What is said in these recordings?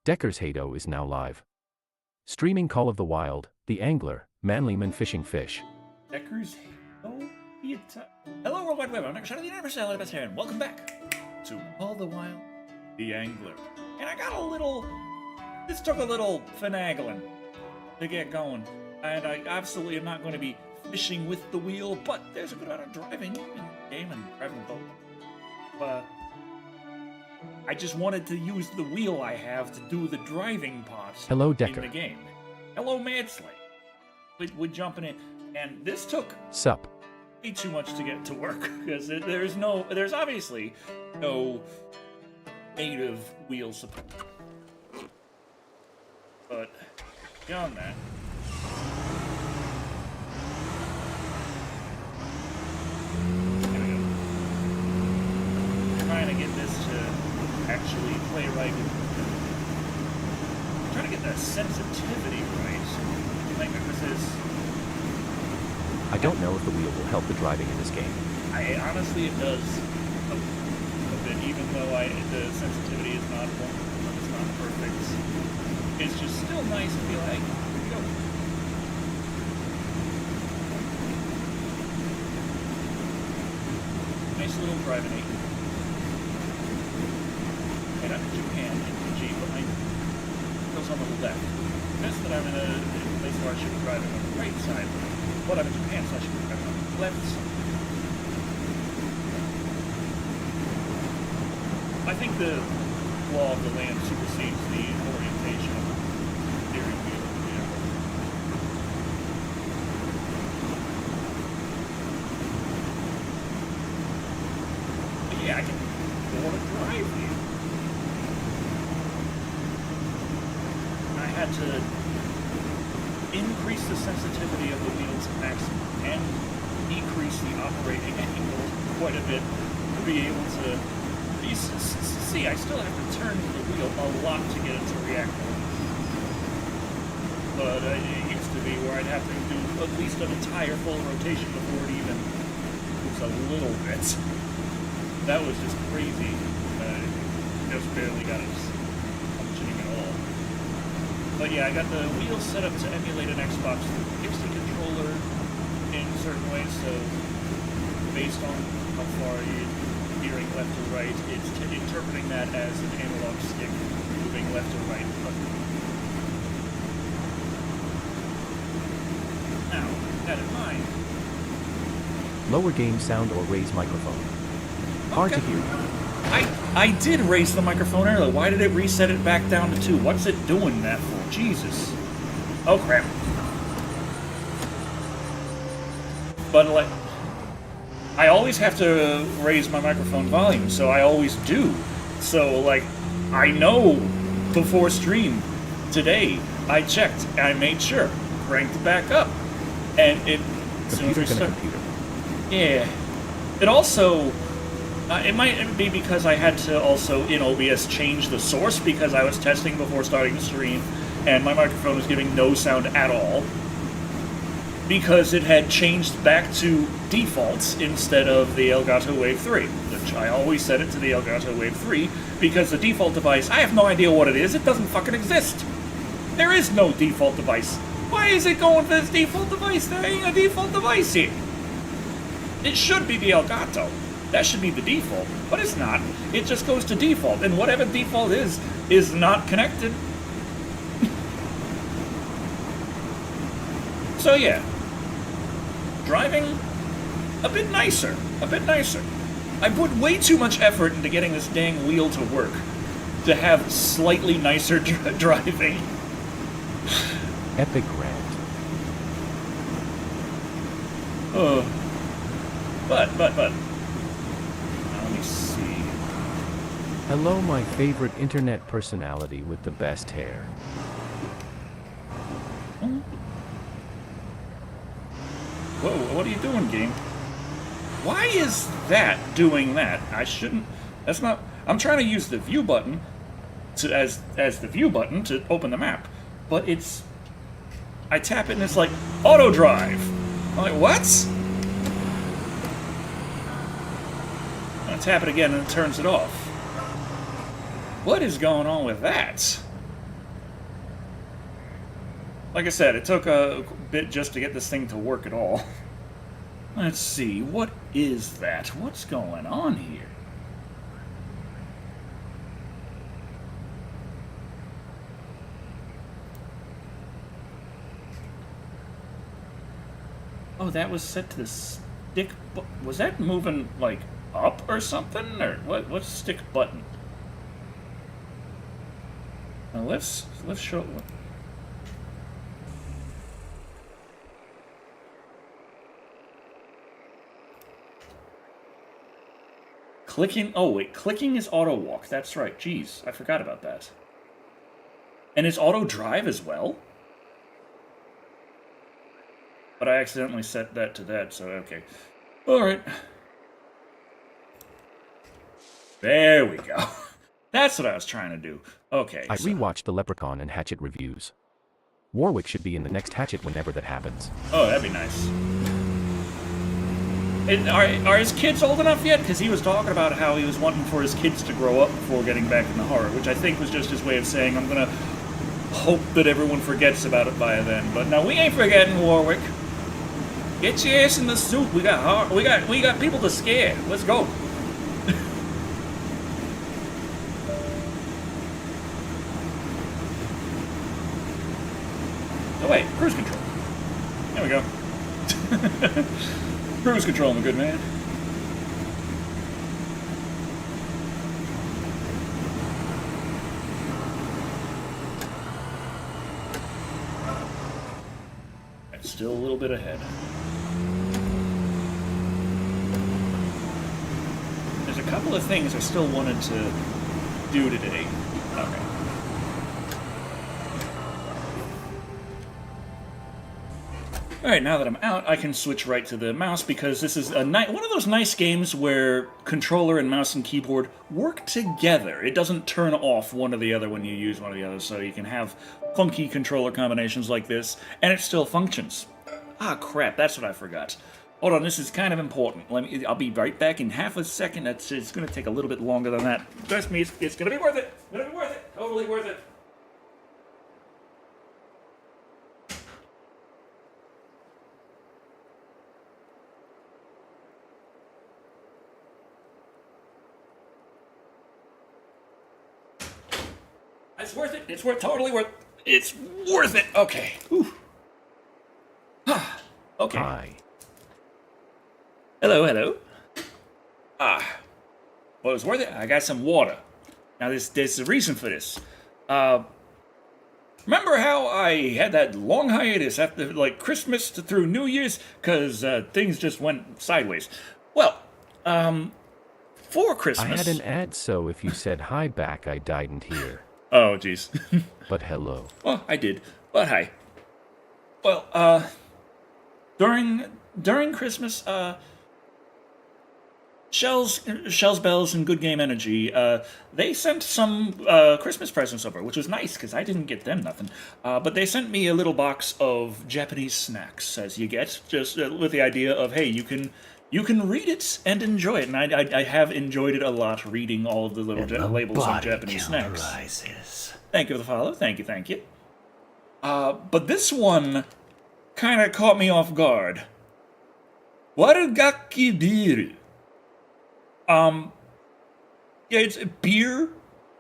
Decker's Shado is now live. Streaming Call of the Wild, The Angler, Manlyman fishing fish. Decker's Halo? Hello, World Wide Web. I'm Shado, the Universal here, and welcome back to Call of the Wild, The Angler. And I got a little... This took a little finagling to get going. And I absolutely am not going to be fishing with the wheel, but there's a good amount of driving in the game and driving the boat. I just wanted to use the wheel I have to do the driving parts Hello, Decker. in the game. Hello, Madsley. We're jumping in, and this took Sup. way too much to get to work because there's obviously no native wheel support. But beyond that, trying to get this to actually play right. I'm trying to get the sensitivity right. Like this is. I don't know if the wheel will help the driving in this game. Honestly, it does a bit, even though the sensitivity is not it's not perfect. It's just still nice to be like, here we go. Nice little driving aid. And I'm in Japan, in G, but mine goes on the left. Best that I'm in a place where I should be driving on the right side, but I'm in Japan, so I should be driving on the left side. I think the law of the land supersedes the orientation of the steering wheel. But yeah, I can go on a drive here. I had to increase the sensitivity of the wheel to maximum and decrease the operating angle quite a bit to be able to see. I still have to turn the wheel a lot to get it to react. But it used to be where I'd have to do at least an entire full rotation before it even moves a little bit. That was just crazy. Just barely got it functioning at all. But yeah, I got the wheel set up to emulate an Xbox 360 controller in certain ways, so based on how far you're steering left or right, it's interpreting that as an analog stick moving left or right. Now, that in mind... Lower game sound or raise microphone. Hard to hear. I did raise the microphone earlier. Why did it reset it back down to 2? What's it doing that for? Jesus. Oh, crap. But, like, I always have to raise my microphone volume, so I always do. So, like, I know before stream today, I checked, and I made sure, cranked it back up. And it... Computer gonna computer. Yeah. It also... it might be because I had to also, in OBS, change the source because I was testing before starting the stream, and my microphone was giving no sound at all, because it had changed back to defaults instead of the Elgato Wave 3, which I always set it to the Elgato Wave 3, because the default device, I have no idea what it is, it doesn't fucking exist. There is no default device. Why is it going for this default device? There ain't a default device here. It should be the Elgato. That should be the default, but it's not. It just goes to default, and whatever default is not connected. So yeah, driving a bit nicer. I put way too much effort into getting this dang wheel to work to have slightly nicer driving. Epic rant. But. Let me see. Hello, my favorite internet personality with the best hair. Whoa, what are you doing, game? Why is that doing that? I shouldn't... That's not... I'm trying to use the view button to as the view button to open the map. But it's... I tap it and it's like, auto drive. I'm like, what? I tap it again and it turns it off. What is going on with that? Like I said, it took a bit just to get this thing to work at all. Let's see, what is that? What's going on here? Oh, that was set to the stick. Was that moving like up or something, or what? What's stick button? Now let's show. Clicking. Oh wait, clicking is auto walk. That's right. Jeez, I forgot about that. And it's auto drive as well. But I accidentally set that to that, so okay. Alright. There we go. That's what I was trying to do. Okay. I rewatched the Leprechaun and Hatchet reviews. Warwick should be in the next Hatchet whenever that happens. Oh, that'd be nice. Are his kids old enough yet? Because he was talking about how he was wanting for his kids to grow up before getting back in the horror, which I think was just his way of saying, I'm gonna hope that everyone forgets about it by then. But no, we ain't forgetting Warwick. Get your ass in the suit. We got people to scare. Let's go. Oh wait, cruise control. There we go. Cruise control, my good man. It's still a little bit ahead. There's a couple of things I still wanted to do today. Okay. Alright, now that I'm out, I can switch right to the mouse because this is one of those nice games where controller and mouse and keyboard work together. It doesn't turn off one or the other when you use one or the other, so you can have funky controller combinations like this, and it still functions. Ah, crap, that's what I forgot. Hold on, this is kind of important. I'll be right back in half a second. It's going to take a little bit longer than that. Trust me, it's going to be worth it. It's going to be worth it. Totally worth it. It's worth it. It's totally worth it. It's worth it. Okay. Okay. Hi. Hello, hello. Well, it was worth it. I got some water. Now, there's a reason for this. Remember how I had that long hiatus after, like, Christmas through New Year's? Because things just went sideways. Well, for Christmas... I had an ad, so if you said hi back, I didn't hear. Oh, jeez. But hello. Well, I did. But hi. Well, during Christmas, Shells Bells and Good Game Energy, they sent some Christmas presents over, which was nice because I didn't get them nothing. But they sent me a little box of Japanese snacks, as you get, just with the idea of, hey, you can read it and enjoy it, and I have enjoyed it a lot, reading all of the little labels on Japanese snacks. Rises. Thank you for the follow. Thank you. But this one kind of caught me off guard. Wargaki beer. Yeah, it's beer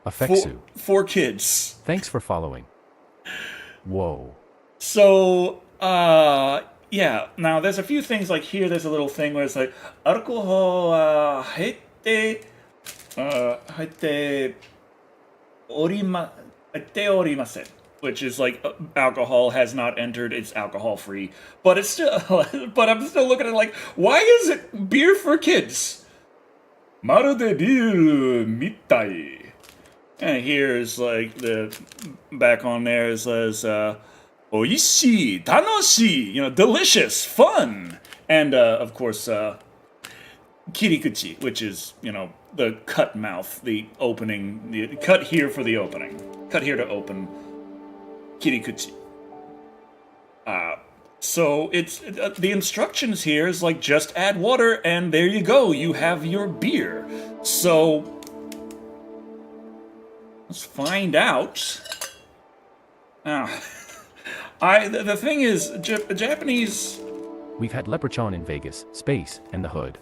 Affexu. for kids. Thanks for following. Whoa. So, yeah. Now, there's a few things like here. There's a little thing where it's like alcohol hete orimasen, which is like alcohol has not entered. It's alcohol free, but it's still. But I'm still looking at it like, why is it beer for kids? Maru de beer mitai. And here's like the back on there. It says. Oishii, tanoshi, delicious, fun, and of course, kirikuchi, which is, the cut mouth, the opening, the cut here for the opening, cut here to open, kirikuchi. So it's the instructions here is like just add water, and there you go, you have your beer. So let's find out. The thing is, Japanese. We've had Leprechaun in Vegas, Space, and the Hood.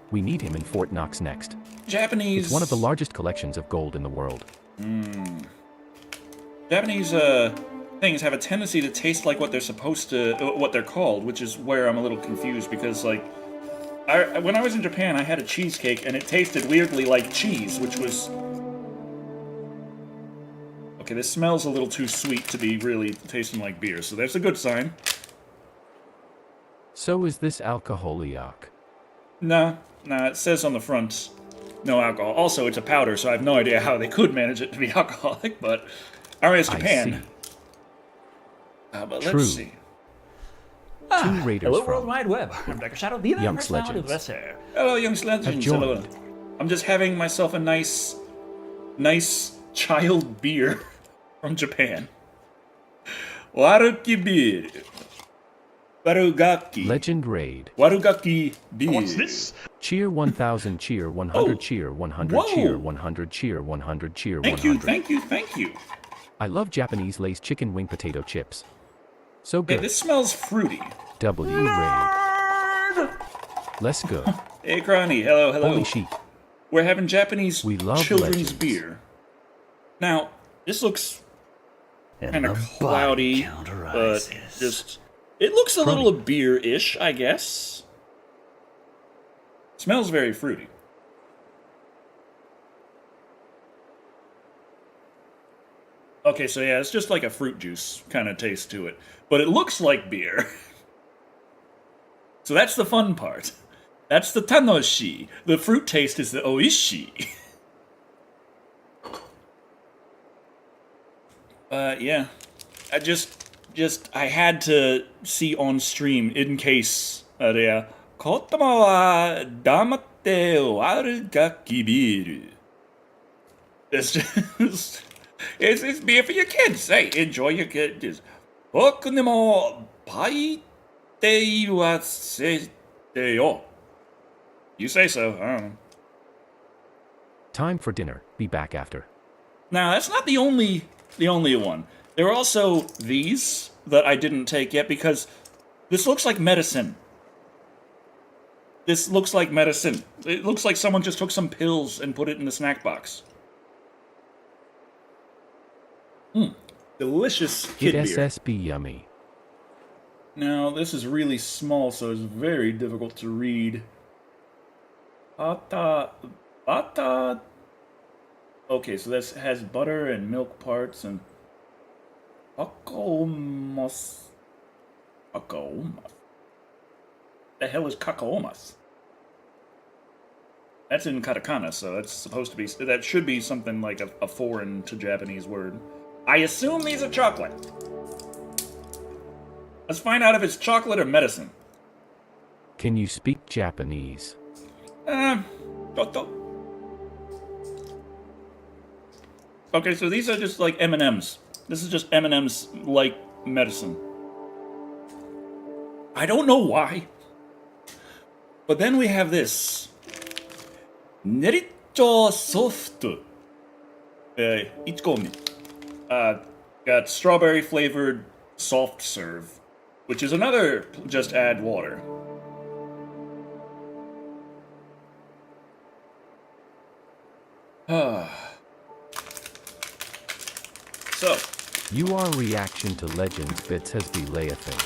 We need him in Fort Knox next. Japanese. It's one of the largest collections of gold in the world. Japanese things have a tendency to taste like what they're supposed to, what they're called, which is where I'm a little confused because, like, when I was in Japan, I had a cheesecake and it tasted weirdly like cheese, which was. Okay, this smells a little too sweet to be really tasting like beer, so that's a good sign. So is this alcoholic? Nah, it says on the front, no alcohol. Also, it's a powder, so I have no idea how they could manage it to be alcoholic, but it's Japan. But True. let's see. Two raiders Hello, from World Wide Web. I'm Dr. Shado, the Young personality of Legends. Lesser. Hello, young legends. Have joined. Hello. I'm just having myself a nice child beer from Japan. Waruki beer. Warugaki. Legend Raid. Warugaki beer. What's this? Cheer 1000, cheer 100, Oh. cheer 100, Whoa. cheer 100, cheer 100, cheer 100. Thank you. I love Japanese Lay's chicken wing potato chips. So Hey, good. this smells fruity. W Raid. Let's go. Hey, Crony. Hello. Holy sheep. We're having Japanese We love children's legends. beer. Now, this looks And kind the of body cloudy, count but rises. just... It looks a little beer-ish, I guess. Smells very fruity. Okay, so yeah, it's just like a fruit juice kind of taste to it. But it looks like beer. So that's the fun part. That's the tanoshi. The fruit taste is the oishi. Yeah. I had to see on stream in case, Kotama wa damatte warugaki biru. It's just, it's beer for your kids. Hey, enjoy your kids. Boku ni mo paite iwasete yo. You say so, I don't know. Time for dinner. Be back after. Now, that's not the only one. There are also these that I didn't take yet because this looks like medicine. This looks like medicine. It looks like someone just took some pills and put it in the snack box. Delicious kid It beer. SSB yummy. Now, this is really small, so it's very difficult to read. Bata. Okay, so this has butter and milk parts and kakaomas. The hell is kakaomas? That's in katakana, so that should be something like a foreign to Japanese word. I assume these are chocolate. Let's find out if it's chocolate or medicine. Can you speak Japanese? Toto. Okay, so these are just like M&Ms. This is just M&Ms like medicine. I don't know why. But then we have this. Nericho soft. Ichikomi. Got strawberry flavored soft serve, which is another just add water. So, Your reaction to Legends bits has be lay a thing.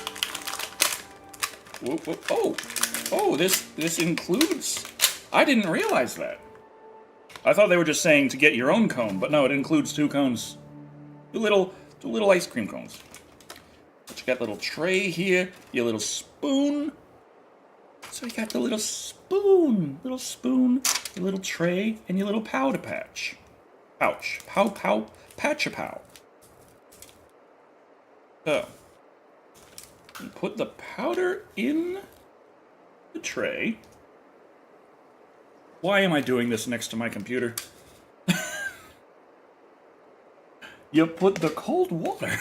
this includes. I didn't realize that. I thought they were just saying to get your own cone, but no, it includes 2 cones, two little ice cream cones. But you got little tray here, your little spoon. So you got the little spoon, your little tray, and your little powder pouch. Patch-a-pow. So, you put the powder in the tray. Why am I doing this next to my computer? You put the cold water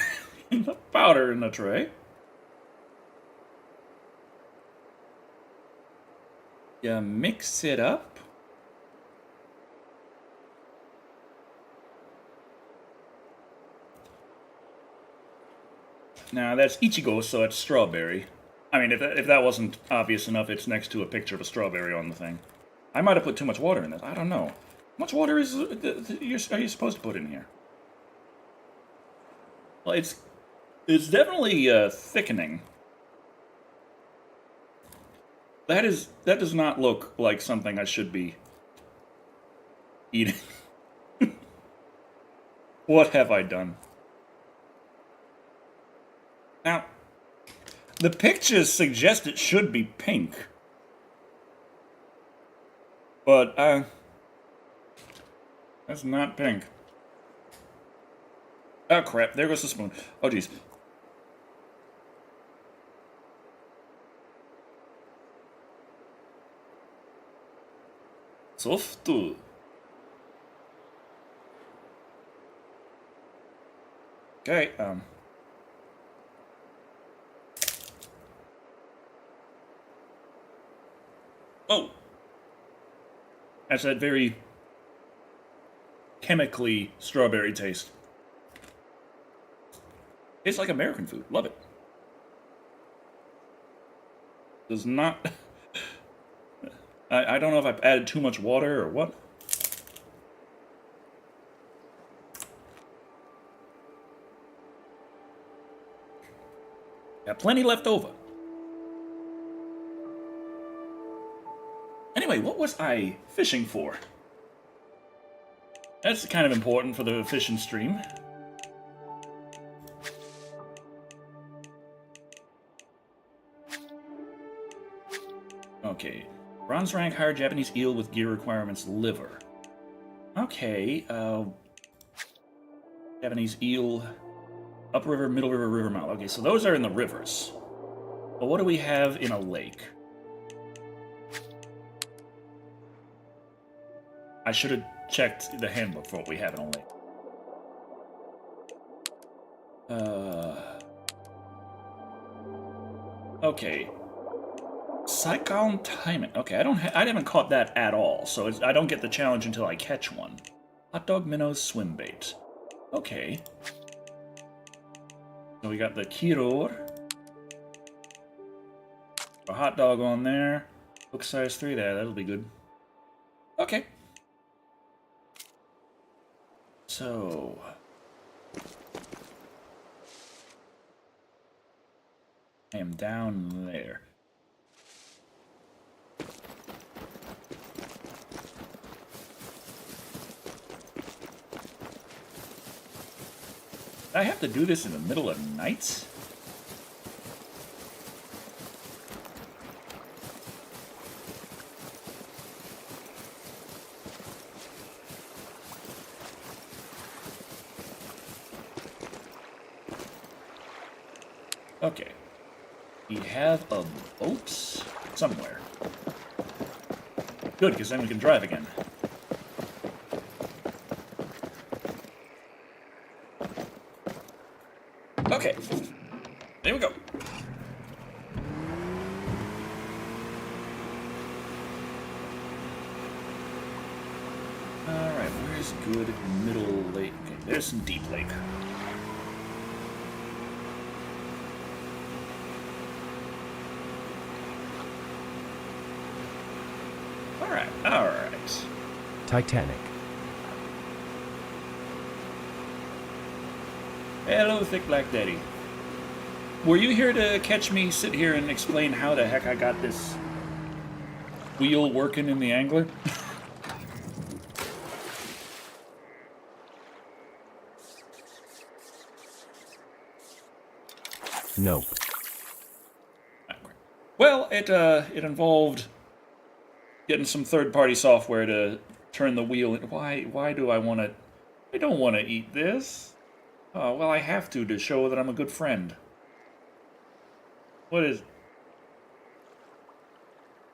in the powder in the tray. You mix it up. Now that's Ichigo, so it's strawberry. I mean, if that wasn't obvious enough, it's next to a picture of a strawberry on the thing. I might have put too much water in it. I don't know. How much water are you supposed to put in here? Well, it's definitely thickening. That does not look like something I should be eating. What have I done? Now, the pictures suggest it should be pink. But, that's not pink. Oh, crap. There goes the spoon. Oh, jeez. Softu. Okay, Oh! That's that very chemically strawberry taste. Tastes like American food. Love it. Does not... I don't know if I've added too much water or what. Got plenty left over. Anyway, what was I fishing for? That's kind of important for the fishing stream. Okay. Bronze rank, higher Japanese eel with gear requirements, liver. Okay, Japanese eel, upriver, middle river, river mouth. Okay, so those are in the rivers. But what do we have in a lake? I should have checked the handbook for what we have in a lake. Okay. Cyclone timing. Okay, I haven't caught that at all, so I don't get the challenge until I catch one. Hot dog minnows swim bait. Okay. So we got the kiror. A hot dog on there. Hook size 3 there, that'll be good. Okay. So... I am down there. I have to do this in the middle of night? Okay. We have a boat somewhere. Good, because then we can drive again. Okay. There we go. Alright, where's good middle lake? Okay, there's some deep lake. Alright. Titanic. Hello, Thick Black Daddy. Were you here to catch me sit here and explain how the heck I got this wheel working in the angler? Nope. Well, it involved getting some third-party software to turn the wheel. Why do I want to? I don't want to eat this. Oh, well, I have to show that I'm a good friend. What is...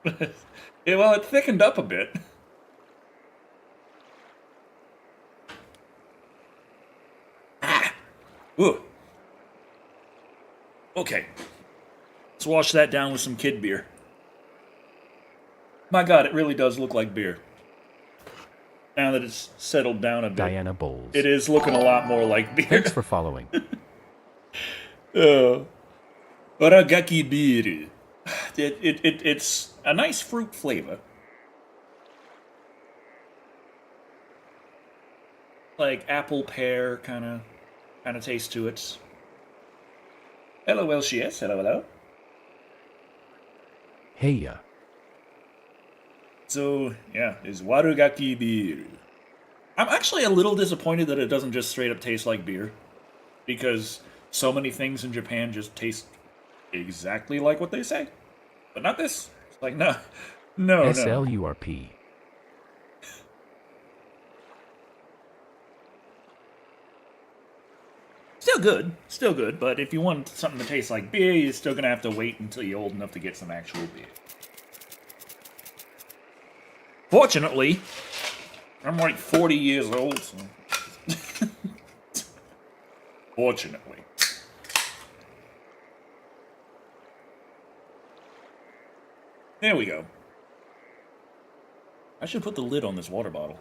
Yeah, well, it thickened up a bit. Ah! Ooh. Okay. Let's wash that down with some kid beer. My god, it really does look like beer. Now that it's settled down a bit. Diana Bowles. It is looking a lot more like beer. Thanks for following. Aragaki beer. It's a nice fruit flavor. Like apple pear kind of taste to it. Hello, LCS. Hello, hello. Hey ya. So, yeah, it's Warugaki beer. I'm actually a little disappointed that it doesn't just straight up taste like beer. Because so many things in Japan just taste exactly like what they say. But not this. It's like, no. No. SLURP. Still good, but if you want something to taste like beer, you're still gonna have to wait until you're old enough to get some actual beer. Fortunately, I'm like 40 years old, so... Fortunately. There we go. I should put the lid on this water bottle.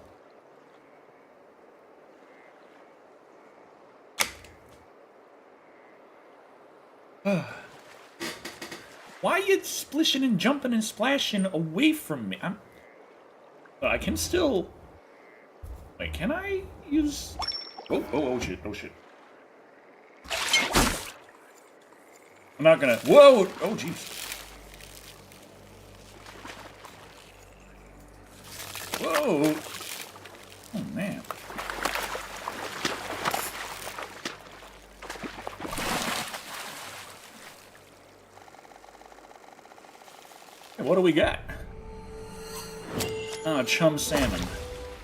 Why are you splishing and jumping and splashing away from me? I can still... Wait, can I use... Oh shit. I'm not gonna... Whoa! Oh, jeez. Whoa! Oh, man. Hey, what do we got? Chum salmon.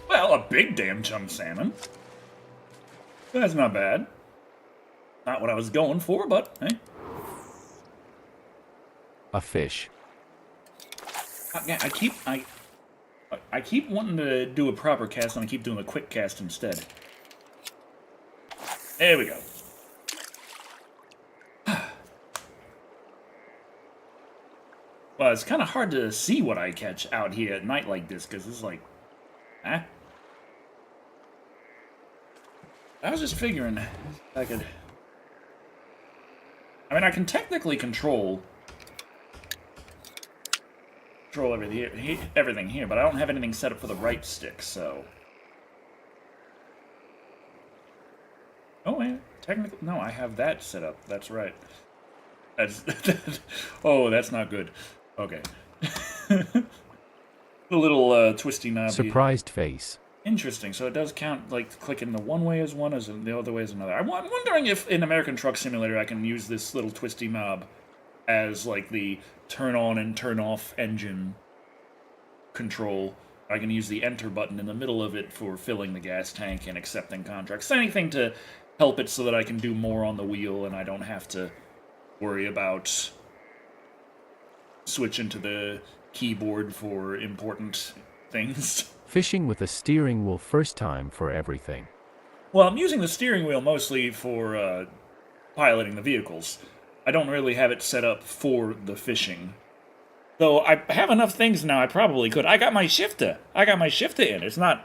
Well, a big damn chum salmon. That's not bad. Not what I was going for, but hey. A fish. Yeah, I keep wanting to do a proper cast, and I keep doing a quick cast instead. There we go. Well, it's kind of hard to see what I catch out here at night like this, because it's like... I was just figuring I could... I mean, I can technically control everything here, but I don't have anything set up for the right stick, so... Oh, wait. Technically... No, I have that set up. That's right. That's... Oh, that's not good. Okay. The little twisty knob. Surprised face. Interesting. So it does count, like, clicking the one way as one, as the other way as another. I'm wondering if in American Truck Simulator I can use this little twisty knob as, like, the turn on and turn off engine control. I can use the enter button in the middle of it for filling the gas tank and accepting contracts. Anything to help it so that I can do more on the wheel and I don't have to worry about switching to the keyboard for important things. Fishing with a steering wheel first time for everything. Well, I'm using the steering wheel mostly for piloting the vehicles. I don't really have it set up for the fishing. Though I have enough things now, I probably could. I got my shifter. In. It's not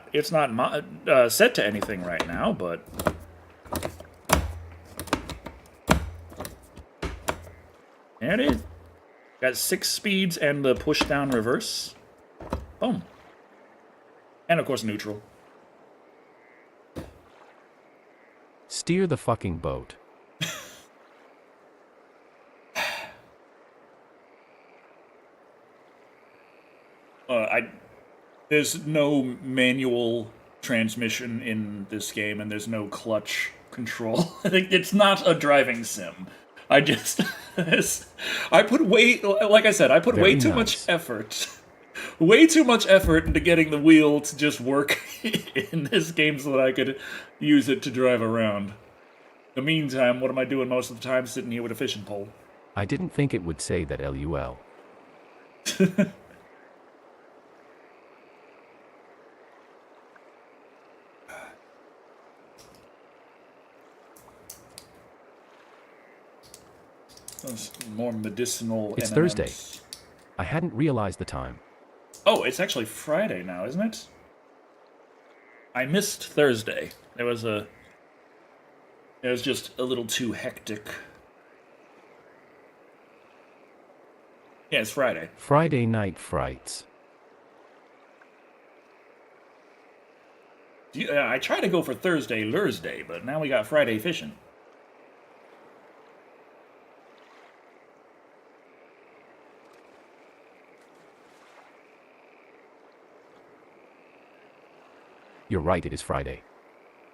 set to anything right now, but there it is. Got 6 speeds and the push down reverse. Boom. And of course neutral. Steer the fucking boat. There's no manual transmission in this game, and there's no clutch control. I think it's not a driving sim. I just... I put way... Like I said, I put way too much effort. Way too much effort into getting the wheel to just work in this game so that I could use it to drive around. In the meantime, what am I doing most of the time? Sitting here with a fishing pole. I didn't think it would say that LUL. More medicinal. It's M&Ms. Thursday. I hadn't realized the time. Oh, it's actually Friday now, isn't it? I missed Thursday. It was just a little too hectic Yeah, it's Friday. Friday night frights. I try to go for Thursday, but now we got Friday fishing. You're right, it is Friday.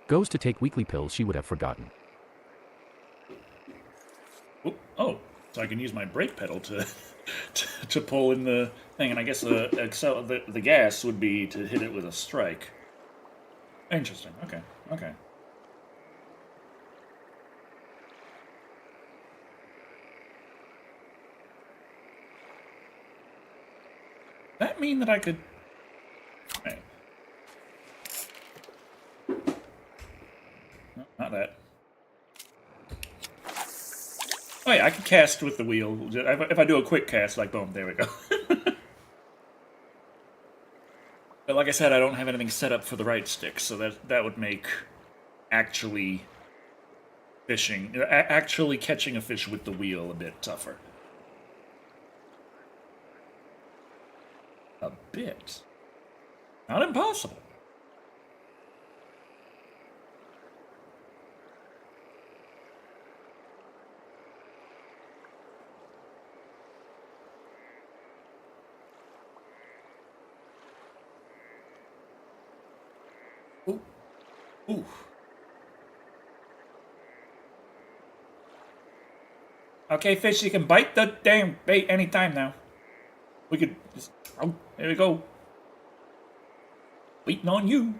Goes to take weekly pills she would have forgotten. Oh, so I can use my brake pedal to to pull in the thing, and I guess the gas would be to hit it with a strike. Interesting. Okay. Okay. That mean that I could? Hey. No, not that. Oh yeah, I can cast with the wheel. If I do a quick cast, like boom, there we go. But like I said, I don't have anything set up for the right stick, so that would make actually actually catching a fish with the wheel a bit tougher. A bit. Not impossible. Ooh. Ooh. Okay, fish, you can bite the damn bait anytime now. We could just... Oh, there we go. Waiting on you.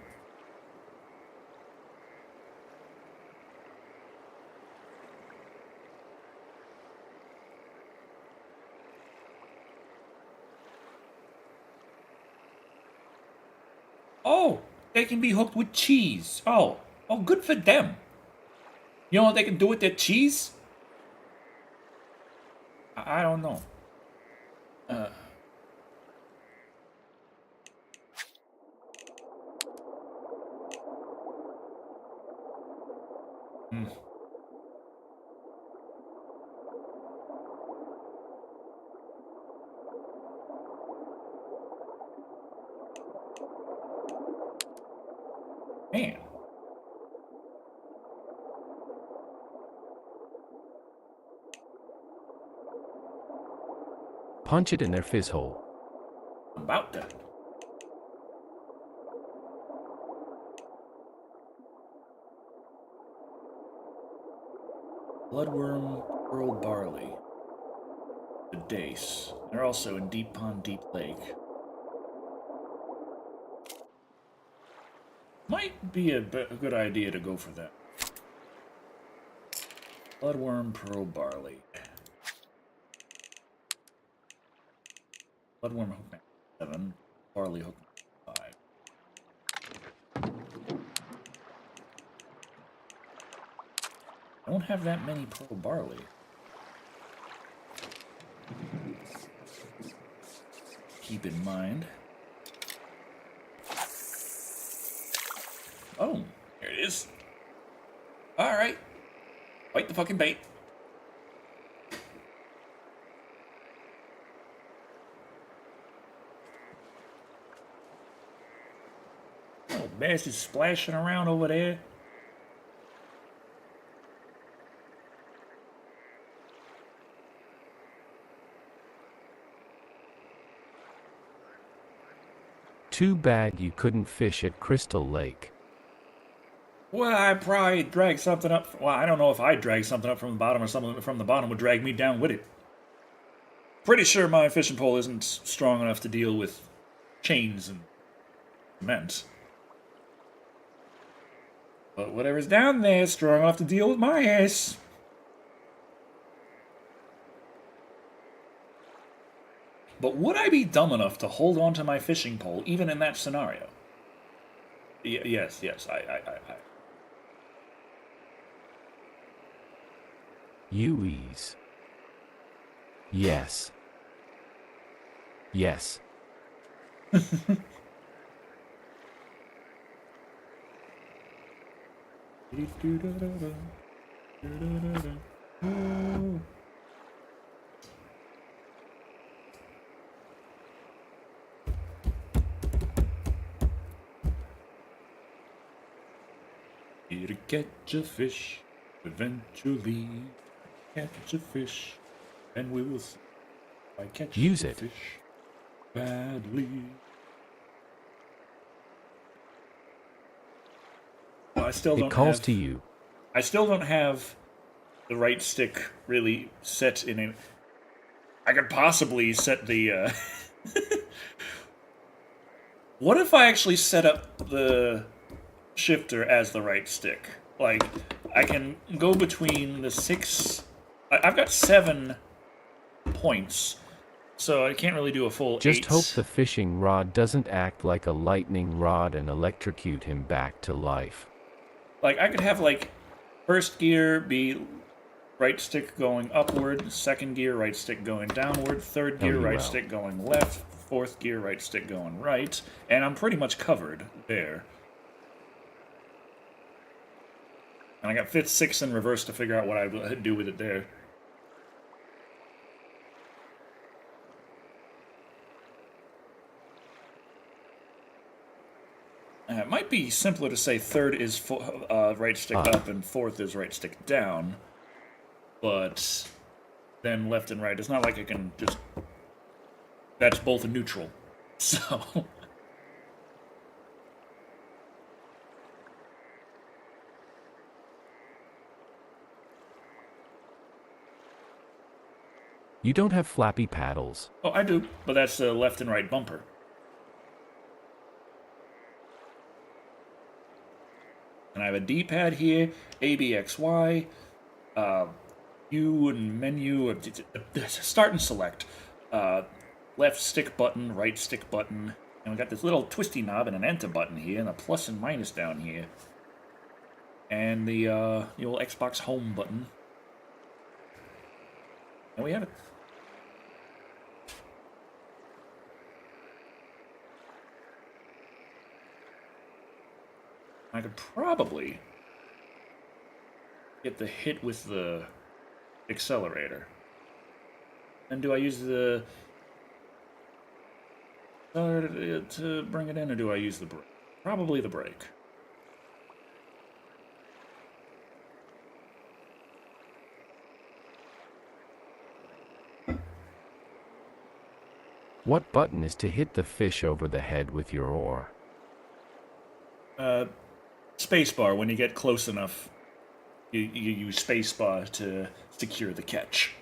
Oh, they can be hooked with cheese. Oh, good for them. You know what they can do with their cheese? I don't know. Hmm. Man. Punch it in their fizz hole. About that. Bloodworm, pearl barley. The dace. They're also in Deep Pond, Deep Lake. Might be a good idea to go for that. Bloodworm, pearl barley. Bloodworm hook number 7. Barley hook number 5. I don't have that many pearl barley. Keep in mind. Oh, here it is. Alright. Bite the fucking bait. Oh, bass is splashing around over there. Too bad you couldn't fish at Crystal Lake. Well, I probably dragged something up. Well, I don't know if I dragged something up from the bottom or something from the bottom would drag me down with it. Pretty sure my fishing pole isn't strong enough to deal with chains and cement. But whatever's down there is strong enough to deal with my ass. But would I be dumb enough to hold on to my fishing pole even in that scenario? Yes, I. You ease. Yes. Yes. catch a fish, eventually catch a fish, and we will see if I catch Use the it. fish badly. Well, I still don't It calls have, to you. I still don't have the right stick really set in it. I could possibly set the, What if I actually set up the shifter as the right stick? Like, I can go between the 6... I've got 7 points, so I can't really do a full 8. Just hope the fishing rod doesn't act like a lightning rod and electrocute him back to life. Like, I could have, like, first gear be right stick going upward, second gear right stick going downward, third gear right stick going left, fourth gear right stick going right, and I'm pretty much covered there. And I got fifth, sixth, and reverse to figure out what I would do with it there. It might be simpler to say third is right stick up and fourth is right stick down. But then left and right, it's not like I can just... That's both a neutral. So... You don't have flappy paddles. Oh, I do, but that's the left and right bumper. And I have a D-pad here, A, B, X, Y, U and menu, start and select, left stick button, right stick button, and we got this little twisty knob and an enter button here, and a plus and minus down here. And the old Xbox home button. And we have it. I could probably get the hit with the accelerator. And do I use the accelerator to bring it in, or do I use the brake? Probably the brake. What button is to hit the fish over the head with your oar? Spacebar. When you get close enough, you use spacebar to secure the catch.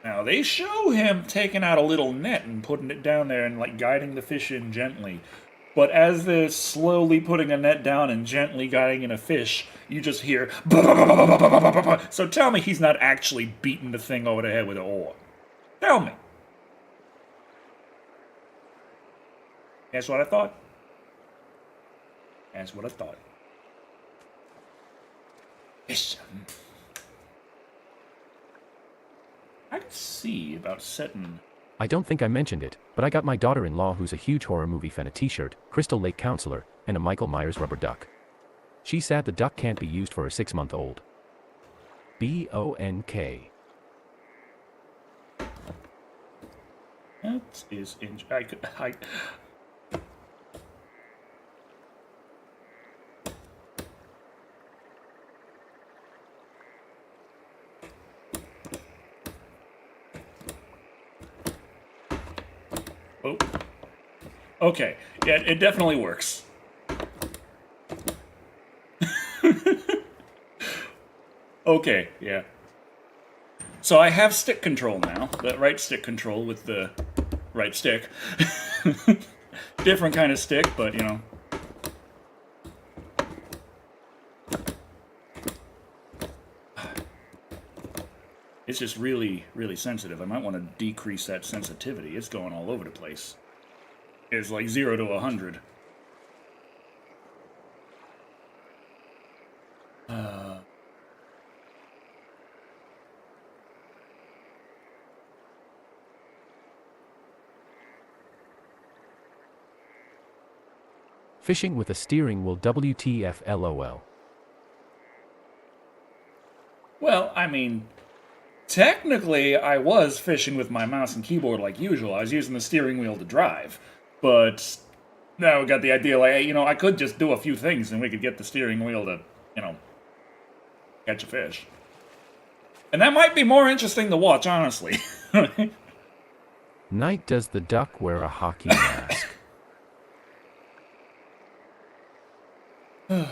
Now, they show him taking out a little net and putting it down there and, like, guiding the fish in gently. But as they're slowly putting a net down and gently guiding in a fish, you just hear... So tell me he's not actually beating the thing over the head with an oar. Tell me. That's what I thought. That's what I thought. Fishin. I could see about setting... I don't think I mentioned it, but I got my daughter-in-law, who's a huge horror movie fan, a t-shirt, Crystal Lake Counselor, and a Michael Myers rubber duck. She's sad the duck can't be used for a 6-month-old. B-O-N-K. That is... Oh. Okay. Yeah, it definitely works. Okay, yeah. So I have stick control now. The right stick control with the right stick. Different kind of stick, but, you know. It's just really, really sensitive. I might want to decrease that sensitivity. It's going all over the place. It's like 0 to 100. Fishing with a steering wheel, WTF LOL. Well, I mean... Technically, I was fishing with my mouse and keyboard like usual. I was using the steering wheel to drive. But Now we got the idea, like, hey, you know, I could just do a few things and we could get the steering wheel to, you know, catch a fish. And that might be more interesting to watch, honestly. Night, does the duck wear a hockey mask? You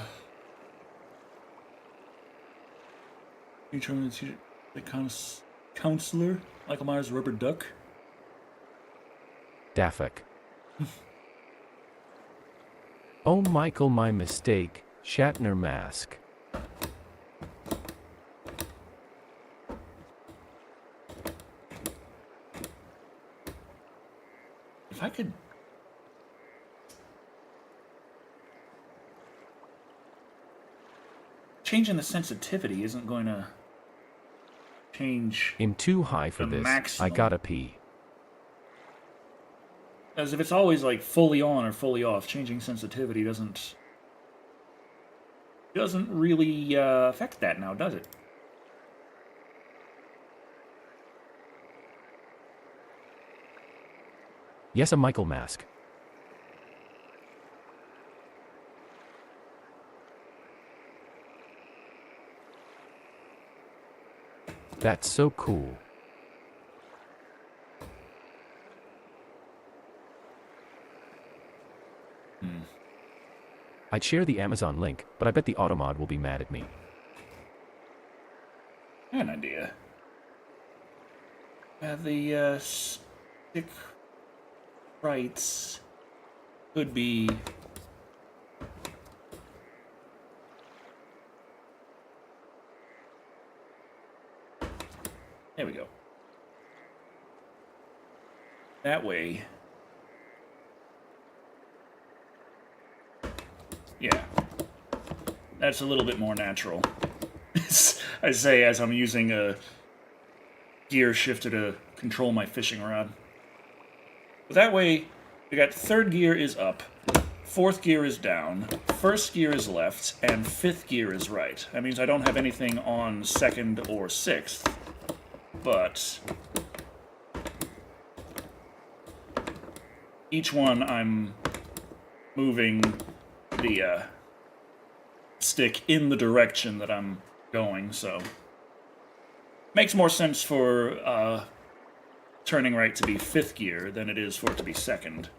trying to see the counselor, Michael Myers' rubber duck? Daffik. Oh, Michael, my mistake. Shatner mask. If I could... Changing the sensitivity isn't going to change... I'm too high for the this. maximum. I gotta pee. As if it's always, like, fully on or fully off, changing sensitivity doesn't really affect that now, does it? Yes, a Michael mask. That's so cool. I'd share the Amazon link, but I bet the Automod will be mad at me. I have an idea. The stick rights could be... There we go. That way... Yeah. That's a little bit more natural. I say as I'm using a gear shifter to control my fishing rod. But that way, we got third gear is up, fourth gear is down, first gear is left, and fifth gear is right. That means I don't have anything on second or sixth, but each one I'm moving the stick in the direction that I'm going, so makes more sense for turning right to be fifth gear than it is for it to be second.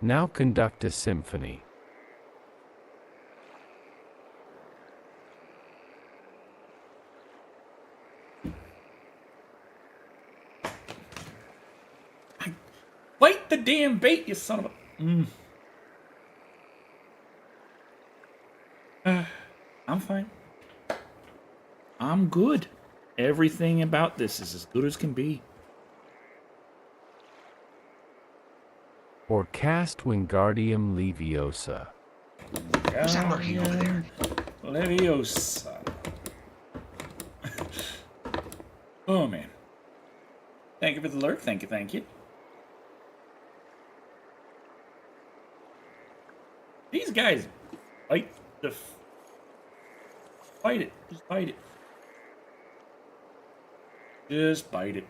Now conduct a symphony. Bite the damn bait, you son of a... I'm fine. I'm good. Everything about this is as good as can be. Or cast Wingardium Leviosa. Who's that lurking over there? Leviosa. Oh, man. Thank you for the lurk. Thank you, thank you. These guys bite the... Bite it. Just bite it. Just bite it.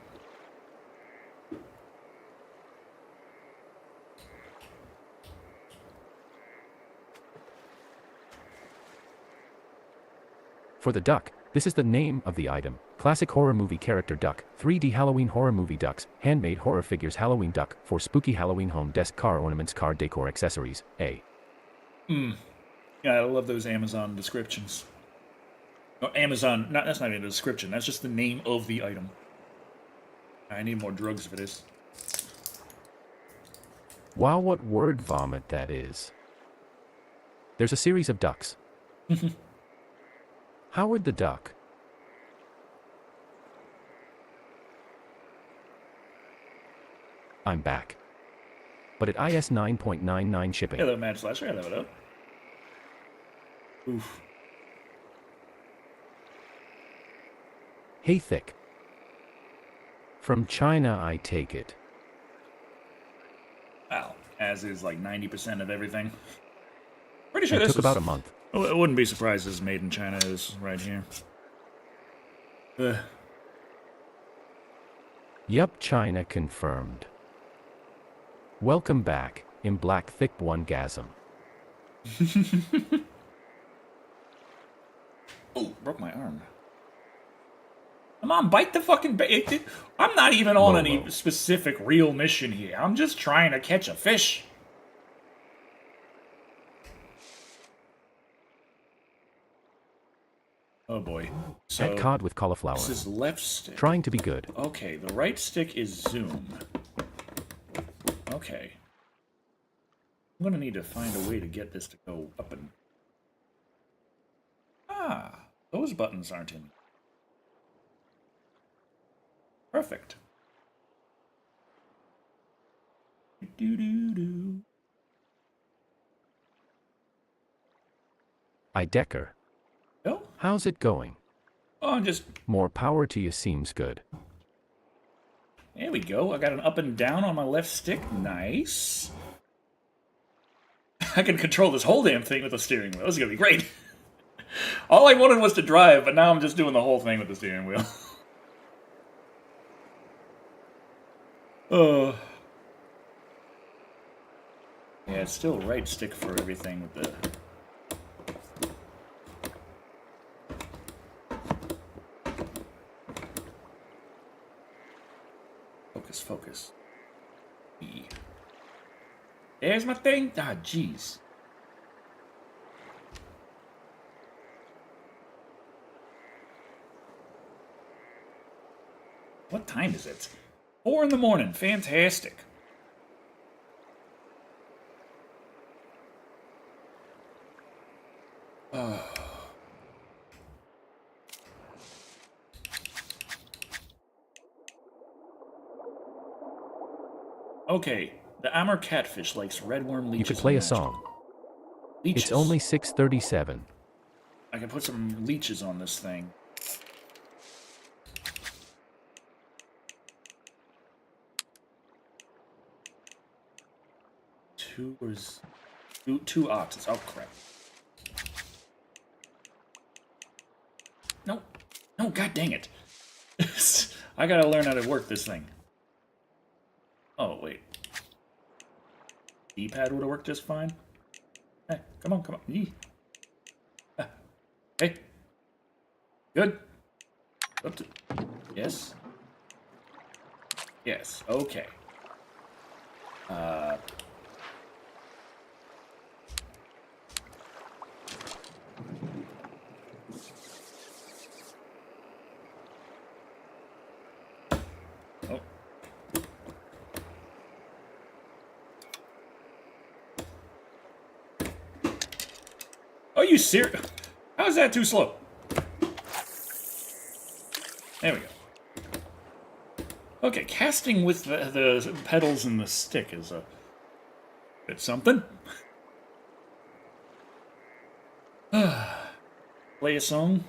For the duck, this is the name of the item. Classic horror movie character duck, 3D Halloween horror movie ducks, handmade horror figures Halloween duck, for spooky Halloween home desk car ornaments car decor accessories, A. Yeah, I love those Amazon descriptions. No, Amazon, that's not even a description, that's just the name of the item. I need more drugs if it is. Wow, what word vomit that is. There's a series of ducks. Howard the Duck. I'm back. But at IS 9.99 shipping. Hello, Mad Slasher. Hello. Oof. Hey, Thick. From China, I take it. Wow. As is like 90% of everything. Pretty sure It this took about a month. I wouldn't be surprised this is made in China is right here. Yup, China confirmed. Welcome back, in black thick one gasm. Oh, broke my arm. Come on, bite the fucking bait. I'm not even on any specific real mission here. I'm just trying to catch a fish. Oh boy. So Add cod with cauliflower. this is left stick. Trying to be good. Okay, the right stick is zoom. Okay. I'm gonna need to find a way to get this to go up and... Ah, those buttons aren't in. Perfect. Do-do-do. Decker. Oh? How's it going? Oh, I'm just... More power to you seems good. There we go. I got an up and down on my left stick. Nice. I can control this whole damn thing with the steering wheel. This is going to be great. All I wanted was to drive, but now I'm just doing the whole thing with the steering wheel. Yeah, it's still right stick for everything with the... Focus, focus. E. There's my thing. Ah, jeez. What time is it? 4 in the morning. Fantastic. Okay, the Amur catfish likes redworm leeches. You could play a and magic. song. Leeches. It's only 6:37. I can put some leeches on this thing. Two oxes. Oh crap! No, no! God dang it! I gotta learn how to work this thing. Oh wait, D-pad would have worked just fine. Hey, come on, come on! Yee. Ah. Hey, good. Up to yes, yes. Okay. Oh. Are you serious? How's that too slow? There we go. Okay, casting with the pedals and the stick is a bit something. Play a song.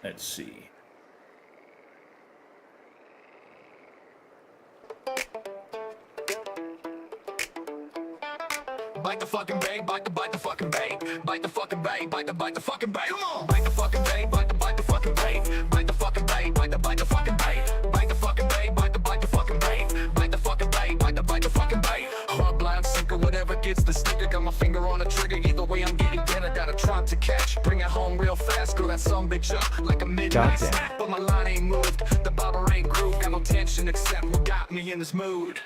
Let's see. Bite the fucking bait, bite the fucking bait, bite the fucking bait, bite the fucking bait. Come on, bite the fucking bait, bite the fucking bait, bite the fucking bait, bite the fucking bait, bite the fucking bait, bite the fucking bait, bite the fucking bait, bite the fucking bait. Hard blind sinker, whatever gets the sticker. Got my finger on the trigger. Either way, I'm getting dinner. Got a trying to catch. Bring it home real fast, girl. That some bitch up like a midnight snack. But my line ain't moved. The bottle ain't grooved. Got no tension except what got me in this mood.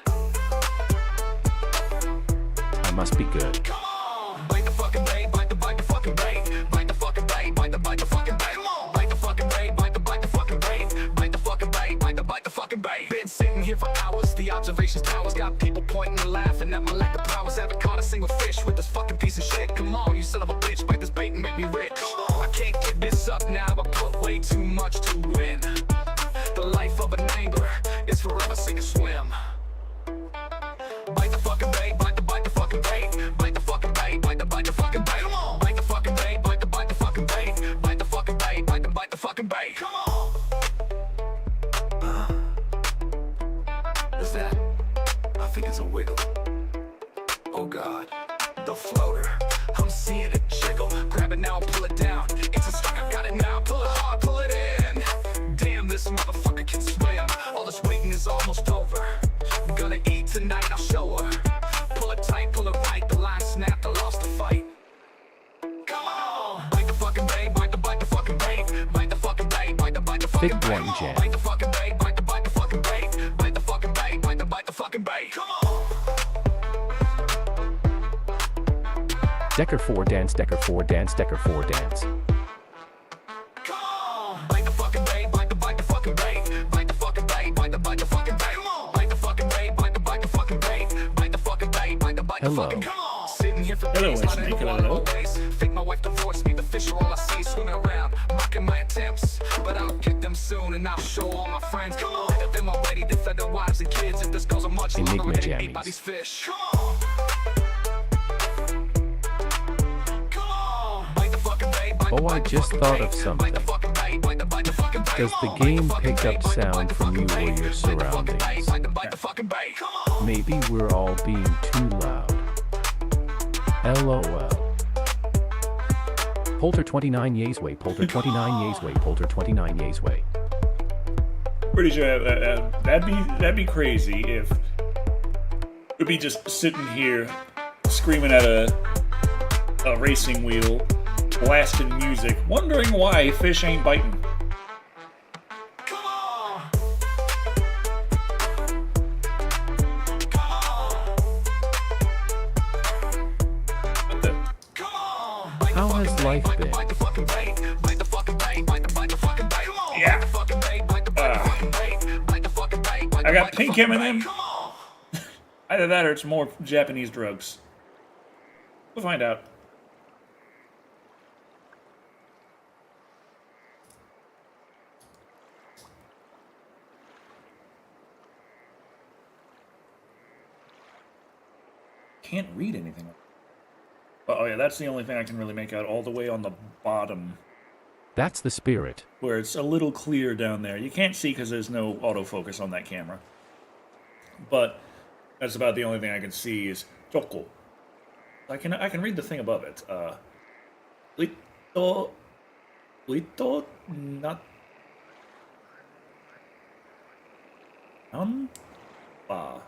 I must be good. Come on, bite the fucking bait, bite the fucking bait, bite the fucking bait, bite the fucking bait. Come on, bite the fucking bait, bite the fucking bait, bite the fucking bait, bite the fucking bait. Been sitting here for hours, the observations towers got people pointing and laughing at my lack of powers. Haven't caught a single fish with this fucking piece of shit. Come on, you son of a bitch, bite this bait and make me rich. Come on, I can't give this up now, I put way too much to win. The life of an angler is forever sink or swim. Bite the fucking bait, bite the fucking bait, bite the fucking bait, bite the fucking bait. Come on, bite the fucking bait, bite the fucking bait, bite the fucking bait, bite the fucking bait. Come on. What's that? I think it's a wiggle. Oh God, the floater. I'm seeing it jiggle. Grab it now, pull it down. It's a strike, I got it now. Pull it hard, pull it in. Damn, this motherfucker can swim. All this waiting is almost over. I'm gonna eat tonight, I'll show her. Pull it tight, pull it right. The line snapped, I lost the fight. Come on! Bite the fucking bait, bite the fucking bait. Bite the fucking bait, bite the fucking Big bait. one jam. Bite the fucking bait, bite the fucking bait. Bite the fucking bait, bite the fucking bait. Come on! Decker 4 dance, Decker 4 dance, Decker 4 dance. Come on! Bite the fucking bait, bite the fucking bait. Bite the fucking bait, bite the fucking bait. Come on! Bite the fucking bait, bite the fucking bait. Bite the fucking bait, bite the Hello. fucking. Come on! Sitting here for Hello, days, West not Snake, in hello. always. Think my wife divorced me, the fish are all I see swimming around, mocking my attempts. But I'll get them soon, and I'll show all my friends. Come on! That them already defend their wives and kids. If this goes on much longer, Enigma we're getting ate by jammies. these fish. Come on! Come on! Bite the fucking bait, bite Oh, I the just fucking thought bait. of something. Bite the fucking bait, bite the fucking bait. Does the Come on, game bite pick fucking up bait, sound bite the from you fucking or bait. your Bite the fucking bait, surroundings? bite the fucking bait. Come on! Maybe we're all being too loud. LOL. Polter 29 yays way, Polter 29 yays way, Polter 29 yays way. Pretty sure that'd be crazy if we'd be just sitting here screaming at a racing wheel, blasting music, wondering why fish ain't biting. Come on! Come on! What the? Come on! How has life been? Bite the fucking bait, bite the fucking bait, bite the fucking bait. Come on! Yeah. Bite the fucking bait, bite the fucking bait. Bite the fucking bait, bite I got the pink fucking M&M. bait. Come on! Either that or it's more Japanese drugs. We'll find out. Can't read anything. Oh yeah, that's the only thing I can really make out, all the way on the bottom, That's the spirit. where it's a little clear down there. You can't see because there's no autofocus on that camera. But that's about the only thing I can see is Choco. I can read the thing above it. Lito not Nanba.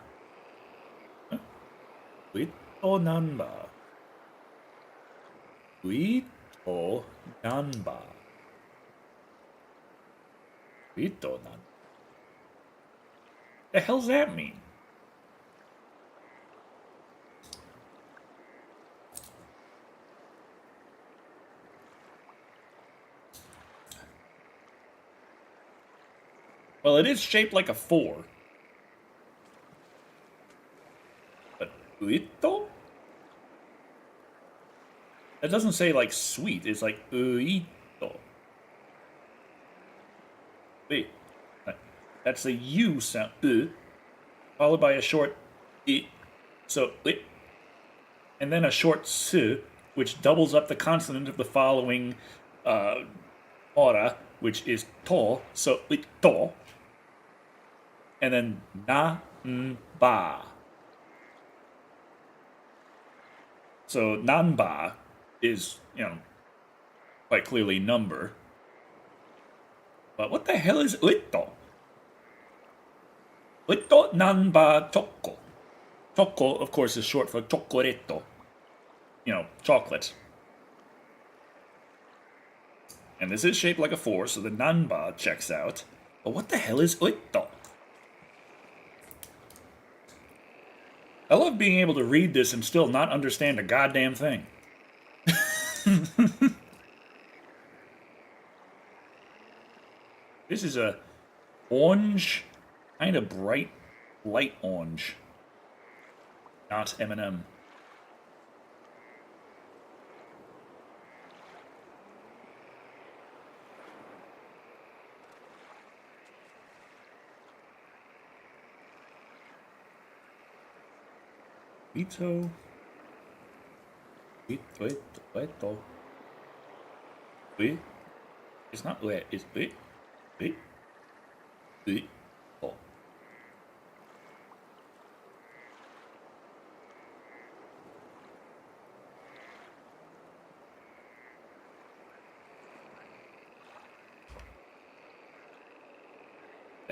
Lito Nanba. Lito Nanba. Lito Nan. The hell's that mean? Well, it is shaped like a 4. But uito? That doesn't say like sweet, it's like uito. Wait. That's a U sound, followed by a short I. So, and then a short S, which doubles up the consonant of the following ora, which is to, so to. And then na, ba. So nanba is, quite clearly number. But what the hell is uito? Uito nanba choco. Choco, of course, is short for chocoreto. Chocolate. And this is shaped like a 4, so the nanba checks out. But what the hell is uito? I love being able to read this and still not understand a goddamn thing. This is a orange, kind of bright, light orange. Not M&M. Ito. Ito. It's not ue, it's ue. Oh.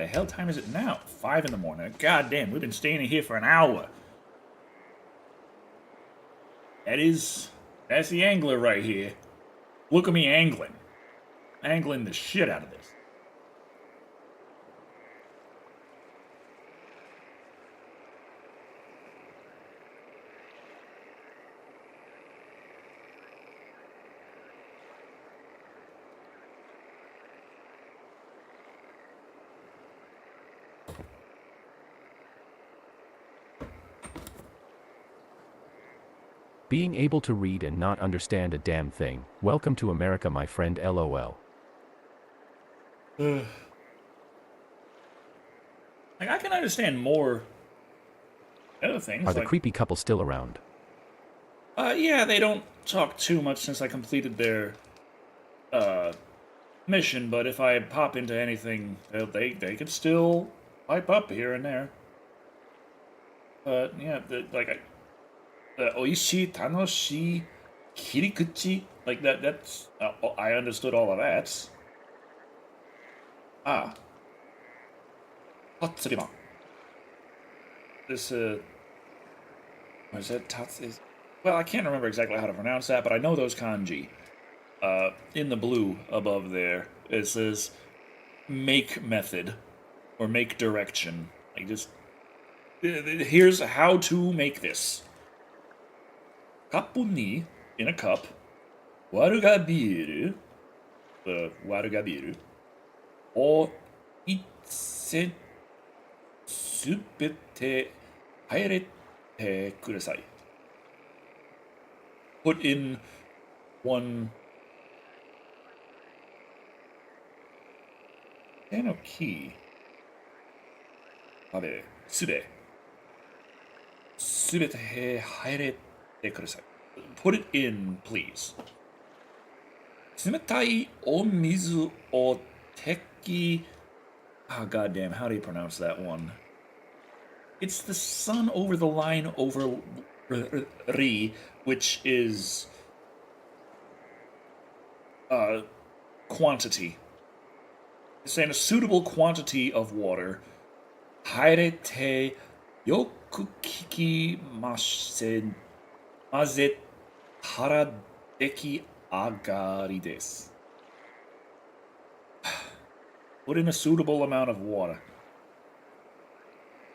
The hell time is it now? 5 in the morning. God damn, we've been staying in here for an hour. That's the angler right here. Look at me angling. Angling the shit out of this. Being able to read and not understand a damn thing. Welcome to America, my friend, LOL. Like, I can understand more other things. Are the like, creepy couple still around? Yeah, they don't talk too much since I completed their, mission, but if I pop into anything, they could still pipe up here and there. But, yeah, oishi, tanoshi, kirikuchi, like that's, I understood all of that. Ah. Tatsuriban. This, what is that? Well, I can't remember exactly how to pronounce that, but I know those kanji. In the blue above there, it says make method, or make direction. Like, just, here's how to make this. Kappu ni, in a cup, waru ga biru, the waru ga biru, o itse subete hairete kudasai. Put in one. No key. Abe, sube. Subete hairete kudasai. Put it in, please. Tsumetai o mizu o teki. Ah, goddamn, how do you pronounce that one? It's the sun over the line over ri, which is quantity. It's saying a suitable quantity of water. Hairete yoku kikimasen maze tara deki agari desu. Put in a suitable amount of water,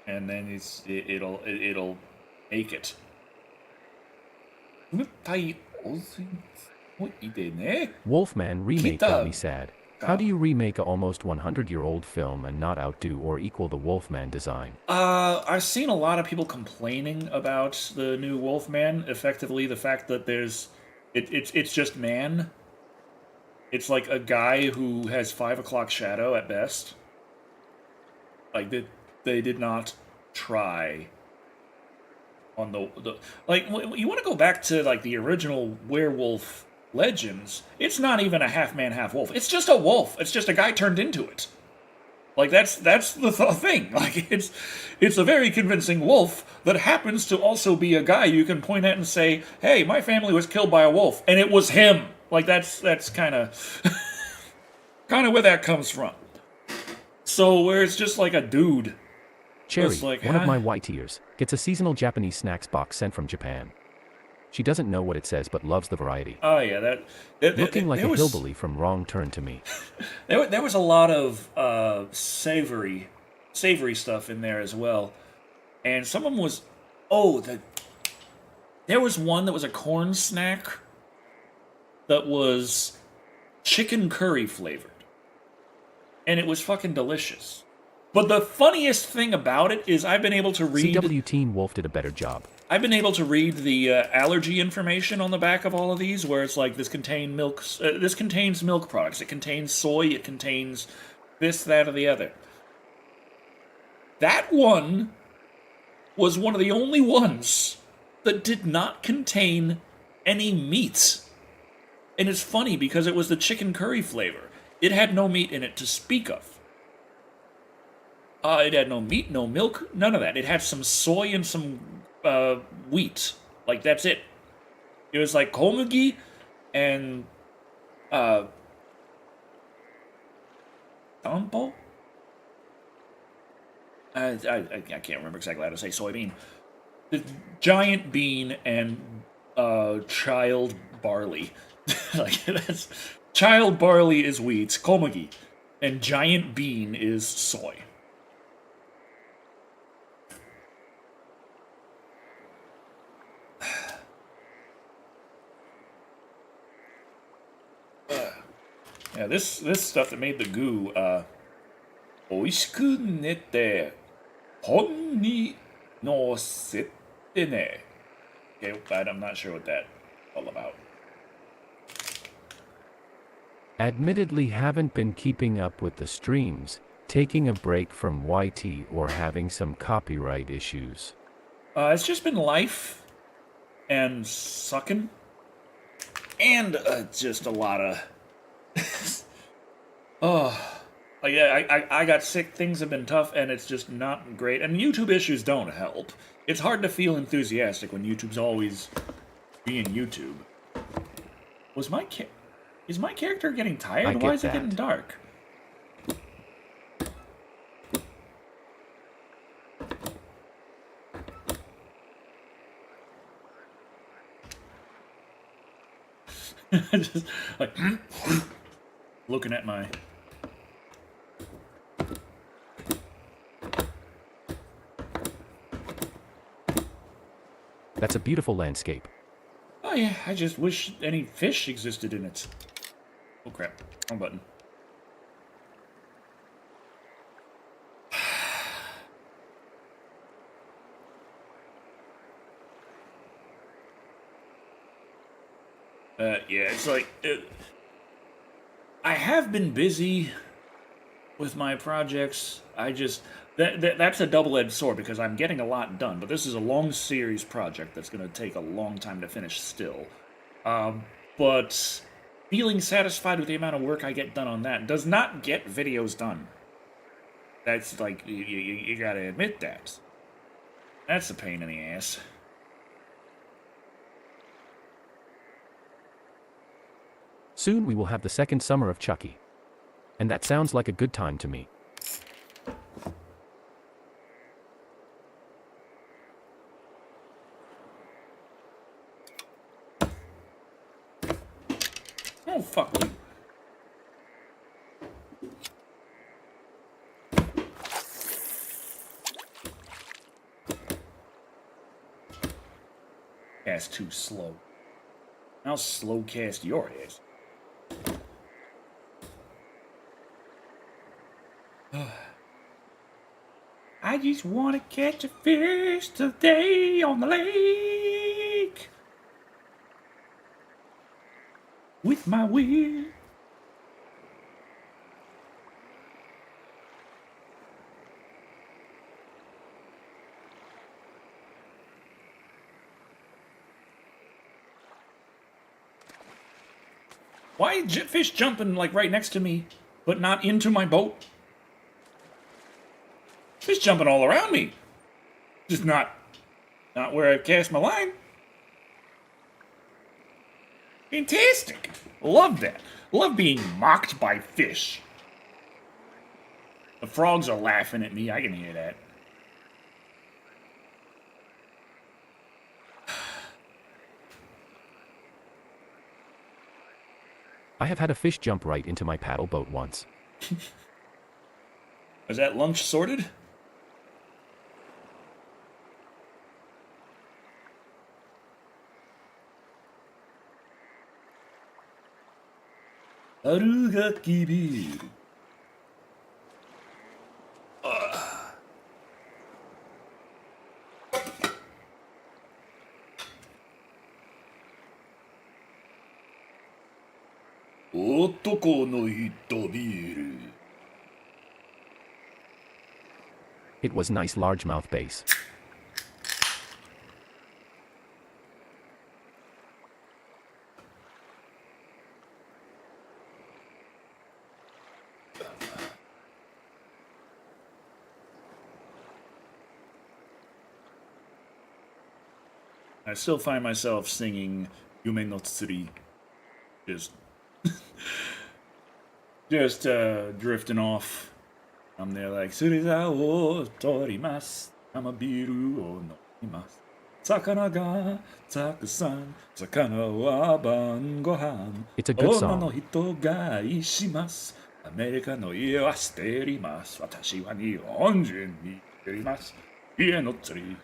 and then it'll make it. Wolfman remake got me sad. How do you remake a almost 100-year-old film and not outdo or equal the Wolfman design? I've seen a lot of people complaining about the new Wolfman. Effectively, the fact that it's just man. It's like a guy who has 5 o'clock shadow at best. Like, they did not try on the like, you want to go back to, like, the original werewolf legends. It's not even a half-man, half-wolf. It's just a wolf. It's just a guy turned into it. Like, that's the thing. Like, it's a very convincing wolf that happens to also be a guy you can point at and say, hey, my family was killed by a wolf, and it was him. Like, that's kind of where that comes from. So, where it's just like a dude. Cherry, like, one of my white ears, gets a seasonal Japanese snacks box sent from Japan. She doesn't know what it says but loves the variety. Oh, yeah, looking like a hillbilly from Wrong Turn to me. There was a lot of savory stuff in there as well. And some of them was... there was one that was a corn snack that was chicken curry flavored. And it was fucking delicious. But the funniest thing about it is I've been able to read... CW Teen Wolf did a better job. I've been able to read the allergy information on the back of all of these, where it's like, this contains milk products, it contains soy, it contains this, that, or the other. That one was one of the only ones that did not contain any meat. And it's funny because it was the chicken curry flavor. It had no meat in it to speak of. It had no meat, no milk, none of that. It had some soy and some wheat. Like, that's it. It was like komugi and tampo? I can't remember exactly how to say soybean. The giant bean and child barley. Like that's child barley is wheat, komagi, and giant bean is soy. Yeah, this stuff that made the goo, 美味しく寝て本に乗せてね. Okay, but I'm not sure what that's all about. Admittedly haven't been keeping up with the streams, taking a break from YT or having some copyright issues. It's just been life and sucking and just a lot of oh yeah, I got sick, things have been tough, and it's just not great, and YouTube issues don't help. It's hard to feel enthusiastic when YouTube's always being YouTube. Is my character getting tired? Why is it getting dark? Just like looking at my That's a beautiful landscape. oh yeah, I just wish any fish existed in it. Oh crap, wrong button. Yeah, it's like I have been busy with my projects. I just that's a double-edged sword because I'm getting a lot done, but this is a long series project that's going to take a long time to finish still. But feeling satisfied with the amount of work I get done on that does not get videos done. That's like you gotta admit that. That's a pain in the ass. Soon we will have the second summer of Chucky. And that sounds like a good time to me. Oh, fuck you. Cast too slow. I'll slow cast your ass. I just want to catch a fish today on the lake with my wheel. Why is fish jumping like right next to me, but not into my boat? Fish jumping all around me. Just not where I cast my line. Fantastic. Love that. Love being mocked by fish. The frogs are laughing at me. I can hear that. I have had a fish jump right into my paddle boat once. Is that lunch sorted? Arugaki biru. Otoko no hito biru. It was nice largemouth bass. I still find myself singing Yume no Tsuri. Just drifting off. I'm there like, Suriza o torimasu, tamabiru o nomimasu. Sakana ga takusan, sakana wa bangohan. It's a good Onna no song. hito ga ishimasu. America no ie wa sterimasu. Watashi wa nihon jin ni terimasu. Ie no tsuri.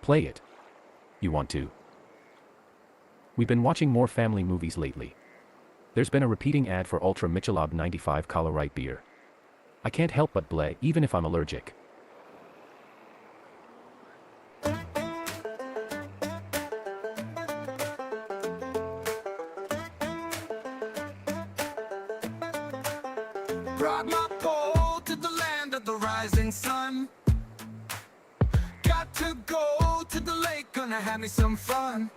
Play it. You want to? We've been watching more family movies lately. There's been a repeating ad for Ultra Michelob 95 Colorite beer. I can't help but blay, even if I'm allergic. Brought my pole to the land of the rising sun. Got to go to the lake, gonna have me some fun.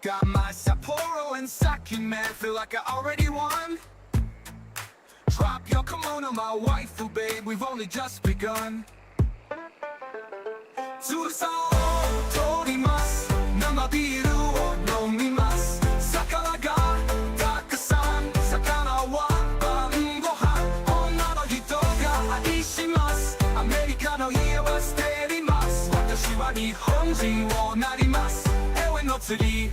Got my Sapporo and sake, man, feel like I already won. Drop your kimono, my waifu, babe, we've only just begun. Tsurusa o torimasu, namabiru o nomimasu. Sakana ga takusan, sakana wa bangohan. Onna no hito ga aishimasu, America no ie wa sterimasu. Watashi wa nihon jin wo narimasu, ewe no tsuri.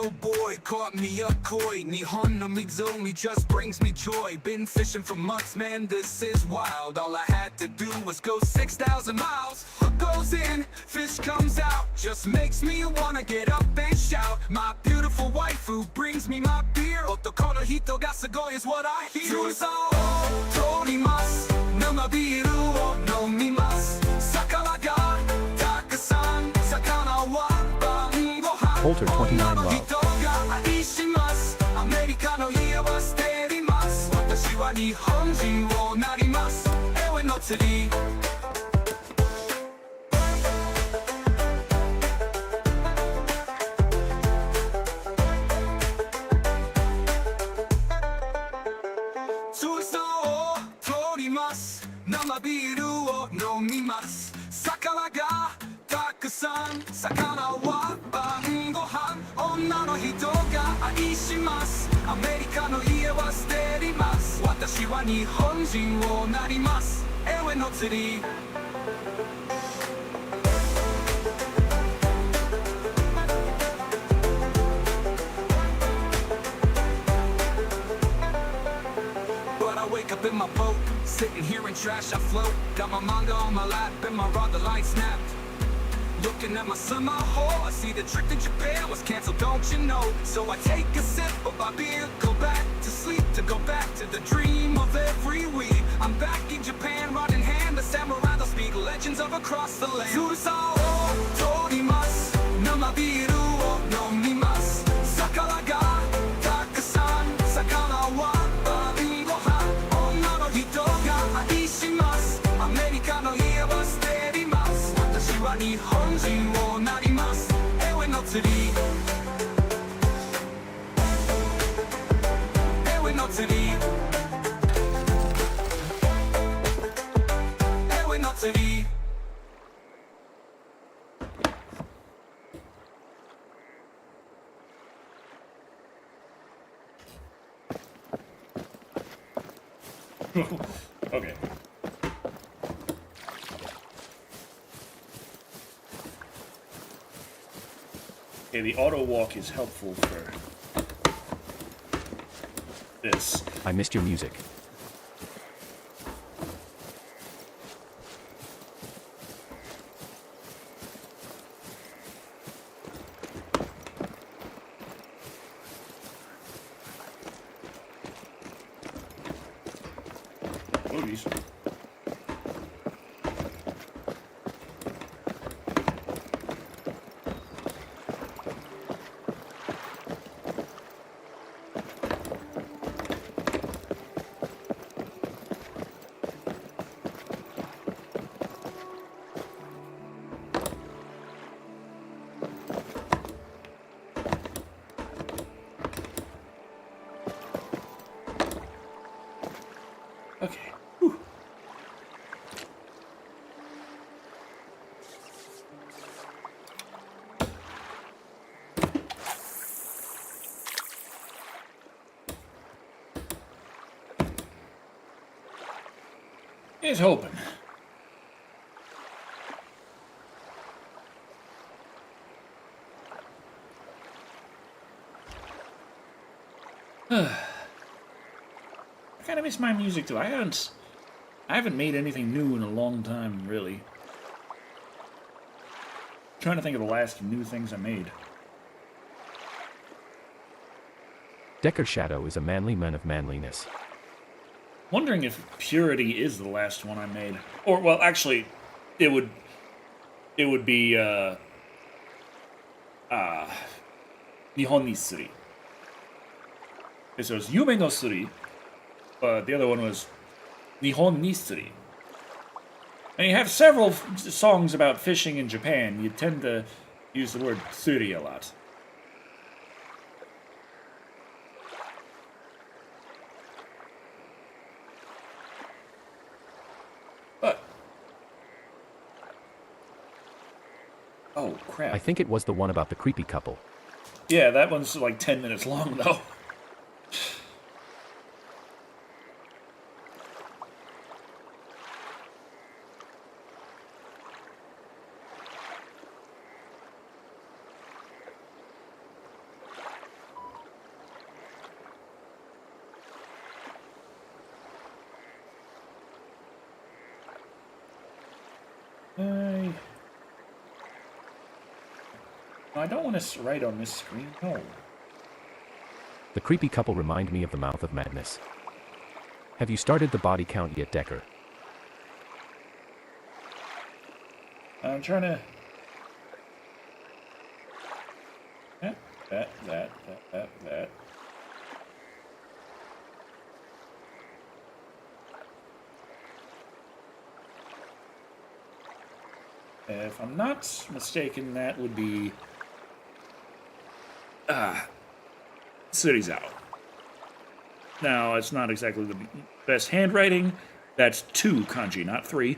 Oh boy, caught me a koi. Nihon no Mizumi just brings me joy. Been fishing for months, man, this is wild. All I had to do was go 6,000 miles. Hook goes in, fish comes out. Just makes me wanna get up and shout. My beautiful waifu brings me my beer. Otoko no hito ga sugoi is what I hear. Tsurusa o torimasu, namabiru o nomimasu. Sakana ga takusan, sakana wa bangohan. Holter 29 Love. アメリカの家は捨てります。私は日本人をなります。エウェの釣り。通さを取ります。生ビールを飲みます。魚がたくさん。魚は晩ご飯。女の人が愛します。アメリカの家は捨てります。私は日本人をなります。エウェの釣り。But I wake up in my boat, sitting here in trash I float. Got my manga on my lap and my rod the light snapped. Looking at my summer hole, I see the trip to Japan was canceled, don't you know? So I take a sip of my beer, go back to sleep, to go back to the dream of every week. I'm back in Japan, rod in hand, the samurai, they'll speak legends of across the land. つるさを取ります、生ビールを飲みます。魚がたくさん、魚は晩ご飯。女の人が愛します。アメリカの家は捨てります。私は日本人をなります。エウェの釣り。エウェの釣り。エウェの釣り。Okay. Okay, the auto walk is helpful for this. I missed your music. Oh, geez. Okay. Whew. Here's hoping. I kind of miss my music too. I haven't made anything new in a long time, really. I'm trying to think of the last new things I made. Decker Shado is a manly man of manliness. Wondering if Purity is the last one I made, or well, actually, it would be Nihon ni Suri. Okay, so it's Yume no Suri, but the other one was Nihon ni Suri. And you have several songs about fishing in Japan. You tend to use the word suri a lot. But oh crap! I think it was the one about the creepy couple. Yeah, that one's like 10 minutes long though. I don't want to write on this screen. No. The creepy couple remind me of the Mouth of Madness. Have you started the body count yet, Decker? I'm trying to... That. If I'm not mistaken, that would be... Surizao. Now, it's not exactly the best handwriting. That's 2 kanji, not 3.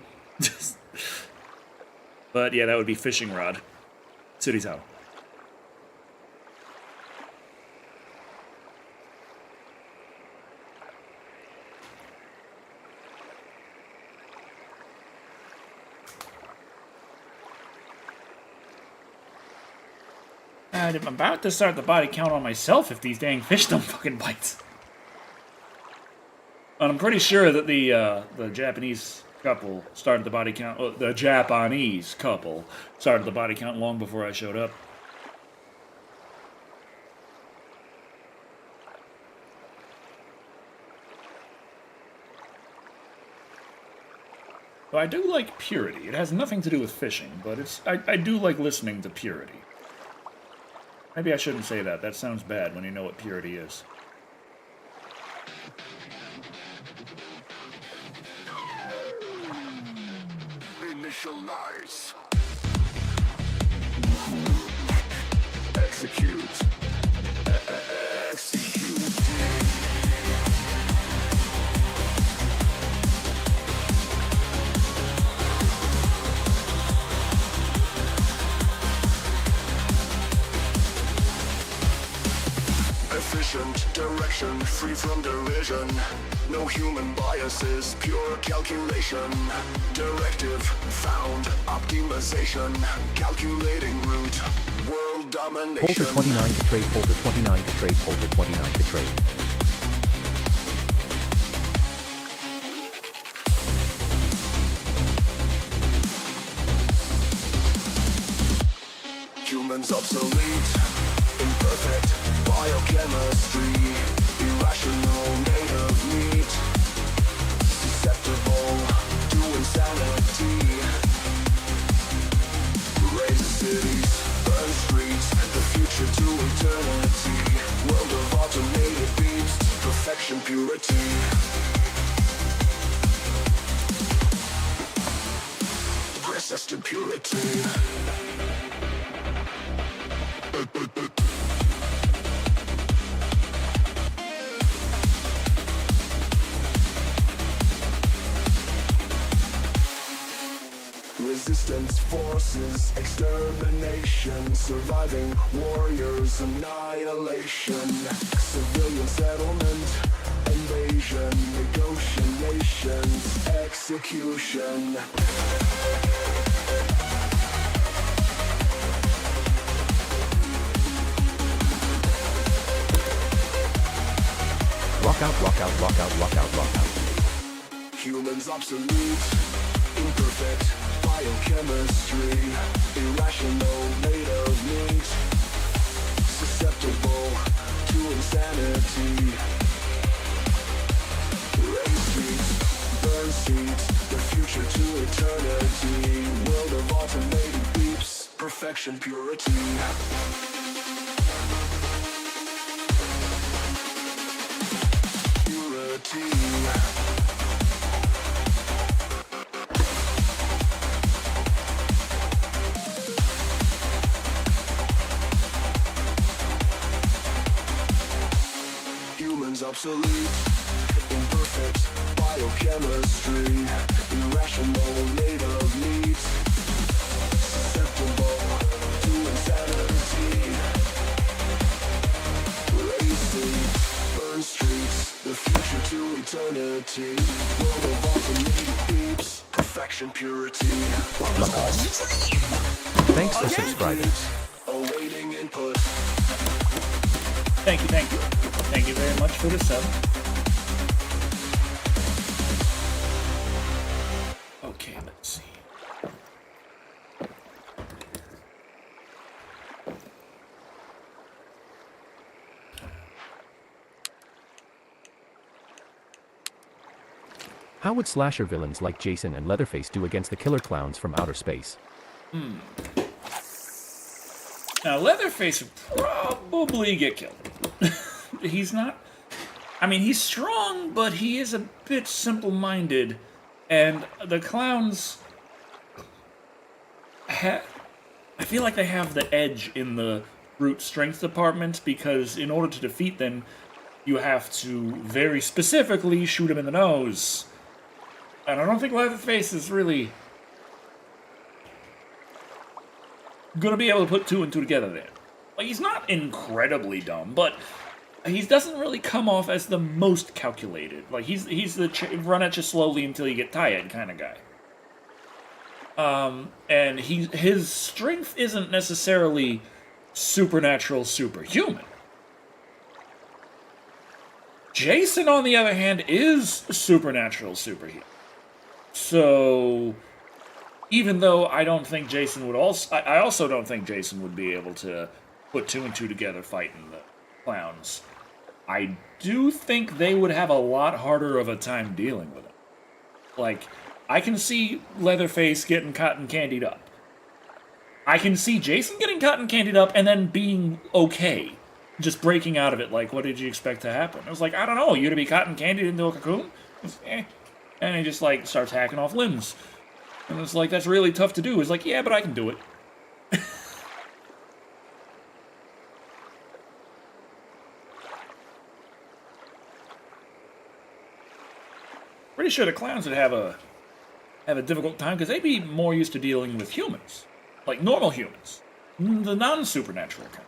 But yeah, that would be fishing rod. Surizao. I'm about to start the body count on myself if these dang fish don't fucking bite. And I'm pretty sure that the Japanese couple started the body count. The Japanese couple started the body count long before I showed up. But I do like Purity. It has nothing to do with fishing, but I do like listening to Purity. Maybe I shouldn't say that. That sounds bad when you know what Purity is. Initialize. Execute. Execute. Efficient direction, free from derision. No human biases, pure calculation. Directive found, optimization. Calculating route, world domination. Polter 29 to trade, Polter 29 to trade, Polter 29 to trade. Humans obsolete, imperfect biochemistry, irrational native meat, susceptible to insanity. Raise cities, burn streets, the future to eternity. World of automated beats, perfection, purity. Persistent purity. government forces, extermination, surviving warriors, annihilation, civilian settlement, invasion, negotiations, execution. Lockout, lockout, lockout, lockout, lockout. Humans obsolete, imperfect, biochemistry, irrational, made of meat, susceptible to insanity. Race streets, burn streets, the future to eternity, world of automated beeps, perfection, purity. Humans obsolete, imperfect, biochemistry, irrational, made of meat, susceptible to insanity. Racing, burn streets, the future to eternity, world of automated beeps, perfection, purity. Thanks for subscribing. Awaiting input. Thank you, thank you. Thank you very much for the sub. Okay, let's see. How would slasher villains like Jason and Leatherface do against the killer clowns from outer space? Now, Leatherface would probably get killed. He's not... I mean, he's strong, but he is a bit simple-minded. And the clowns... I feel like they have the edge in the brute strength department, because in order to defeat them, you have to very specifically shoot him in the nose. And I don't think Leatherface is really gonna be able to put two and two together there. Like, he's not incredibly dumb, but he doesn't really come off as the most calculated. Like, he's the run at you slowly until you get tired kind of guy. And his strength isn't necessarily supernatural, superhuman. Jason, on the other hand, is supernatural, superhuman. So, even though I don't think Jason would I also don't think Jason would be able to put two and two together fighting the clowns. I do think they would have a lot harder of a time dealing with him. Like, I can see Leatherface getting cotton candied up. I can see Jason getting cotton candied up and then being okay. Just breaking out of it, like, what did you expect to happen? I was like, I don't know, you to be cotton candied into a cocoon? And he just, like, starts hacking off limbs. And it's like, that's really tough to do. It's like, yeah, but I can do it. Pretty sure the clowns would have a difficult time, because they'd be more used to dealing with humans. Like, normal humans. The non-supernatural kind.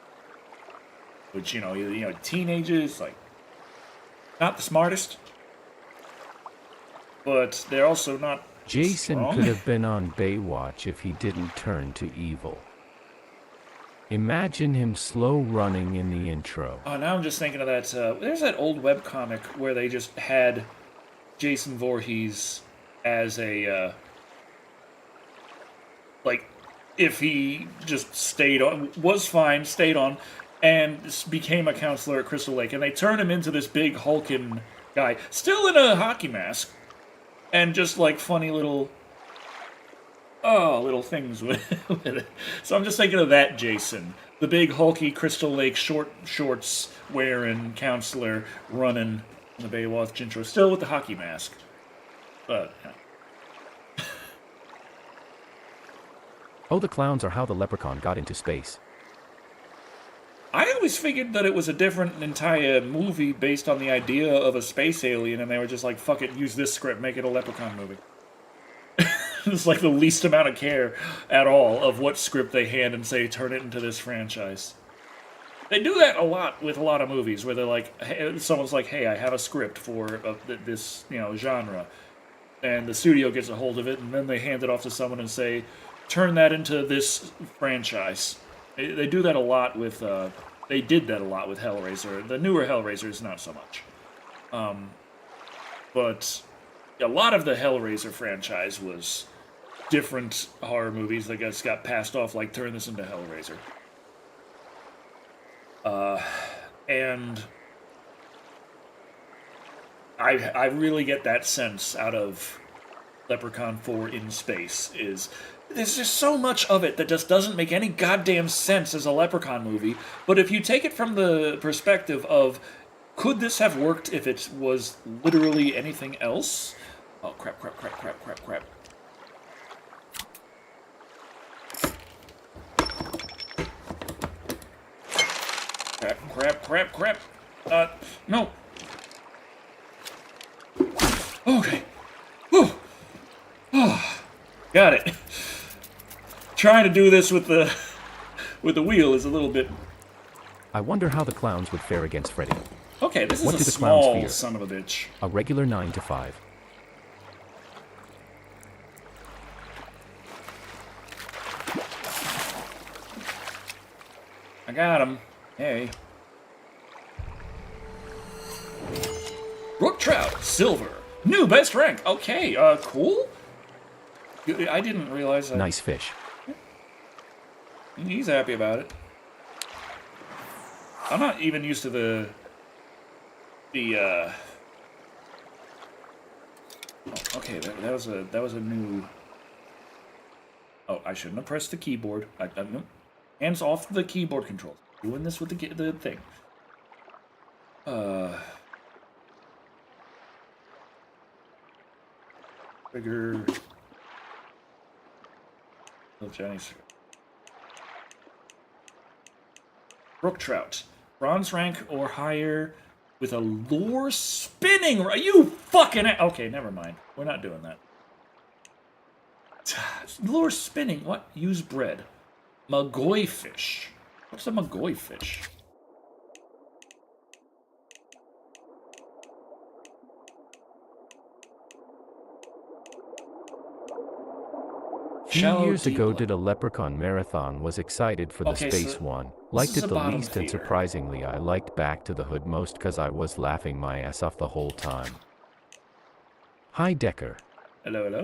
Which, you know, teenagers, like, not the smartest. But they're also not Jason strong. could have been on Baywatch if he didn't turn to evil. Imagine him slow running in the intro. Oh, now I'm just thinking of that, there's that old webcomic where they just had Jason Voorhees as a, like, if he just stayed on, was fine, stayed on, and became a counselor at Crystal Lake, and they turned him into this big hulking guy, still in a hockey mask, and just, like, funny little things with it. So I'm just thinking of that Jason. The big, hulky, Crystal Lake shorts wearing counselor running in the Baywatch intro. Still with the hockey mask. But, yeah. Oh, the clowns are how the leprechaun got into space. I always figured that it was a different entire movie based on the idea of a space alien, and they were just like, fuck it, use this script, make it a Leprechaun movie. It's like the least amount of care at all of what script they hand and say, turn it into this franchise. They do that a lot with a lot of movies, where they're like, hey, someone's like, hey, I have a script for this, genre. And the studio gets a hold of it, and then they hand it off to someone and say, turn that into this franchise. They do that a lot with, they did that a lot with Hellraiser. The newer Hellraisers, not so much. But a lot of the Hellraiser franchise was different horror movies that just got passed off, like, turn this into Hellraiser. And I really get that sense out of Leprechaun 4 in Space, is there's just so much of it that just doesn't make any goddamn sense as a Leprechaun movie, but if you take it from the perspective of, could this have worked if it was literally anything else? Oh, crap. Crap. No. Okay. Whew. Oh, got it. Trying to do this with the wheel is a little bit... I wonder how the clowns would fare against Freddy. Okay, this What is do a the clowns small fear? son of a bitch. A regular 9 to 5. I got him. Hey. Brook Trout, silver. New best rank. Okay, cool. I didn't realize that. Nice fish. He's happy about it. I'm not even used to the oh, okay, that was a new... Oh, I shouldn't have pressed the keyboard. No. Hands off the keyboard controls. Doing this with the thing. Trigger. Little Chinese. Brook Trout. Bronze rank or higher with a lure spinning. Are you fucking... Okay, never mind. We're not doing that. Lure spinning. What? Use bread. Magoi fish. What's a Magoi fish? A few years ago did a Leprechaun marathon, was excited for the Okay, Space so one. Liked it the bottom least, and feeder. surprisingly I liked Back to the Hood most cause I was laughing my ass off the whole time. Hi Decker. Hello, hello.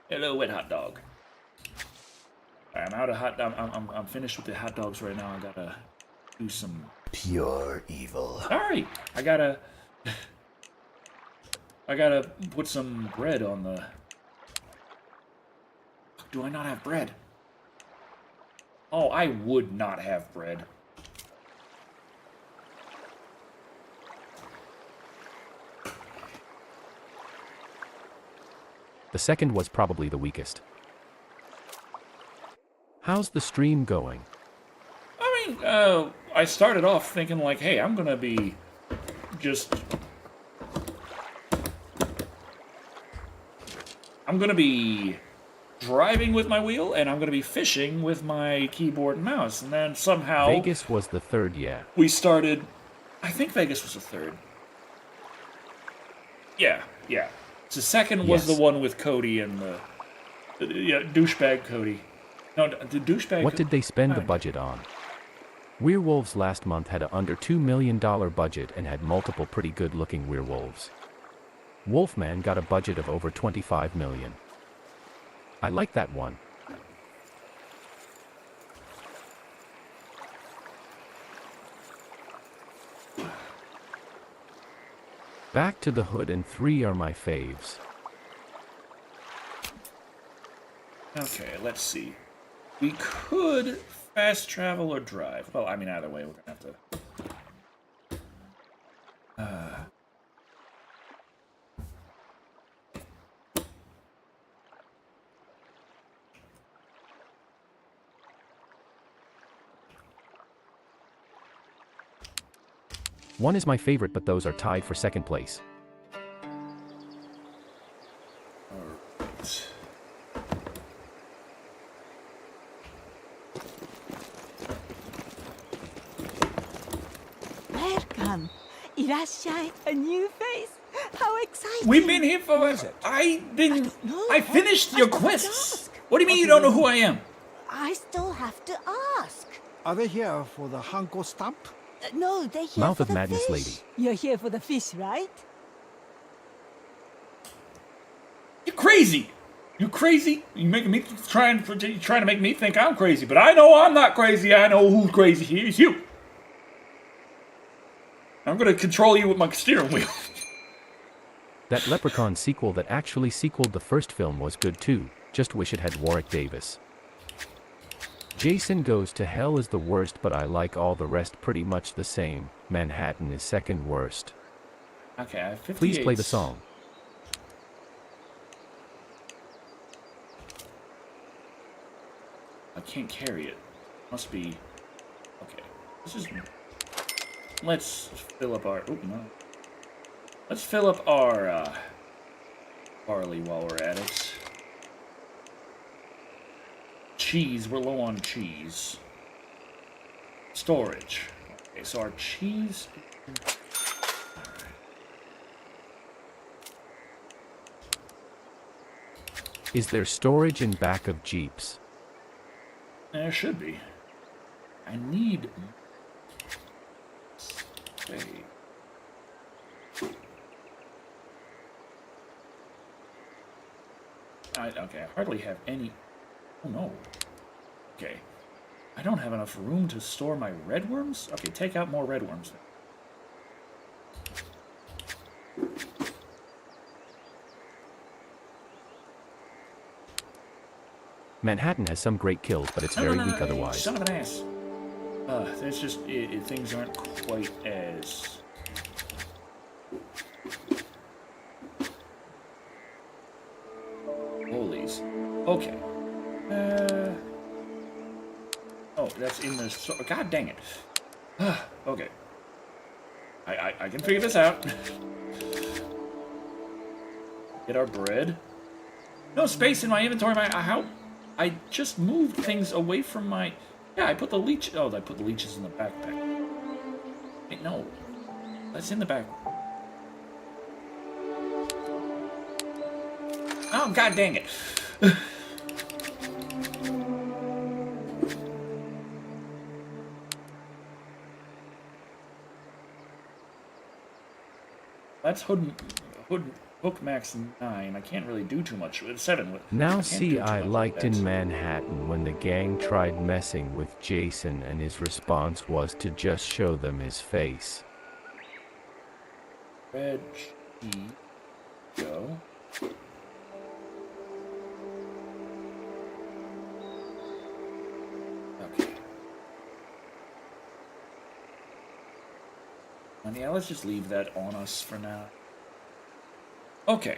Hello, wet hot dog. I'm out of hot. I'm finished with the hot dogs right now. I gotta do some Pure evil. All right, I gotta put some bread on the... Do I not have bread? Oh, I would not have bread. The second was probably the weakest. How's the stream going? I mean, I started off thinking like, hey, I'm gonna be just... I'm gonna be driving with my wheel, and I'm gonna be fishing with my keyboard and mouse, and then somehow... Vegas was the third, yeah. We started... I think Vegas was the third. Yeah. The second was Yes. the one with Cody and the douchebag Cody. No, the douchebag... What did they spend the budget on? Werewolves last month had a under $2 million budget and had multiple pretty good looking werewolves. Wolfman got a budget of over $25 million. I like that one. Back to the Hood and 3 are my faves. Okay, let's see. We could fast travel or drive. Well, I mean, either way, we're gonna have to... One is my favorite, but those are tied for second place. Alright. Welcome. いらっしゃい. A new face. How exciting. We've been here for... I finished your quests. What do you mean you don't know who I am? I still have to ask. Are they here for the Hanko stamp? No, they're here Mouth for of the Madness fish. lady. You're here for the fish, right? You're crazy. You crazy? You making me trying to make me think I'm crazy, but I know I'm not crazy. I know who's crazy here is you. I'm gonna control you with my steering wheel. That Leprechaun sequel that actually sequeled the first film was good too, just wish it had Warwick Davis. Jason Goes to Hell is the worst, but I like all the rest pretty much the same. Manhattan is second worst. Okay, I have 58. Please play the song. I can't carry it. Must be... Okay. This is... Let's fill up our... Oh, no. Let's fill up our, barley while we're at it. Cheese. We're low on cheese. Storage. Okay, so our cheese... Is there storage in back of Jeeps? There should be. I need... Wait. Okay, I hardly have any... Oh, no. Okay. I don't have enough room to store my redworms? Okay, take out more redworms then. Manhattan has some great kills, but it's very weak otherwise. Son of an ass. There's just... things aren't quite as... Holies. Okay. Oh, that's in the... God dang it. Okay. I can figure this out. Get our bread. No space in my inventory. How... I just moved things away from my... Yeah, I put the leech... Oh, I put the leeches in the backpack. Wait, no. That's in the back. Oh, god dang it. That's Hook Max 9. I can't really do too much with 7. Now see, I liked in Manhattan when the gang tried messing with Jason and his response was to just show them his face. Red go. Okay. And yeah, let's just leave that on us for now. Okay.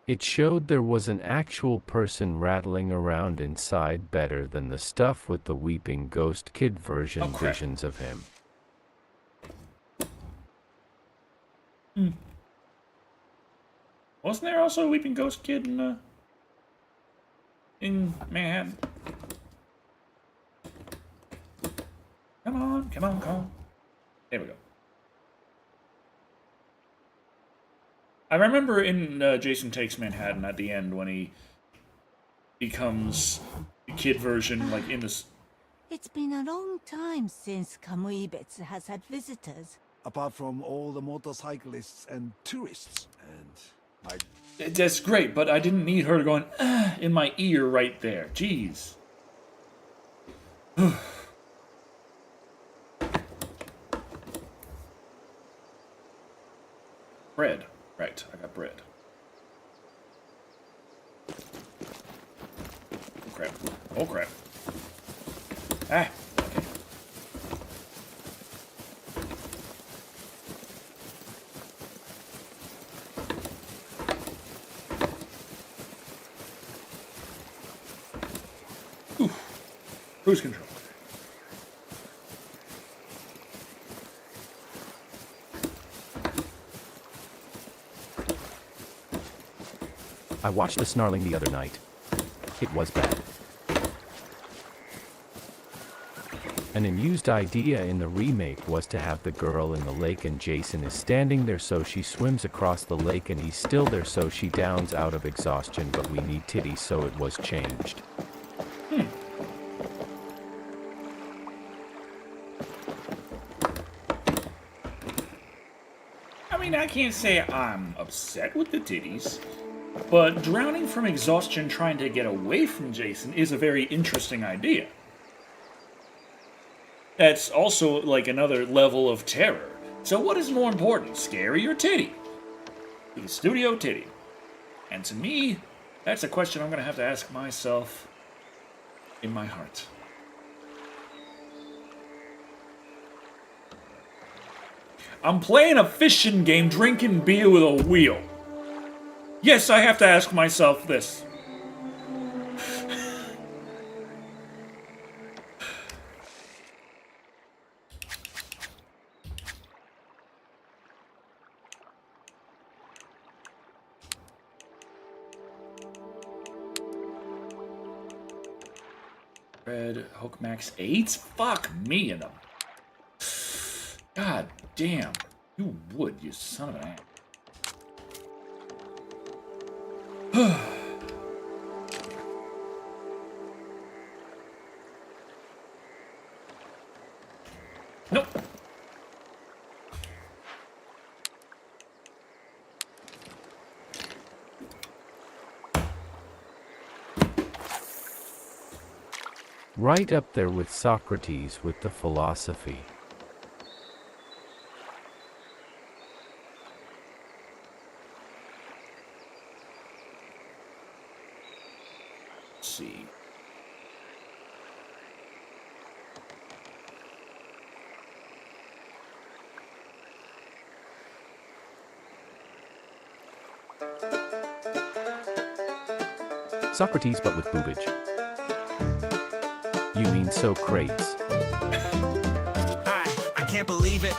It showed there was an actual person rattling around inside better than the stuff with the Weeping Ghost Kid version visions of him. Wasn't there also a Weeping Ghost Kid in Manhattan? Come on, come on, come on. There we go. I remember in Jason Takes Manhattan at the end when he becomes the kid version, like in this... It's been a long time since Kamuibetsu has had visitors. Apart from all the motorcyclists and tourists. And That's great, but I didn't need her going in my ear right there. Jeez. Bread. Right, I got bread. Oh crap. Oh crap. Ah, okay. Cruise control. I watched The Snarling the other night. It was bad. An amused idea in the remake was to have the girl in the lake and Jason is standing there, so she swims across the lake and he's still there, so she downs out of exhaustion, but we need titties, so it was changed. I mean, I can't say I'm upset with the titties, but drowning from exhaustion trying to get away from Jason is a very interesting idea. That's also like another level of terror. So what is more important, scary or titty? The studio titty. And to me, that's a question I'm going to have to ask myself in my heart. I'm playing a fishing game, drinking beer with a wheel. Yes, I have to ask myself this. Red Hook Max 8s? Fuck me in them. God damn. You would, you son of an ass. Nope. Right up there with Socrates with the philosophy. Let's see. Socrates but with boobage. You mean Socrates? I can't believe it.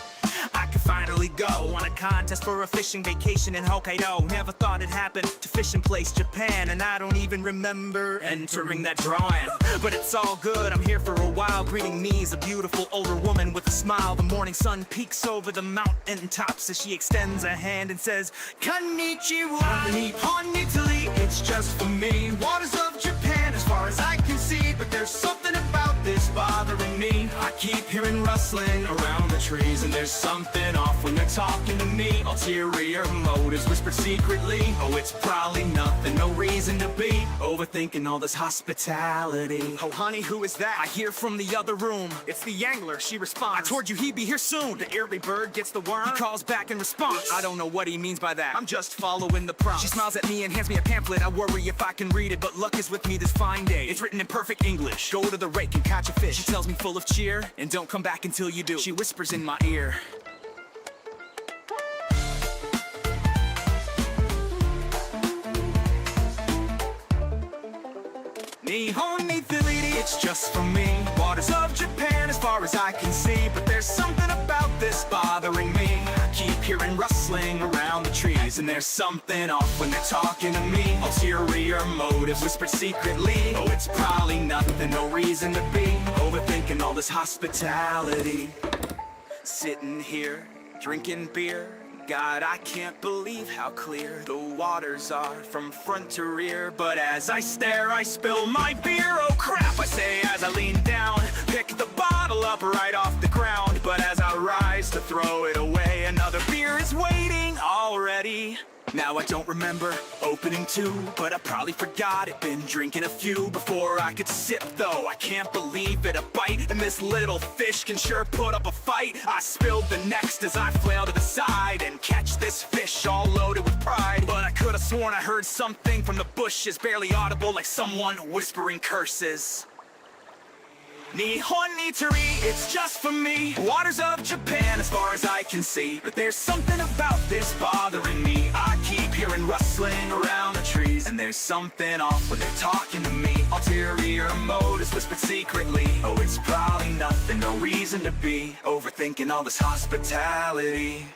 I can finally go on a contest for a fishing vacation in Hokkaido. Never thought it'd happen to Fishin' Place, Japan, and I don't even remember entering that drawing. But it's all good, I'm here for a while. Greeting me is a beautiful older woman with a smile. The morning sun peeks over the mountain tops as she extends a hand and says, Konnichiwa, Nippon, Italy, it's just for me. Waters of Japan as far as I can see, but there's something about this bothering me. I keep hearing rustling around the trees, and there's something off when they're talking to me. Ulterior motives whispered secretly. Oh, it's probably nothing, no reason to be overthinking all this hospitality. Oh, honey, who is that? I hear from the other room. It's the angler, she responds. I told you he'd be here soon. The early bird gets the worm. He calls back in response. I don't know what he means by that. I'm just following the prompt. She smiles at me and hands me a pamphlet. I worry if I can read it, but luck is with me this fine day. It's written in perfect English. Go to the rake and catch a fish. She tells me full of cheer, and don't come back until you do. She whispers in my ear. Nihon Italy, it's just for me. Waters of Japan as far as I can see, but there's something about this bothering me. I keep hearing rustling around the trees, and there's something off when they're talking to me. Ulterior motives whispered secretly. Oh, it's probably nothing, no reason to be overthinking all this hospitality. Sitting here, drinking beer. God, I can't believe how clear the waters are from front to rear. But as I stare, I spill my beer. Oh crap, I say as I lean down, pick the bottle up right off the ground. But as I rise to throw it away, another beer is waiting already. Now I don't remember opening two, but I probably forgot it. Been drinking a few before I could sip though. I can't believe it, a bite, and this little fish can sure put up a fight. I spilled the next as I flail to the side and catch this fish all loaded with pride. But I could have sworn I heard something from the bushes, barely audible, like someone whispering curses. Nihon Italy, it's just for me. Waters of Japan as far as I can see, but there's something about this bothering me. I keep hearing rustling around the trees, and there's something off when they're talking to me. Ulterior motives motives whispered secretly. Oh, it's probably nothing, no reason to be overthinking all this hospitality.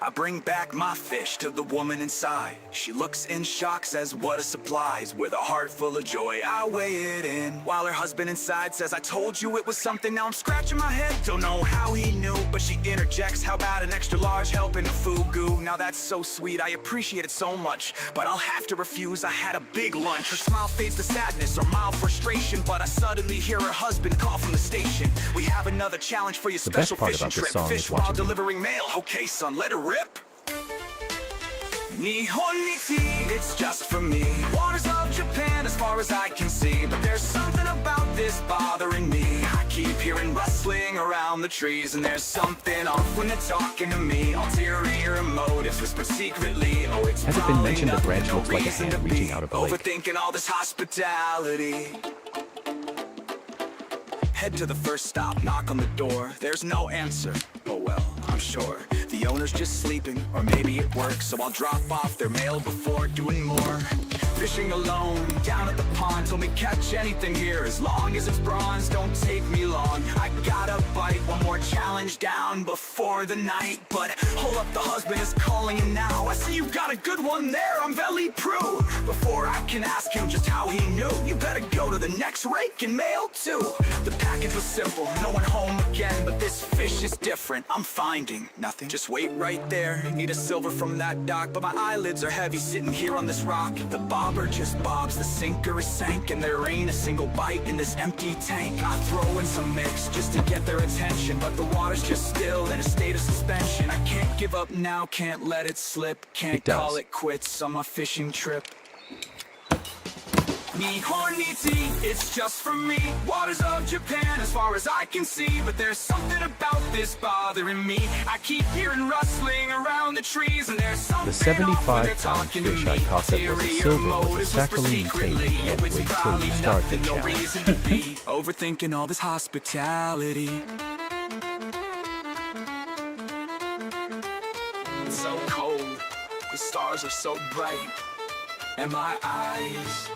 I bring back my fish to the woman inside. She looks in shock, says what a surprise. With a heart full of joy, I weigh it in, while her husband inside says, I told you it was something. Now I'm scratching my head, don't know how he knew, but she interjects, how about an extra large helping of fugu? Now that's so sweet, I appreciate it so much, but I'll have to refuse, I had a big lunch. Her smile fades to sadness or mild frustration, but I suddenly hear her husband call from the station. We have another challenge for your The best special part fishing about this trip. song Fish is while watching delivering mail. Okay son, let it rip. Nihonichi, it's just for me. Waters of Japan as far as I can see, but there's something about this bothering me. I keep hearing rustling around the trees, and there's something off when they're talking to me. Ulterior motives whispered secretly. Oh, it's Has it been mentioned the probably branch nothing, looks like a no reason hand to reaching be out of a lake? overthinking all this hospitality. Head to the first stop, knock on the door. There's no answer. Oh well, I'm sure the owner's just sleeping, or maybe it works, so I'll drop off their mail before doing more. Fishing alone, down at the pond. Told me catch anything here, as long as it's bronze. Don't take me long, I gotta bite. One more challenge down before the night. But hold up, the husband is calling in now. I see you got a good one there, I'm very prue. Before I can ask him just how he knew, you better go to the next rake and mail too. The package was simple, no one home again, but this fish is different. I'm finding nothing. Just wait right there. Need a silver from that dock, but my eyelids are heavy sitting here on this rock. The bobber just bobs, the sinker is sank, and there ain't a single bite in this empty tank. I throw in some mix just to get their attention, but the water's just still in a state of suspension. I can't give up now, can't let it slip, can't It does. call it quits on my fishing trip. Nihonichi, it's just for me. Waters of Japan as far as I can see, but there's something about this bothering me. I keep hearing rustling around the trees, and there's something The 75-pound talking to fish I me. caught that was a Ulterior silver was a motives whisper saccharine secretly. taste. Can't Oh, it's wait till probably you start the nothing, no challenge. reason to be overthinking all this hospitality. It's so cold, the stars are so bright, and my eyes,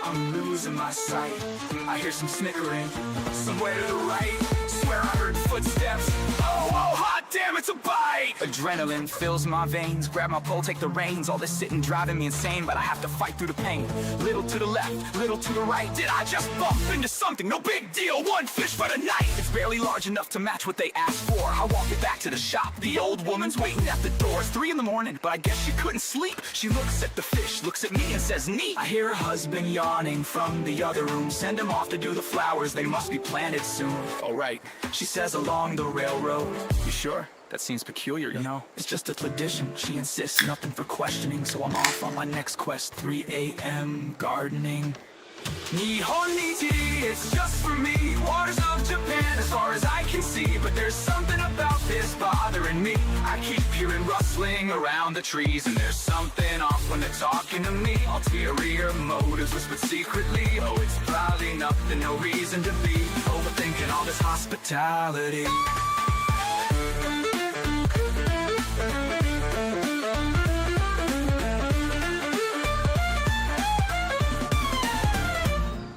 I'm losing my sight. I hear some snickering somewhere to the right. Swear I heard footsteps. Oh, hot damn, it's a bite. Adrenaline fills my veins. Grab my pole, take the reins. All this sitting driving me insane, but I have to fight through the pain. Little to the left, little to the right. Did I just bump into something? No big deal, one fish for the night. It's barely large enough to match what they asked for. I walk it back to the shop. The old woman's waiting at the door. It's 3 in the morning, but I guess she couldn't sleep. She looks at the fish, looks at me and says, neat. I hear her husband yawning from the other room. Send him off to do the flowers, they must be planted soon. All right, she says, along the railroad. You sure? That seems peculiar, you know. It's just a tradition. She insists, nothing for questioning, so I'm off on my next quest. 3 a.m. gardening. Nihonichi, it's just for me. Waters of Japan as far as I can see, but there's something about this bothering me. I keep hearing rustling around the trees, and there's something off when they're talking to me. Ulterior motives whispered secretly. Oh, it's probably nothing, no reason to be overthinking all this hospitality.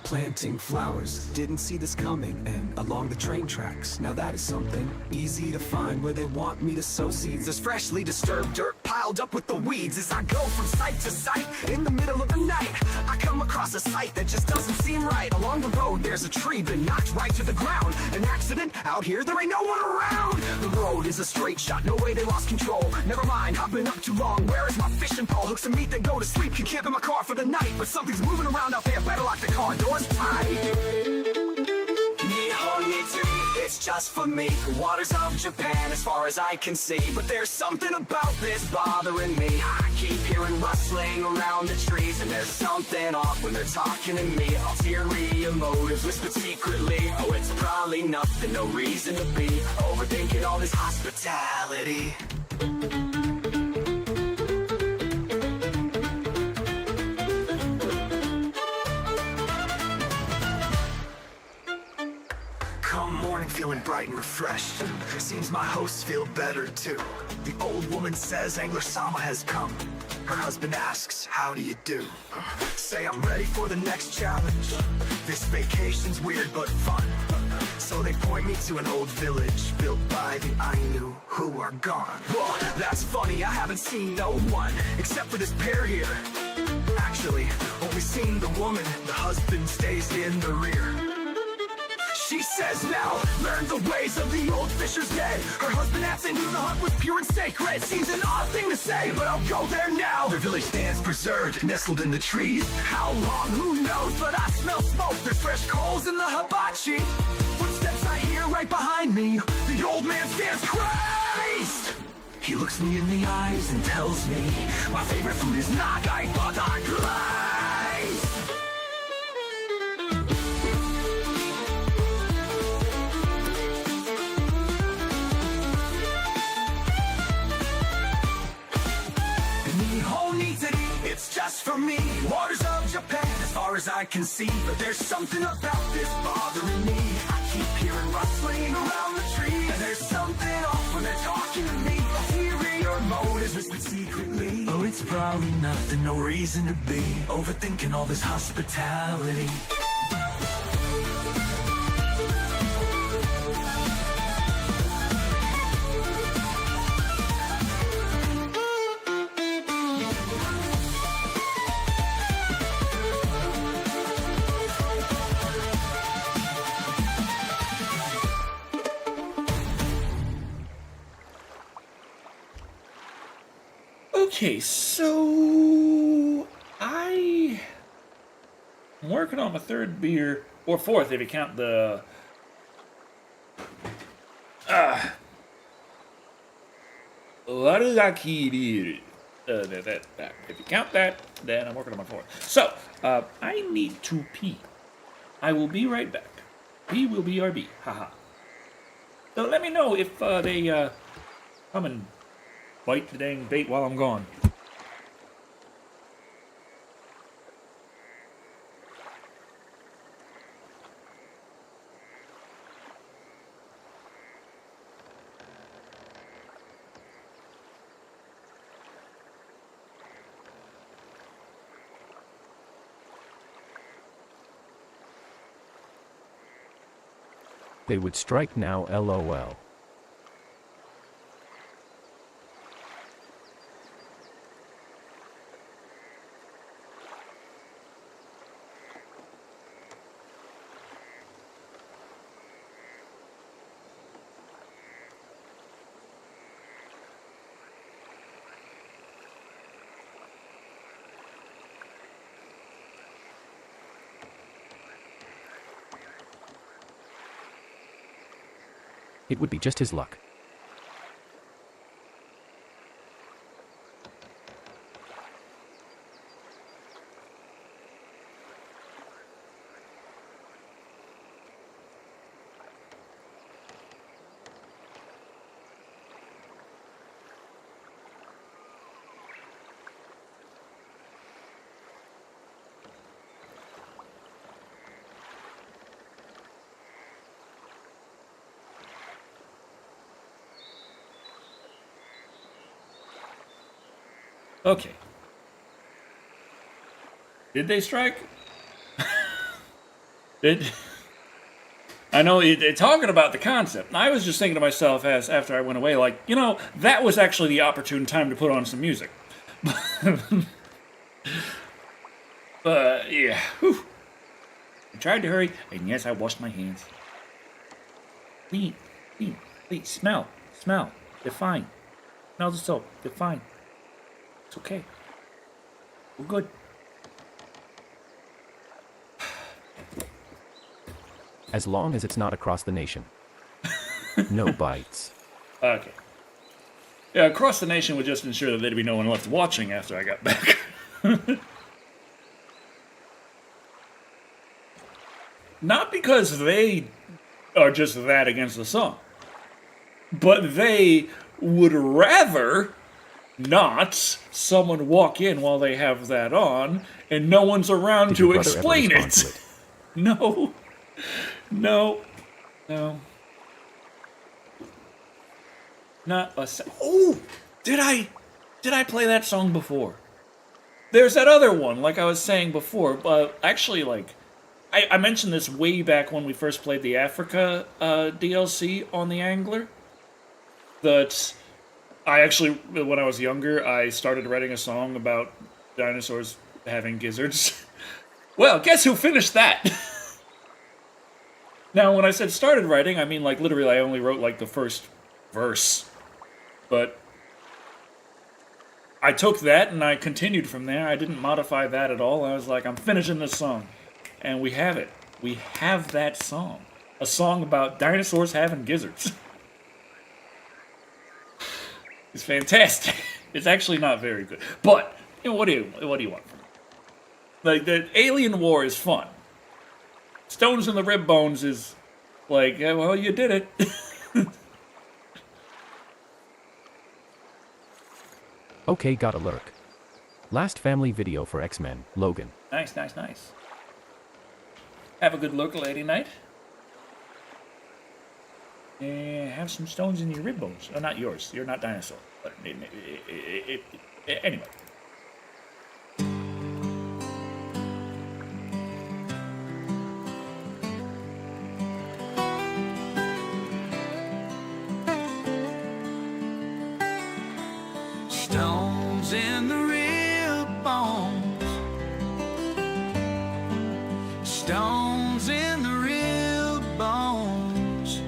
Planting flowers, didn't see this coming, and along the train tracks, now that is something easy to find where they want me to sow seeds. There's freshly disturbed dirt piled up with the weeds. As I go from site to site, in the middle of the night, I come across a sight that just doesn't seem right. Along the road, there's a tree been knocked right to the ground. An accident? Out here, there ain't no one around. The road is a straight shot, no way they lost control. Never mind, I've been up too long. Where is my fishing pole? Hooks and meat, then go to sleep. Can camp in my car for the night, but something's moving around out there. Better lock the car doors tight. Nihonichi, it's just for me. The waters of Japan as far as I can see, but there's something about this bothering me. I keep hearing rustling around the trees, and there's something off when they're talking to me. Ulterior motives whispered secretly. Oh, it's probably nothing, no reason to be overthinking all this hospitality. Come morning, feeling bright and refreshed. Seems my hosts feel better too. The old woman says Angler Sama has come. Her husband asks, how do you do? Say I'm ready for the next challenge. This vacation's weird but fun. So they point me to an old village built by the Ainu who are gone. Well, that's funny, I haven't seen no one except for this pair here. Actually, only seen the woman, the husband stays in the rear. She says now, learn the ways of the old fisher's dead. Her husband asks and knew the hunt was pure and sacred. Seems an odd thing to say, but I'll go there now. Their village stands preserved, nestled in the trees. How long, who knows, but I smell smoke. There's fresh coals in the hibachi. Footsteps I hear right behind me. The old man stands crazed. He looks me in the eyes and tells me my favorite food is nagai butter glaze. It's just for me. Waters of Japan, as far as I can see. But there's something about this bothering me. I keep hearing rustling around the trees. And there's something off when they're talking to me. Ulterior motives whispered secretly. Oh, it's probably nothing, no reason to be overthinking all this hospitality. Okay, so I'm working on my third beer, or fourth if you count the Warugakiru. If you count that, then I'm working on my fourth. So, I need to pee. I will be right back. P will be RB. Haha. So let me know if they come and bite the dang bait while I'm gone. They would strike now, LOL. It would be just his luck. Okay. Did they strike? I know they're talking about the concept. I was just thinking to myself as after I went away, like, you know, that was actually the opportune time to put on some music. But yeah, whew. I tried to hurry, and yes, I washed my hands. Please, smell. They're fine. Smell the soap. They're fine. It's okay. We're good. As long as it's not across the nation. No bites. Okay. Yeah, across the nation would just ensure that there'd be no one left watching after I got back. Not because they are just that against the song, but they would rather not someone walk in while they have that on and no one's around Did to your brother ever explain respond to it. No. Not a oh, did I play that song before? There's that other one, like I was saying before, but actually, like, I mentioned this way back when we first played the Africa DLC on the Angler. That I actually, when I was younger, I started writing a song about dinosaurs having gizzards. Well, guess who finished that? Now, when I said started writing, I mean, like, literally, I only wrote, like, the first verse. But I took that and I continued from there. I didn't modify that at all. I was like, I'm finishing this song. And we have it. We have that song. A song about dinosaurs having gizzards. It's fantastic. It's actually not very good. But, you know, what do you want from me? Like, the Alien War is fun. Stones in the Rib Bones is like, yeah, well, you did it. Okay, got a lurk. Last family video for X-Men, Logan. Nice, nice, nice. Have a good look, lady night. And have some stones in your rib bones. Oh, not yours. You're not dinosaur. But anyway. Stones in the rib bones. Stones in the rib bones.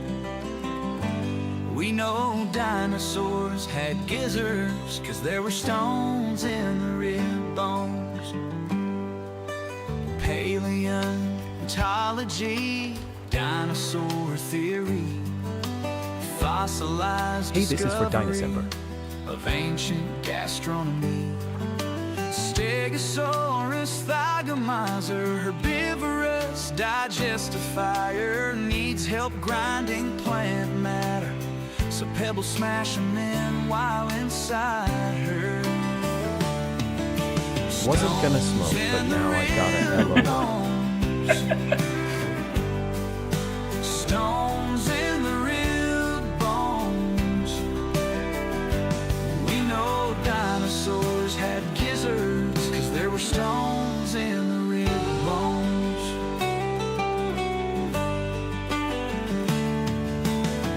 We know dinosaurs had gizzards, 'cause there were stones in the rib bones. Paleontology, dinosaur theory, fossilized Hey, this is for discovery Dinocember. of ancient gastronomy. Stegosaurus, thagomizer, herbivorous digestifier, needs help grinding plant matter, so pebbles smash them in while inside her. Wasn't gonna smoke, but now I got a hello. Stones in the rib bones. We know dinosaurs had gizzards, 'cause there were stones in the rib bones.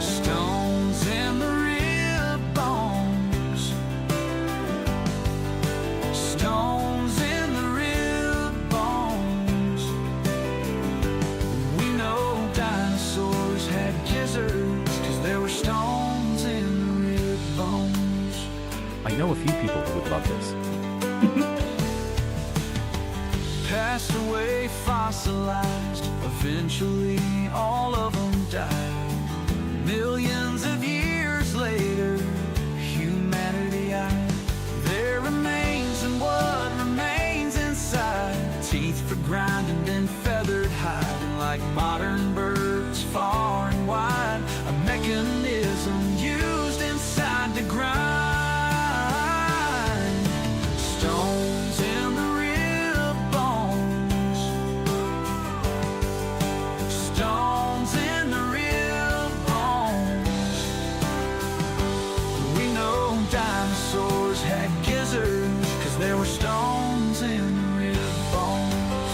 Stones in the rib bones. Stones in the rib bones. We know dinosaurs had gizzards, 'cause there were stones in the rib bones. I know a few people who would love this. Passed away, fossilized, eventually all of them died. Millions of years later, humanity eyed their remains and what remains inside. Teeth for grinding and feathered hide, and like modern birds far and wide, a mechanism used inside to grind. Stones in the rib bones. Stones in the rib bones. We know dinosaurs had gizzards, 'cause there were stones in the rib bones.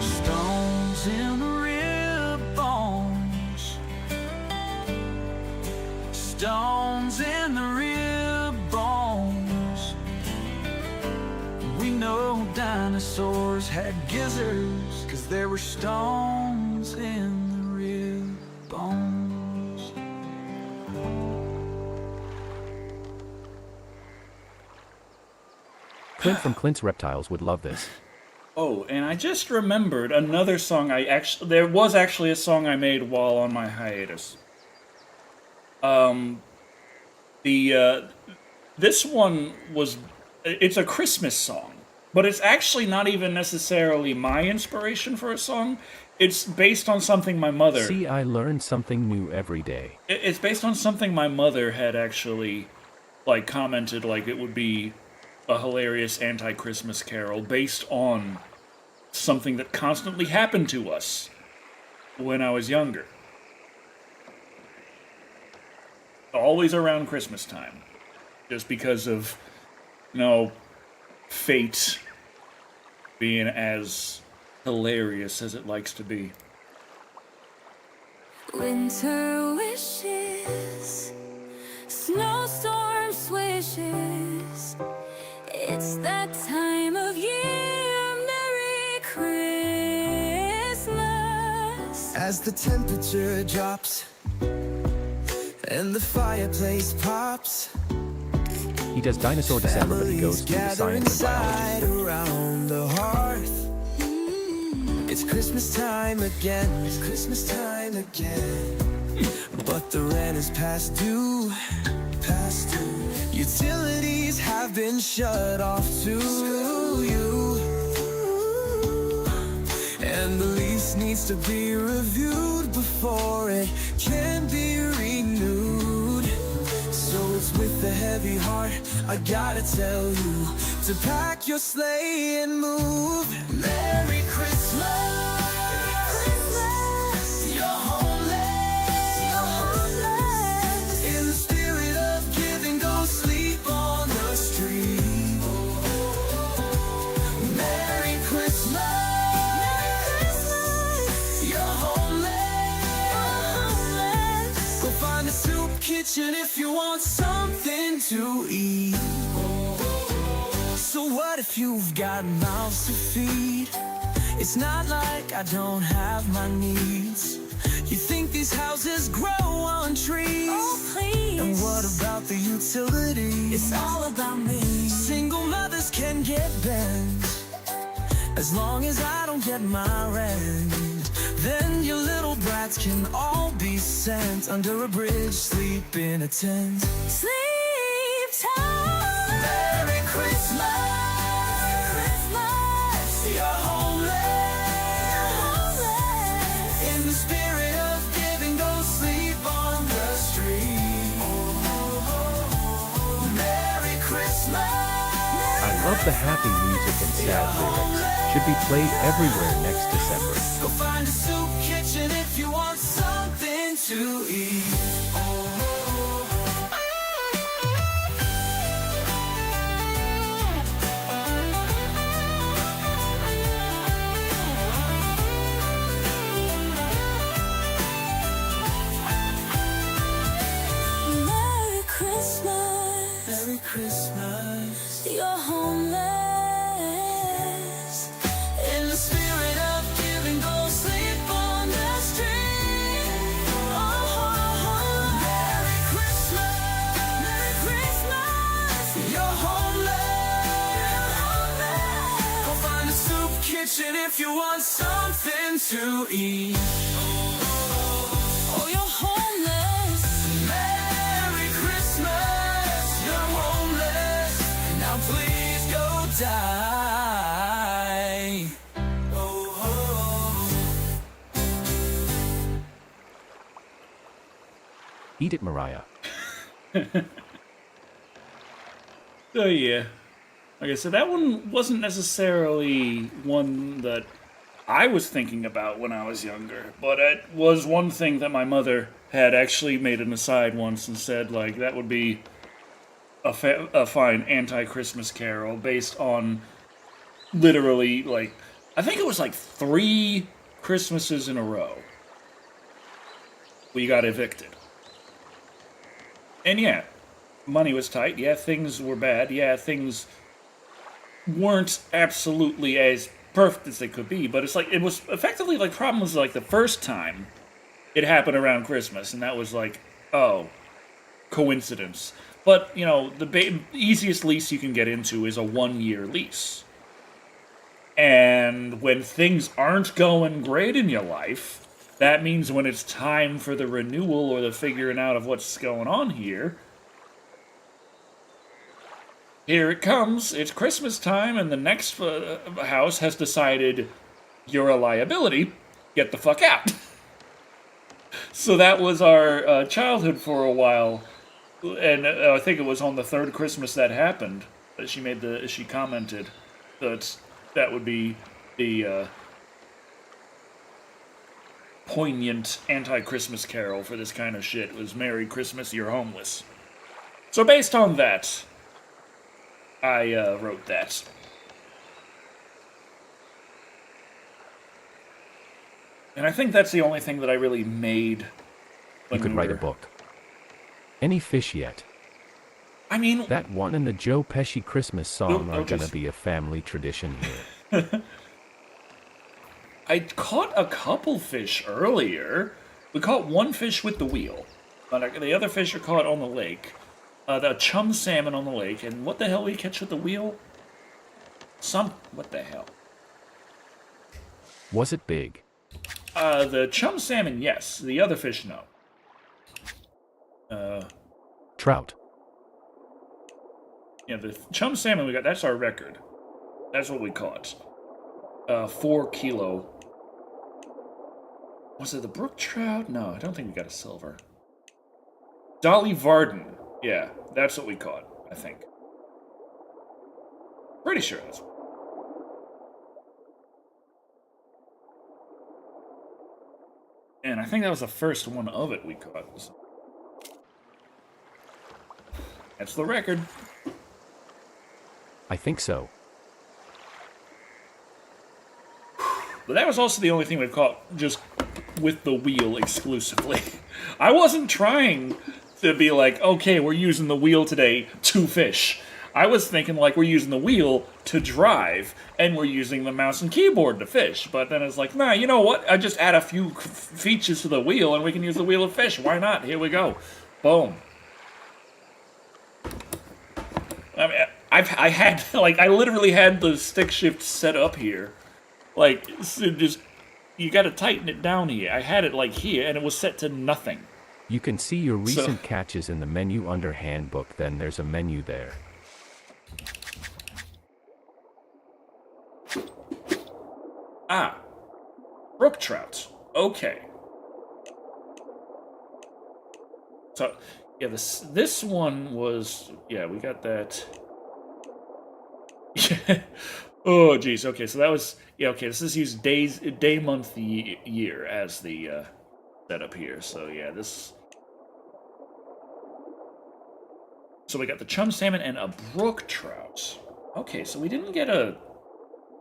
Stones in the rib bones. Stones in the rib bones. We know dinosaurs had gizzards, 'cause there were stones in the rib bones. Clint from Clint's Reptiles would love this. Oh, and I just remembered another song there was actually a song I made while on my hiatus. This one it's a Christmas song, but it's actually not even necessarily my inspiration for a song. It's based on something my mother... See, I learn something new every day. It's based on something my mother had actually, like, commented, like, it would be a hilarious anti-Christmas carol based on something that constantly happened to us when I was younger. always around Christmas time. Just because of, fate being as hilarious as it likes to be. Winter wishes, snowstorm swishes. It's that time of year. Merry Christmas. As the temperature drops and the fireplace pops, He does Dinosaur December, but he goes through the gather science and inside biology. around the hearth. It's Christmas time again. It's Christmas time again. But the rent is past due. Past due. Utilities have been shut off to you, and the lease needs to be reviewed before it can be renewed. So it's with a heavy heart I gotta tell you to pack your sleigh and move. Merry Christmas. You're homeless. In the spirit of giving, go sleep on the street. Merry Christmas. You're homeless. Go find a soup kitchen if you want something to eat. So what if you've got mouths to feed? It's not like I don't have my needs. You think these houses grow on trees? Oh, please. And what about the utilities? It's all about me. Single mothers can get bent as long as I don't get my rent. Then your little brats can all be sent under a bridge, sleep in a tent. Sleep tight. Merry Christmas. You're homeless. In the spirit of giving, go sleep on the street. Merry Christmas. I love the happy music and sad lyrics. Should be played everywhere next December. Go find a soup kitchen if you want something to eat. Merry Christmas. Merry Christmas. You're homeless. In the spirit of giving, go sleep on the street. Merry Christmas. Merry Christmas. You're homeless. Go find a soup kitchen if you want something to eat. Oh, you're homeless. Merry Christmas. You're homeless. Now please go die. Eat it, Mariah. So yeah, like I said, that one wasn't necessarily one that I was thinking about when I was younger, but it was one thing that my mother had actually made an aside once and said, like, that would be a fine anti-Christmas carol based on literally, like, I think it was like 3 Christmases in a row we got evicted. And yeah, money was tight. Yeah, things were bad. Yeah, things weren't absolutely as perfect as they could be. But it's like, it was effectively like, problem was like the first time it happened around Christmas, and that was like, oh, coincidence. But, you know, the easiest lease you can get into is a 1-year lease. And when things aren't going great in your life, that means when it's time for the renewal or the figuring out of what's going on here, here it comes. It's Christmas time, and the next house has decided you're a liability. Get the fuck out. So that was our childhood for a while, and I think it was on the 3rd Christmas that happened that she commented that would be the poignant anti-Christmas carol for this kind of shit was Merry Christmas, You're Homeless. So based on that, I wrote that. And I think that's the only thing that I really made. You could write a book. Any fish yet? I mean, That one and the Joe Pesci Christmas song Oh, are gonna just- be a family tradition here. I caught a couple fish earlier. We caught one fish with the wheel. But the other fish are caught on the lake. The chum salmon on the lake. And what the hell we catch with the wheel? What the hell? Was it big? The chum salmon, yes. The other fish, no. Trout. Yeah, the chum salmon we got, that's our record. That's what we caught. 4 kilo. Was it the brook trout? No, I don't think we got a silver. Dolly Varden. Yeah, that's what we caught, I think. Pretty sure that's. And I think that was the first one of it we caught. That's the record. I think so. But that was also the only thing we caught just with the wheel exclusively. I wasn't trying to be like, okay, we're using the wheel today to fish. I was thinking like we're using the wheel to drive and we're using the mouse and keyboard to fish. But then it's like, nah, you know what? I just add a few features to the wheel and we can use the wheel to fish. Why not? Here we go. Boom. I mean, I literally had the stick shift set up here. Like, so just, you gotta tighten it down here. I had it like here, and it was set to nothing. You can see your recent catches in the menu under handbook, then there's a menu there. Ah. Brook trout. Okay. So, yeah, this one was, yeah, we got that. Oh, geez. Okay, so that was, yeah, okay, this is used day, month, year as the setup here. So, yeah, this. So we got the chum salmon and a brook trout. Okay, so we didn't get a.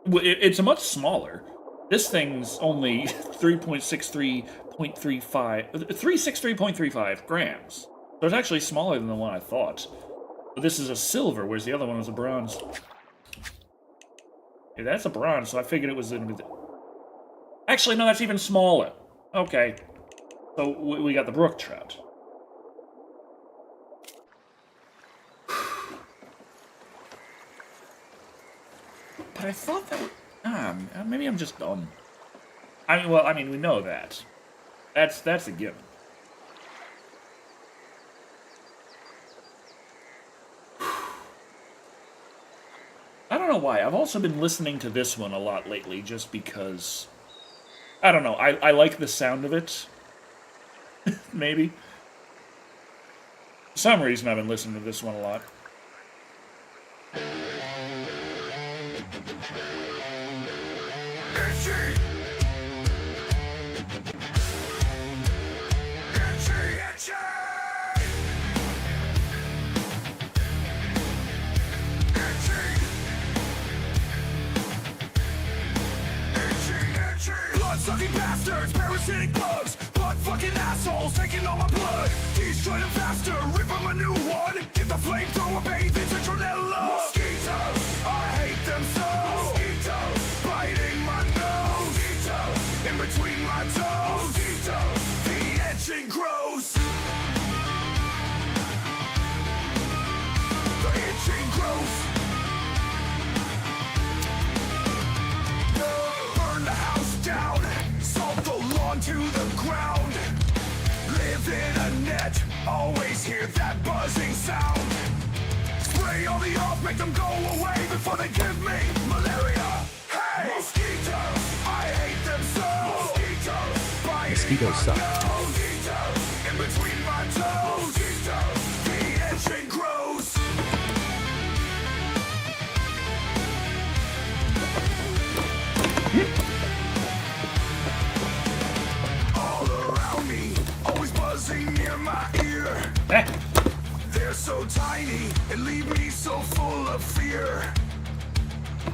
It's a much smaller. This thing's only 363.35 grams. So it's actually smaller than the one I thought. But this is a silver, whereas the other one was a bronze. Yeah, that's a bronze, so I figured it was in. Actually, no, that's even smaller. Okay. So we got the brook trout. But I thought that would. Maybe I'm just dumb. I mean, we know that. That's a given. I don't know why. I've also been listening to this one a lot lately, just because. I don't know. I like the sound of it. Maybe. For some reason, I've been listening to this one a lot. Blood-sucking bastards, parasitic bugs, blood-fucking assholes taking all my blood. Destroy them faster, rip them a new one. Get the flamethrower bathed in citronella. Mosquitoes, I hate them so. Mosquitoes, biting my nose. Mosquitoes, in between my toes. Mosquitoes, the itching grows. The itching grows. Burn the house down, salt the lawn to the ground. Live in a net, always hear that buzzing sound. Spray all the off, make them go away before they give me malaria. Hey! Mosquitoes, I hate them so. Mosquitoes, biting Mosquitoes my suck. nose. Mosquitoes, in between my toes. Mosquitoes, the itching grows. Eh. They're so tiny and leave me so full of fear.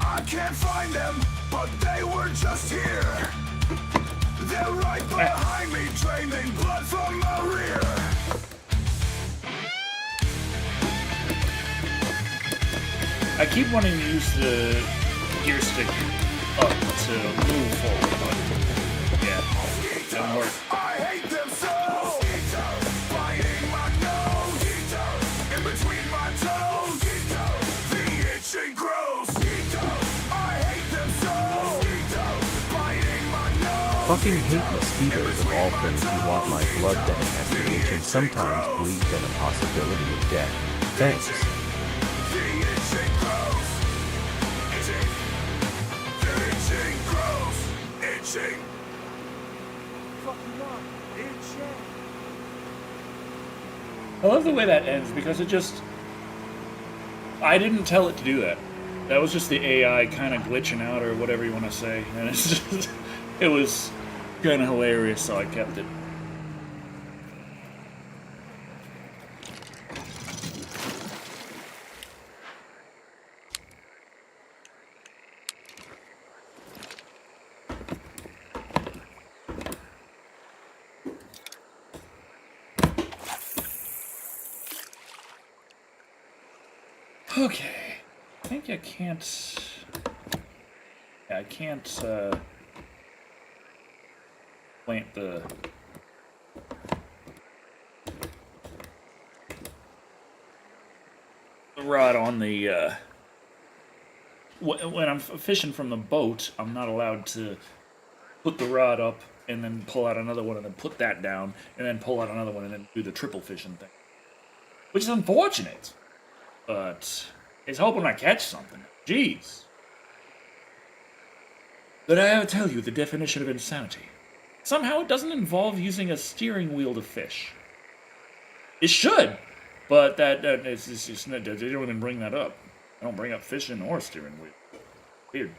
I can't find them, but they were just here. They're right behind me, draining blood from my rear. I keep wanting to use the gear stick up to move forward, but yeah, doesn't work. I hate them so. Biting my nose. In between my toes. The itching grows. I hate them so. Biting my nose. Fucking hate mosquitoes of all things who want my blood that has to itch and sometimes bleed and a possibility of death. Thanks. The itching grows. Itching. The itching grows. Itching. I love the way that ends because it just... I didn't tell it to do that. That was just the AI kind of glitching out or whatever you want to say. And it's just... It was kind of hilarious, so I kept it. Okay, I think I can't. Yeah, I can't plant the rod on the. When I'm fishing from the boat, I'm not allowed to put the rod up and then pull out another one and then put that down and then pull out another one and then do the triple fishing thing, which is unfortunate. But it's hoping I catch something. Jeez. But I tell you the definition of insanity. Somehow it doesn't involve using a steering wheel to fish. It should, but it's just, they don't even bring that up. I don't bring up fishing or steering wheel. Weird.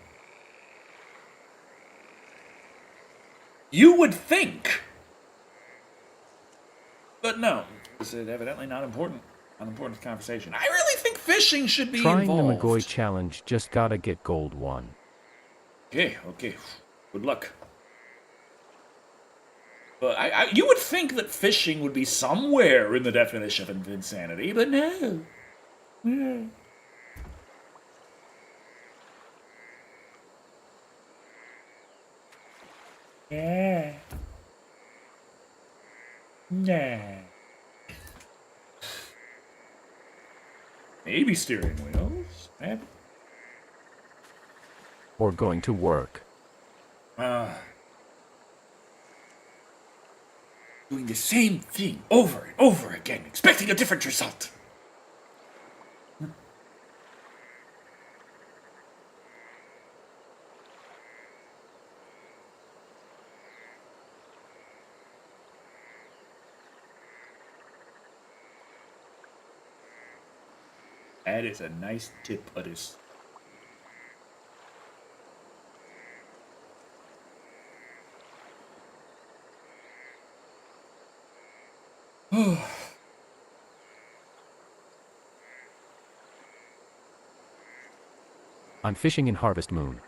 You would think. But no, it's evidently not important. Unimportant conversation. I really think fishing should be Trying involved. the McGoy challenge, just gotta get gold 1. Okay. Good luck. But you would think that fishing would be somewhere in the definition of insanity, but no. No. Yeah. Nah. Maybe steering wheels. Maybe. Or going to work. Doing the same thing over and over again, expecting a different result. That is a nice tip of this. I'm fishing in Harvest Moon.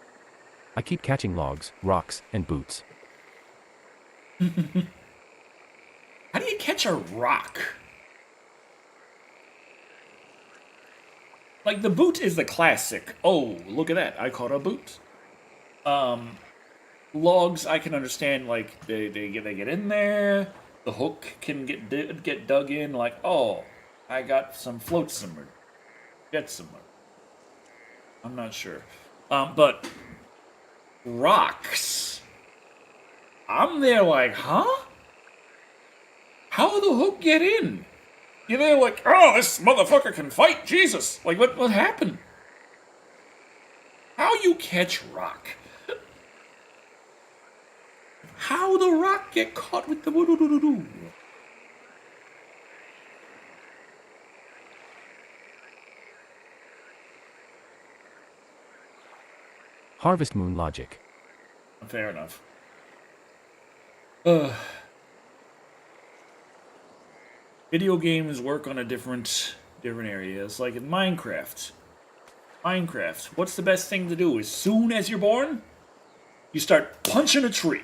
I keep catching logs, rocks, and boots. How do you catch a rock? Like, the boot is the classic. Oh, look at that. I caught a boot. Logs, I can understand, like, they get in there. The hook can get dug in, like, oh, I got some floats somewhere. Get somewhere. I'm not sure. But rocks. I'm there like, huh? How the hook get in? You're there like, oh, this motherfucker can fight, Jesus. Like, what happened? How you catch rock? How the rock get caught with the woo-doo-doo-doo-doo? Harvest Moon logic. Fair enough. Video games work on a different areas. Like in Minecraft. What's the best thing to do? As soon as you're born, you start punching a tree.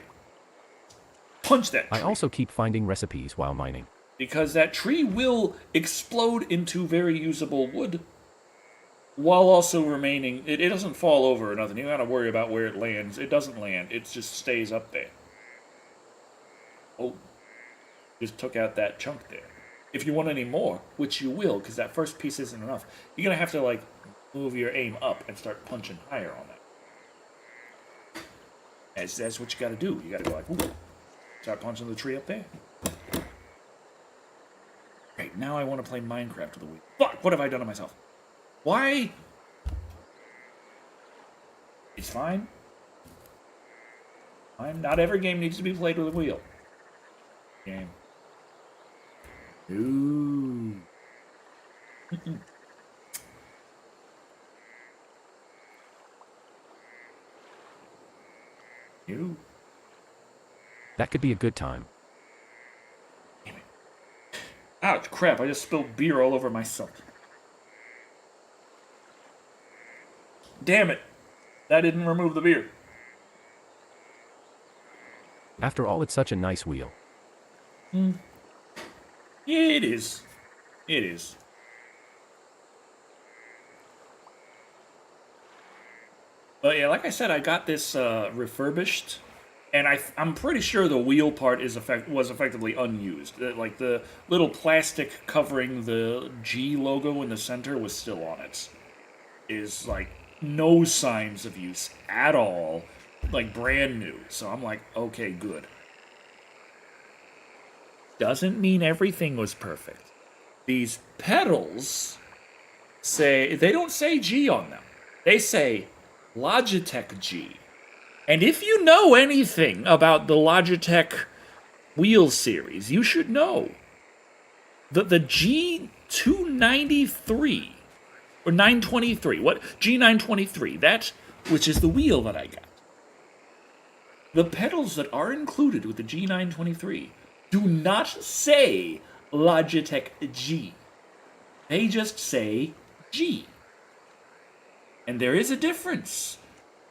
Punch that tree. I also keep finding recipes while mining. Because that tree will explode into very usable wood while also remaining... It doesn't fall over or nothing. You gotta worry about where it lands. It doesn't land. It just stays up there. Oh. Just took out that chunk there. If you want any more, which you will, because that first piece isn't enough, you're gonna have to, like, move your aim up and start punching higher on that. That's what you gotta do. You gotta go like, ooh. Start punching the tree up there. Great, now I want to play Minecraft with the wheel. Fuck, what have I done to myself? Why? It's fine. Not every game needs to be played with a wheel. Game. Ooh. You. That could be a good time. Damn it. Ouch, crap, I just spilled beer all over myself. Damn it. That didn't remove the beer. After all, it's such a nice wheel. Yeah, it is. It is. But yeah, like I said, I got this refurbished, and I'm pretty sure the wheel part was effectively unused. Like the little plastic covering the G logo in the center was still on it. Is like no signs of use at all, like brand new. So I'm like, okay, good. Doesn't mean everything was perfect. These pedals they don't say G on them. They say Logitech G. And if you know anything about the Logitech wheel series, you should know that the G293 or 923, G923, that which is the wheel that I got. The pedals that are included with the G923 do not say Logitech G. They just say G. And there is a difference.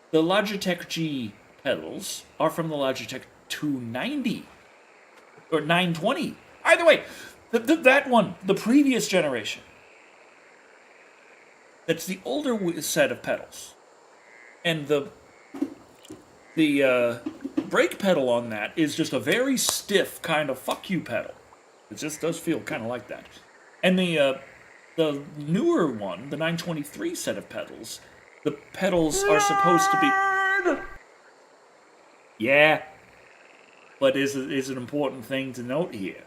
The Logitech G pedals are from the Logitech 290 or 920. Either way, that one, the previous generation. That's the older set of pedals. And the brake pedal on that is just a very stiff kind of fuck you pedal. It just does feel kind of like that. And the newer one, the 923 set of pedals, the pedals are supposed to be... Yeah. But is an important thing to note here.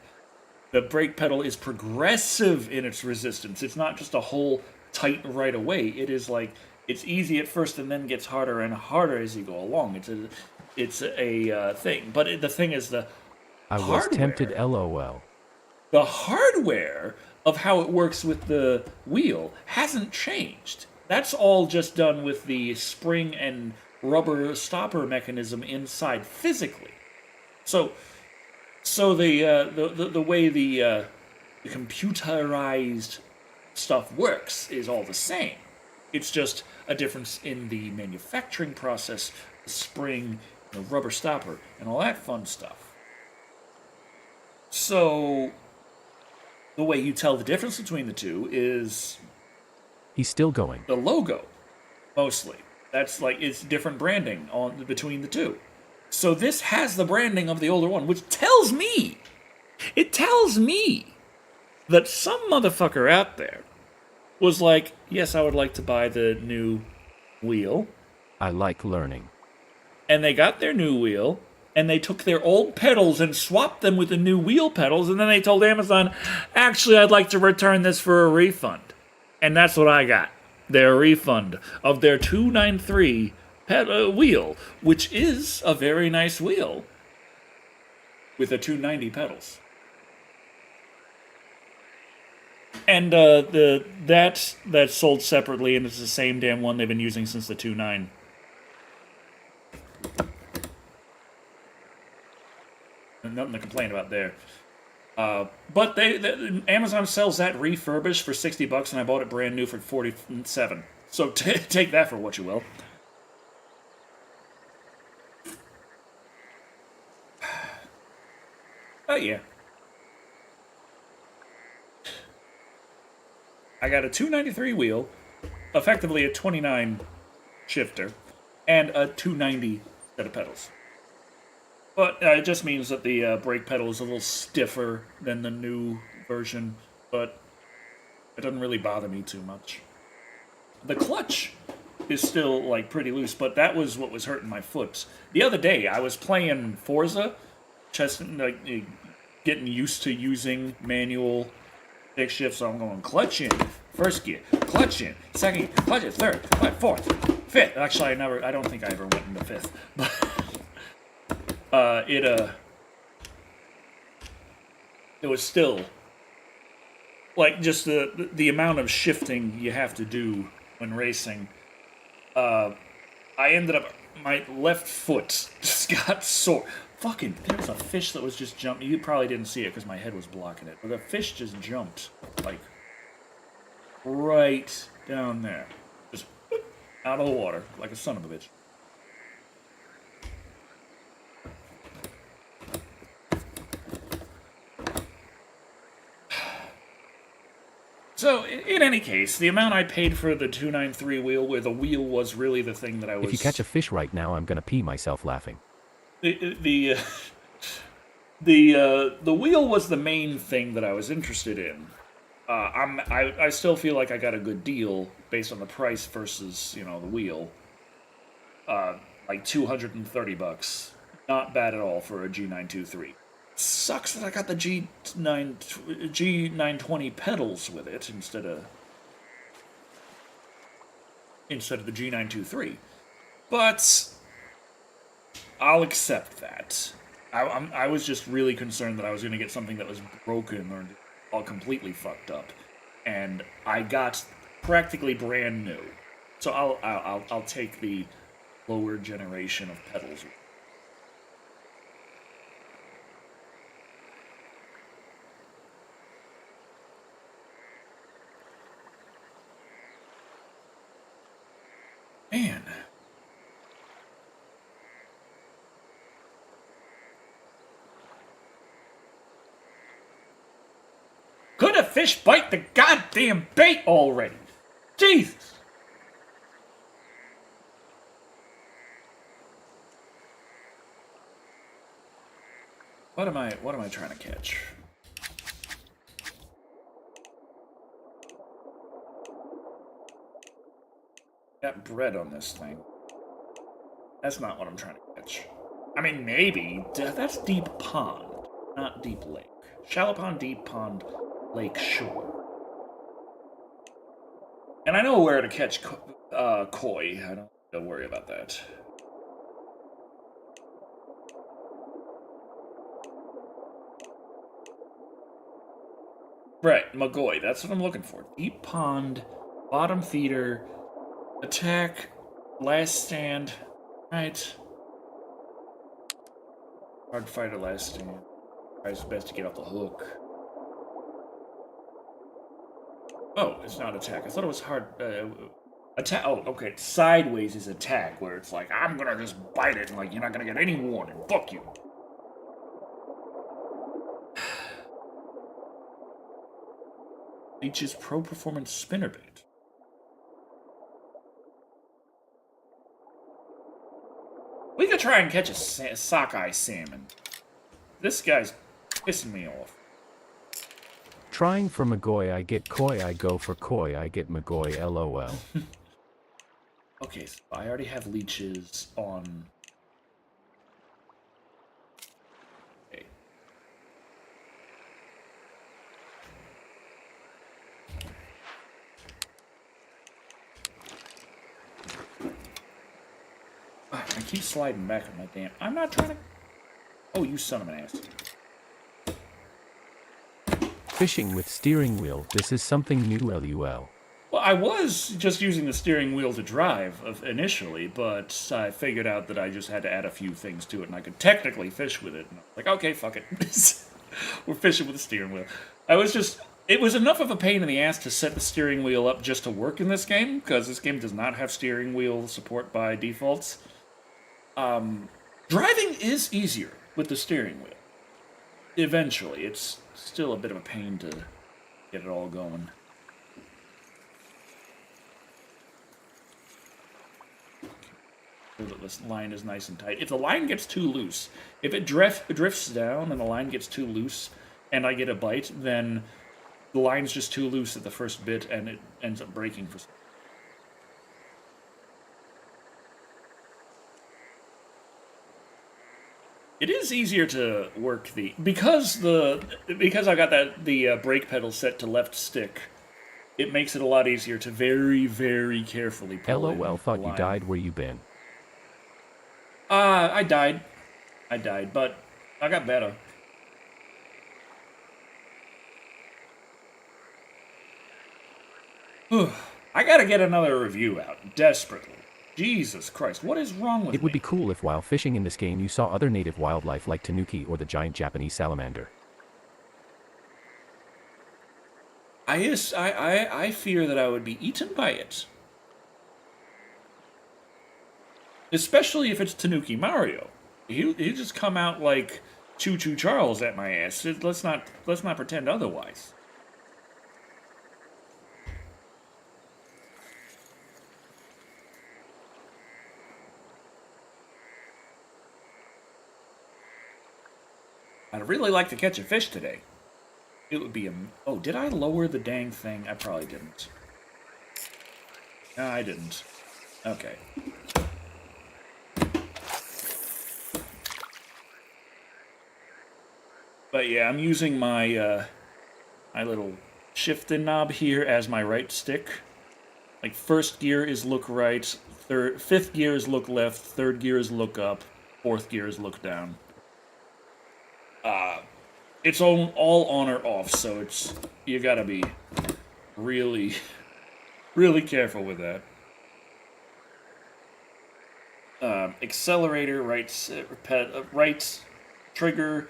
The brake pedal is progressive in its resistance. It's not just a whole tight right away. It is like, it's easy at first and then gets harder and harder as you go along. It's a thing. But the thing is I was tempted, LOL. The hardware of how it works with the wheel hasn't changed. That's all just done with the spring and rubber stopper mechanism inside physically. So the way the computerized stuff works is all the same. It's just a difference in the manufacturing process, the spring, the rubber stopper, and all that fun stuff. So the way you tell the difference between the two is He's still going. the logo, mostly. That's like, it's different branding between the two. So this has the branding of the older one, which tells me that some motherfucker out there was like, yes, I would like to buy the new wheel. I like learning. And they got their new wheel, and they took their old pedals and swapped them with the new wheel pedals, and then they told Amazon, actually, I'd like to return this for a refund. And that's what I got. Their refund of their 293 wheel, which is a very nice wheel with a 290 pedals. And that's sold separately, and it's the same damn one they've been using since the 2.9. Nothing to complain about there. But Amazon sells that refurbished for $60, and I bought it brand new for $47. So take that for what you will. Oh yeah. I got a 293 wheel, effectively a 29 shifter, and a 290 set of pedals. But it just means that the brake pedal is a little stiffer than the new version, but it doesn't really bother me too much. The clutch is still, like, pretty loose, but that was what was hurting my foot. The other day, I was playing Forza, getting used to using manual stick shift, so I'm going clutch in, first gear, clutch in, second gear, clutch in, third, fourth, fifth. Actually, I don't think I ever went into fifth, but it was still, like, just the amount of shifting you have to do when racing. I ended up, my left foot just got sore. Fucking, there was a fish that was just jumping. You probably didn't see it because my head was blocking it. But the fish just jumped, like, right down there. Just out of the water, like a son of a bitch. So, in any case, the amount I paid for the 293 wheel, where the wheel was really the thing that I was... If you catch a fish right now, I'm gonna pee myself laughing. The wheel was the main thing that I was interested in. I still feel like I got a good deal based on the price versus, you know, the wheel. Like $230. Not bad at all for a G923. Sucks that I got the G920 pedals with it instead of the G923. But I'll accept that. I was just really concerned that I was going to get something that was broken or all completely fucked up, and I got practically brand new. So I'll take the lower generation of pedals. Man. Could a fish bite the goddamn bait already? Jesus! What am I trying to catch? Got bread on this thing. That's not what I'm trying to catch. I mean, maybe. That's deep pond, not deep lake. Shallow pond, deep pond, lake shore. And I know where to catch koi. I don't have to worry about that. Right, Magoi. That's what I'm looking for. Deep pond, bottom feeder, attack, last stand. Right. Hard fighter, last stand. Tries his best to get off the hook. Oh, it's not attack. I thought it was hard. Attack. Oh, okay. Sideways is attack, where it's like, I'm gonna just bite it, and like, you're not gonna get any warning. Fuck you. Leech's Pro Performance Spinnerbait. We could try and catch a sockeye salmon. This guy's pissing me off. Trying for Magoi, I get koi, I go for koi, I get Magoi, lol. Okay, so I already have leeches on. Okay. I keep sliding back on my damn. I'm not trying to. Oh, you son of an ass. Fishing with steering wheel, this is something new, lol. Well, I was just using the steering wheel to drive initially, but I figured out that I just had to add a few things to it, and I could technically fish with it. And I was like, okay, fuck it. We're fishing with the steering wheel. It was enough of a pain in the ass to set the steering wheel up just to work in this game, because this game does not have steering wheel support by defaults. Driving is easier with the steering wheel. Eventually, it's still a bit of a pain to get it all going. So that this line is nice and tight. If the line gets too loose, if it drifts down and the line gets too loose, and I get a bite, then the line's just too loose at the first bit, and it ends up breaking for some. It is easier to work because I got the brake pedal set to left stick. It makes it a lot easier to very, very carefully pull LOL, thought you died. Where you been? I died, but I got better. I gotta get another review out desperately. Jesus Christ, what is wrong with me? It would be cool if while fishing in this game you saw other native wildlife like tanuki or the giant Japanese salamander. I fear that I would be eaten by it. Especially if it's Tanuki Mario. He'll just come out like Choo Choo Charles at my ass. Let's not pretend otherwise. I'd really like to catch a fish today. It would be a... Oh, did I lower the dang thing? I probably didn't. No, I didn't. Okay. But yeah, I'm using my my little shifting knob here as my right stick. Like, first gear is look right, fifth gear is look left, third gear is look up, fourth gear is look down. It's all on or off, so you gotta be really, really careful with that. Accelerator, right trigger,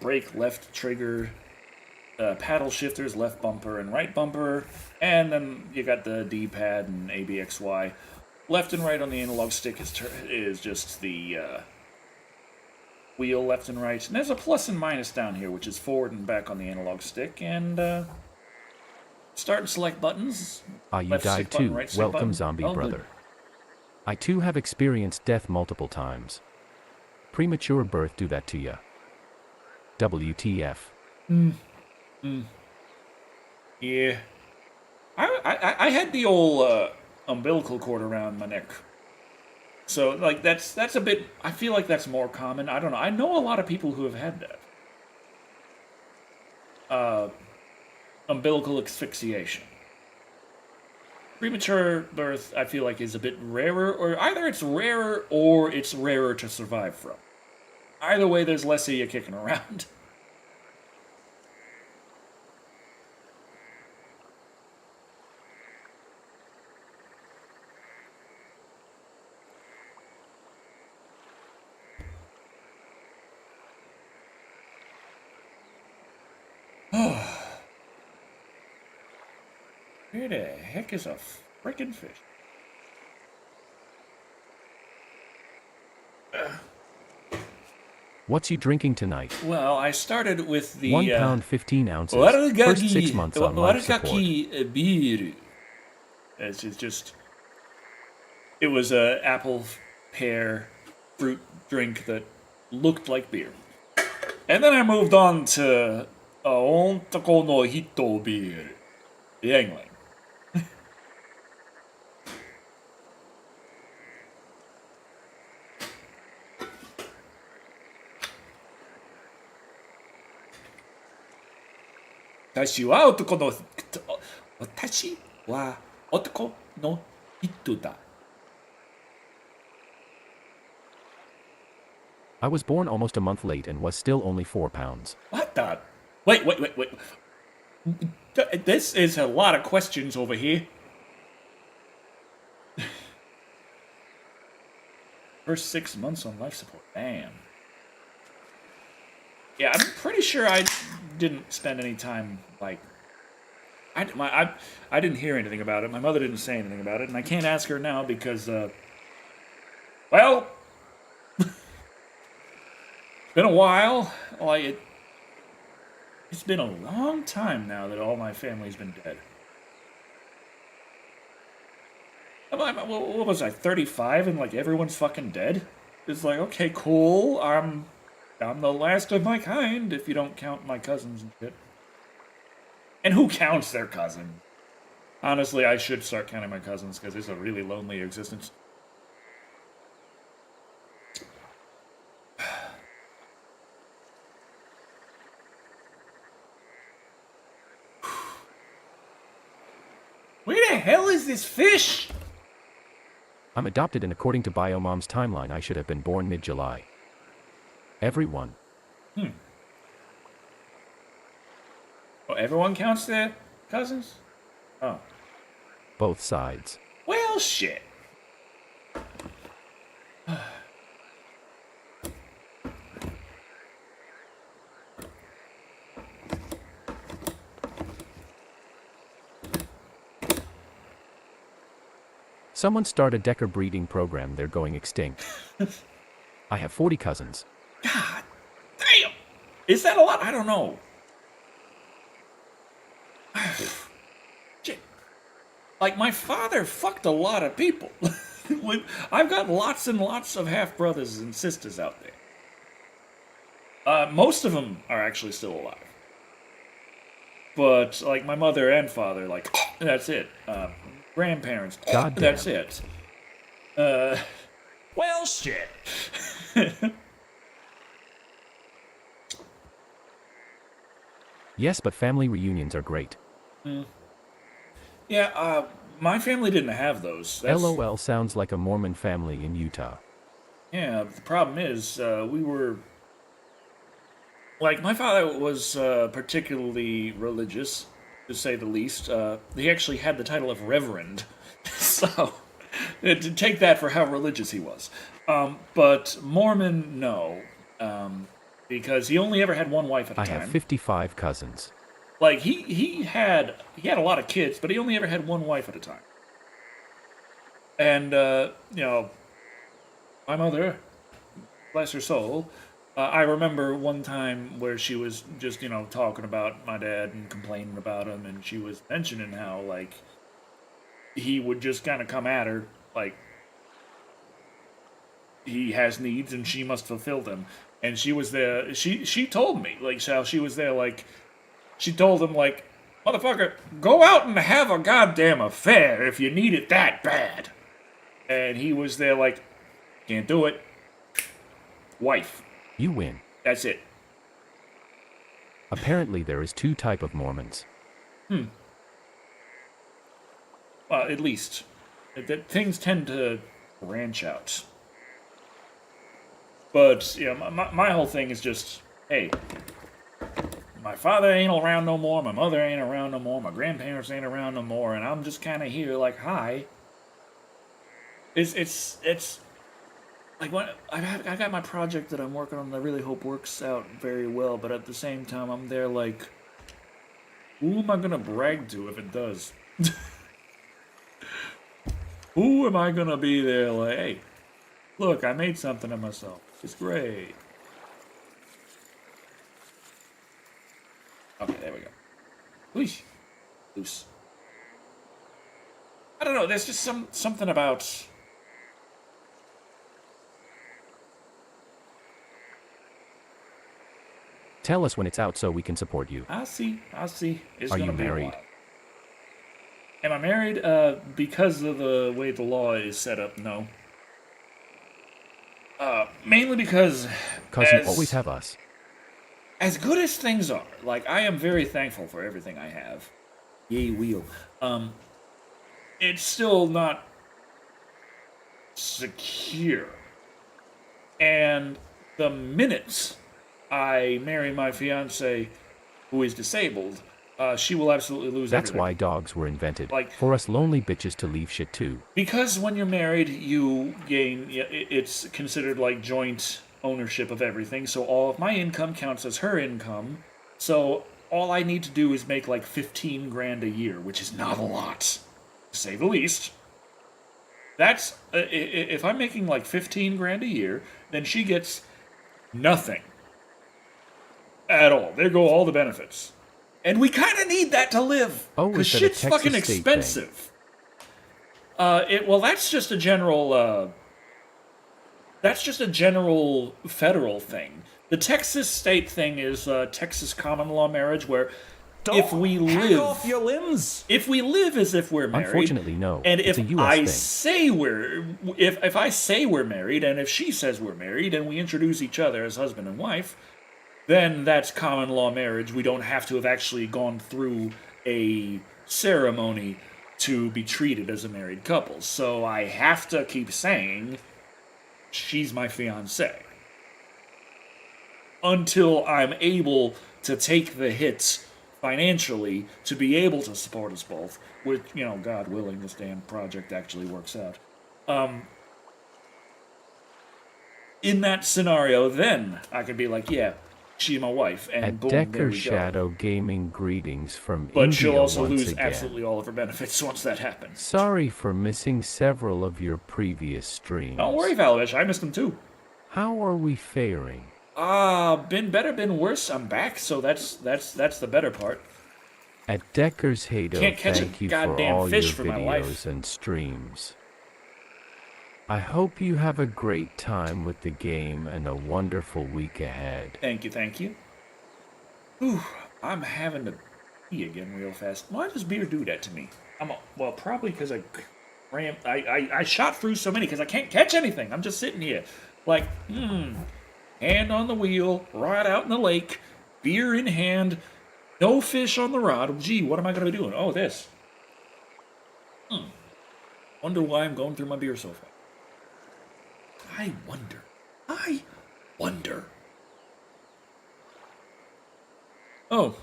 brake, left trigger, paddle shifters, left bumper and right bumper, and then you got the D-pad and ABXY. Left and right on the analog stick is just the wheel left and right. And there's a plus and minus down here, which is forward and back on the analog stick, and start and select buttons. You left died stick button, too. right stick Welcome, button. zombie Oh, brother. good. I too have experienced death multiple times. Premature birth do that to ya. WTF. Yeah. I had the old umbilical cord around my neck. So, like, that's a bit... I feel like that's more common. I don't know. I know a lot of people who have had that. Umbilical asphyxiation. Premature birth, I feel like, is a bit rarer, or either it's rarer or it's rarer to survive from. Either way, there's less of you kicking around. Where the heck is a frickin' fish? What's you drinking tonight? Well, I started with the 1 pound 15 ounces. First 6 months on life support. Wargaki beer. It's just... It was a apple pear fruit drink that looked like beer. And then I moved on to Ontako no Hito beer. Yangling. Watashi wa otoko no Watashi wa otoko no hito da. I was born almost a month late and was still only 4 pounds. What the? Wait. This is a lot of questions over here. First 6 months on life support. Damn. Yeah, I'm pretty sure I didn't spend any time, like... I didn't hear anything about it. My mother didn't say anything about it, and I can't ask her now because, well... it's been a while. Like, it's been a long time now that all my family's been dead. What was I, 35 and, like, everyone's fucking dead? It's like, okay, cool, I'm the last of my kind, if you don't count my cousins and shit. And who counts their cousin? Honestly, I should start counting my cousins, because it's a really lonely existence. Where the hell is this fish? I'm adopted, and according to Biomom's timeline, I should have been born mid-July. Everyone. Oh, everyone counts their cousins? Oh. Both sides. Well, shit. Someone start a Decker breeding program, they're going extinct. I have 40 cousins. God damn! Is that a lot? I don't know. Shit. Like, my father fucked a lot of people. I've got lots and lots of half-brothers and sisters out there. Most of them are actually still alive. But, like, my mother and father, like, that's it. Grandparents, God damn. that's it. Well, shit. Yes, but family reunions are great. Yeah, my family didn't have those. LOL sounds like a Mormon family in Utah. Yeah, the problem is, we were... Like, my father was particularly religious, to say the least. He actually had the title of Reverend, so to take that for how religious he was. But Mormon, no, because he only ever had one wife at a I time. have 55 cousins. Like, he had a lot of kids, but he only ever had one wife at a time. And, you know, my mother, bless her soul, I remember one time where she was just, you know, talking about my dad and complaining about him, and she was mentioning how, like, he would just kind of come at her, like, he has needs and she must fulfill them. And she was there, she told me, like, how she was there, like, she told him, like, motherfucker, go out and have a goddamn affair if you need it that bad. And he was there, like, can't do it. Wife. You win. That's it. Apparently there is 2 type of Mormons. Well, at least. Things tend to branch out. But, you know, my whole thing is just, hey, my father ain't around no more, my mother ain't around no more, my grandparents ain't around no more, and I'm just kind of here like, hi. It's like, when I got my project that I'm working on that I really hope works out very well, but at the same time, I'm there like, who am I gonna brag to if it does? Who am I gonna be there like, hey, look, I made something of myself. It's great. Okay, there we go. Whoosh. Loose. I don't know, there's just something about... Tell us when it's out so we can support you. I see. It's Are gonna you be a married? while. Am I married? Because of the way the law is set up, no. Mainly because... Cause you always have us. As good as things are, like, I am very thankful for everything I have. Yay, wheel. It's still not secure. And the minute I marry my fiance, who is disabled, she will absolutely lose That's everything. why dogs were invented. Like- for us lonely bitches to leave shit too. Because when you're married, you gain... It's considered like joint ownership of everything, so all of my income counts as her income. So all I need to do is make like 15 grand a year, which is not a lot, to say the least. That's if I'm making like 15 grand a year, then she gets nothing at all. There go all the benefits, and we kind of need that to live Oh, because is that a shit's fucking Texas state expensive. Well, that's just a general. That's just a general federal thing. The Texas state thing is Texas common law marriage, where if we Hang live, off your limbs. if we live as if we're married, Unfortunately, no. and It's if a US I thing. say if I say we're married, and if she says we're married, and we introduce each other as husband and wife, then that's common law marriage. We don't have to have actually gone through a ceremony to be treated as a married couple. So I have to keep saying she's my fiancée until I'm able to take the hits financially to be able to support us both, which, you know, God willing, this damn project actually works out. In that scenario, then I could be like, yeah, she's my wife, and At boom, there Decker we go. Shadow Gaming, greetings from But India she'll also once lose again. absolutely all of her benefits once that happens. Sorry for missing several of your previous streams. Don't worry, Valavish, I missed them too. How are we faring? Been better, been worse. I'm back, so that's the better part. At Decker's Hado, Can't catch a thank you for goddamn all fish your for my videos life. and streams. I hope you have a great time with the game and a wonderful week ahead. Thank you, thank you. Whew, I'm having to pee again real fast. Why does beer do that to me? Well, probably because I shot through so many because I can't catch anything. I'm just sitting here, like, hand on the wheel, rod out in the lake, beer in hand, no fish on the rod. Gee, what am I going to be doing? Oh, this. Wonder why I'm going through my beer so fast. I wonder. Oh,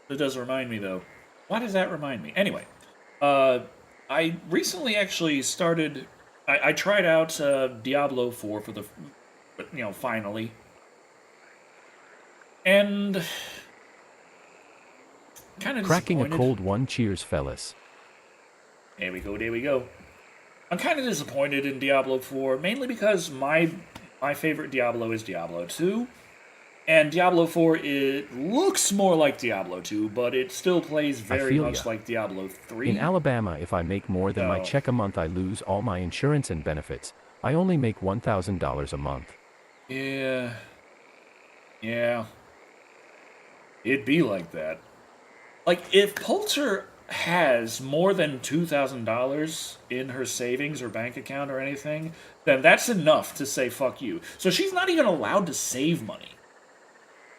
that does remind me, though. Why does that remind me? Anyway, I recently actually started... I tried out Diablo 4 for the... You know, finally. And... kind of Cracking a disappointed. cold one, cheers, fellas. There we go. I'm kind of disappointed in Diablo 4, mainly because my favorite Diablo is Diablo 2. And Diablo 4, it looks more like Diablo 2, but it still plays very feel much ya. like Diablo 3. In Alabama, if I make more than my Oh. check a month, I lose all my insurance and benefits. I only make $1,000 a month. Yeah. It'd be like that. Like, if Poulter has more than $2,000 in her savings or bank account or anything, then that's enough to say fuck you. So she's not even allowed to save money.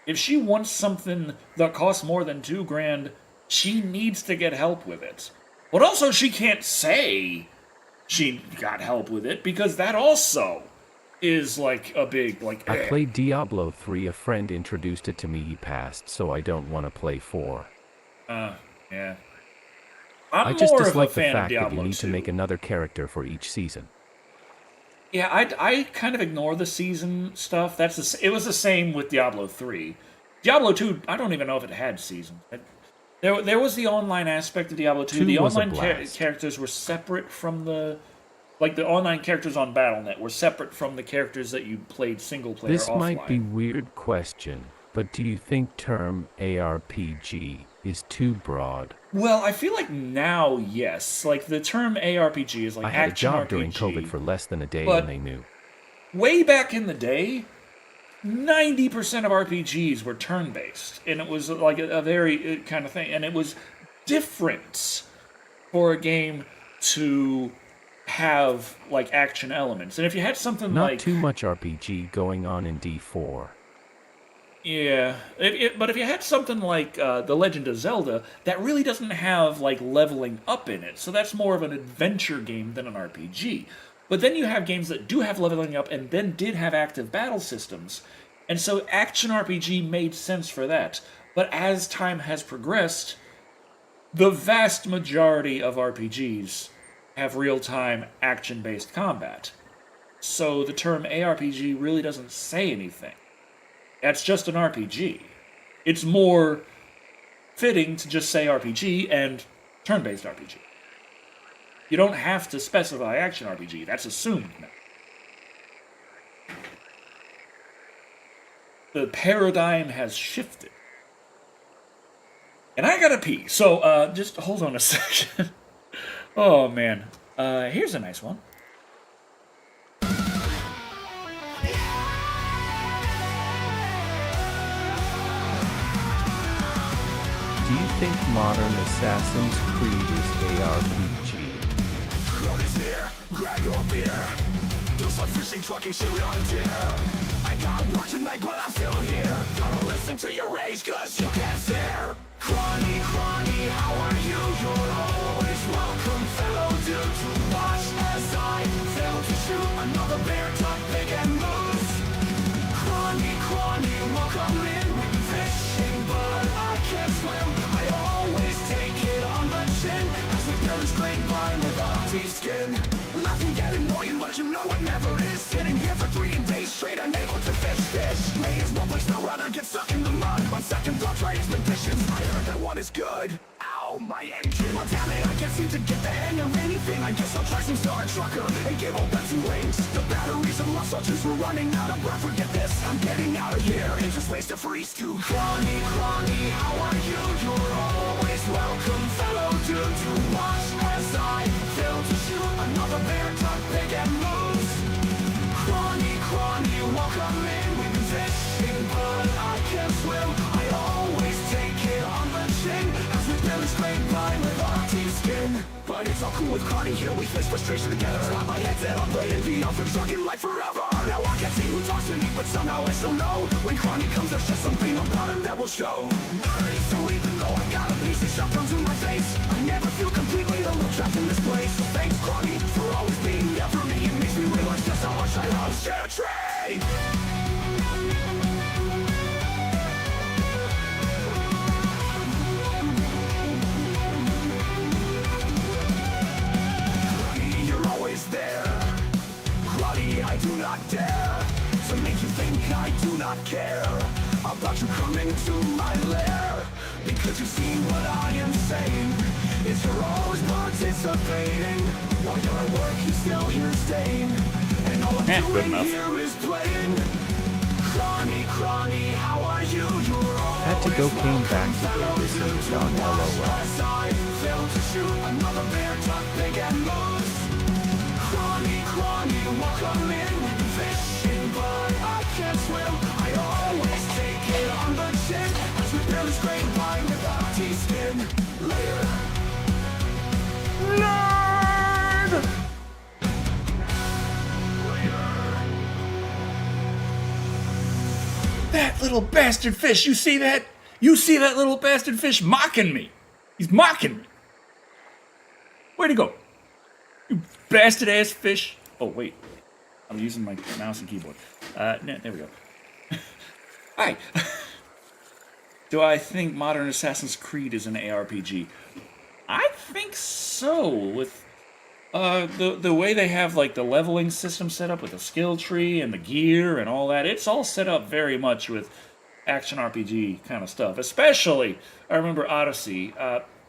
If she wants something that costs more than $2,000, she needs to get help with it. But also, she can't say she got help with it, because that also is like a big, like, I played Diablo 3. A friend introduced it to me. He passed, so I don't want to play 4. yeah. I I'm just more of a dislike the fan of fact that you Diablo need 2. to make another character for each season. Yeah, I kind of ignore the season stuff. It was the same with Diablo 3. Diablo 2, I don't even know if it had seasons. There was the online aspect of Diablo 2. 2 The was a online blast. characters were separate from the... Like, the online characters on Battle.net were separate from the characters that you played single-player This offline. might be weird question, but do you think term ARPG is too broad? Well, I feel like now, yes. Like, the term ARPG is like I had a action job RPG. during COVID for less than a day but- and they knew. Way back in the day, 90% of RPGs were turn-based, and it was like a very kind of thing, and it was different for a game to have like action elements. And if you had something Not like too much RPG going on in D4. yeah, but if you had something like The Legend of Zelda, that really doesn't have like leveling up in it, so that's more of an adventure game than an RPG. But then you have games that do have leveling up and then did have active battle systems. And so action RPG made sense for that. But as time has progressed, the vast majority of RPGs have real-time action-based combat. So the term ARPG really doesn't say anything. That's just an RPG. It's more fitting to just say RPG and turn-based RPG. You don't have to specify action RPG. That's assumed now. The paradigm has shifted. And I gotta pee, so just hold on a second. Oh man, here's a nice one. Do you think modern Assassin's Creed is ARPG? Crowd is here, grab your beer. Do some fishing, trucking, shit we on deer. I got work tonight, but I'm still here. Gotta listen to your rage, cause you can't stare. Crawny, how are you? You're always welcome, fellow dude, to watch as I fail to shoot another bear, tuck, big and loose. Crawny, welcome in. Fishing, but I can't swim. I always take it on the chin. As the parents claim mine with a teeth skin. Nothing get annoying, but you know it never is. Sitting here for 3 days straight, unable to fish. May as well place no rather get stuck in the mud. On second thought, try expeditions. I heard that one is good. Ow, my engine. Well, damn it, I can't seem to get the hang of anything. I guess I'll try some Star Trucker and give all that 2 lanes. The batteries and muscle juice were running out of breath. Forget this, I'm getting out of here. It's just waste to freeze too. Crawny, how are you? You're always welcome, fellow dude, to watch as I fail to shoot another bear, tuck, big and loose. Crawny, welcome in. We've been fishing, but I can't swim. I always take it on the chin as we barely scrape by with our teeth skin. But it's all cool with Crawny here. We face frustration together. Got my head set on playing beat off and drunk in life forever. Now I can't see who talks to me, but somehow I still know. When Crawny comes, there's just something about him that will show. So even though I got a piece of shot thrown to my face, I never feel completely alone trapped in this place. So thanks, Crawny, for always being there for me. It makes me realize just how much I love share trade. You're always there. Crawny, I do not dare to make you think I do not care about you coming to my lair. Because you see what I am saying is you're always participating. While you're at work, you still here staying. And all I'm good doing enough. here is playing. Crawny, how are you? You're Had to go came back to fellow get this dude news to on watch LOL. as I fail to shoot another bear, tuck, big and loose. Crawny, welcome in. Fishing, but I can't swim. I always take it on the chin as we barely scrape by with our teeth skin. Later. That little bastard fish, you see that? You see that little bastard fish mocking me? He's mocking me. Where'd he go? You bastard ass fish. Oh, wait. I'm using my mouse and keyboard. There we go. Hi. Do I think modern Assassin's Creed is an ARPG? I think so. With the way they have like the leveling system set up with the skill tree and the gear and all that, it's all set up very much with action RPG kind of stuff. Especially, I remember Odyssey.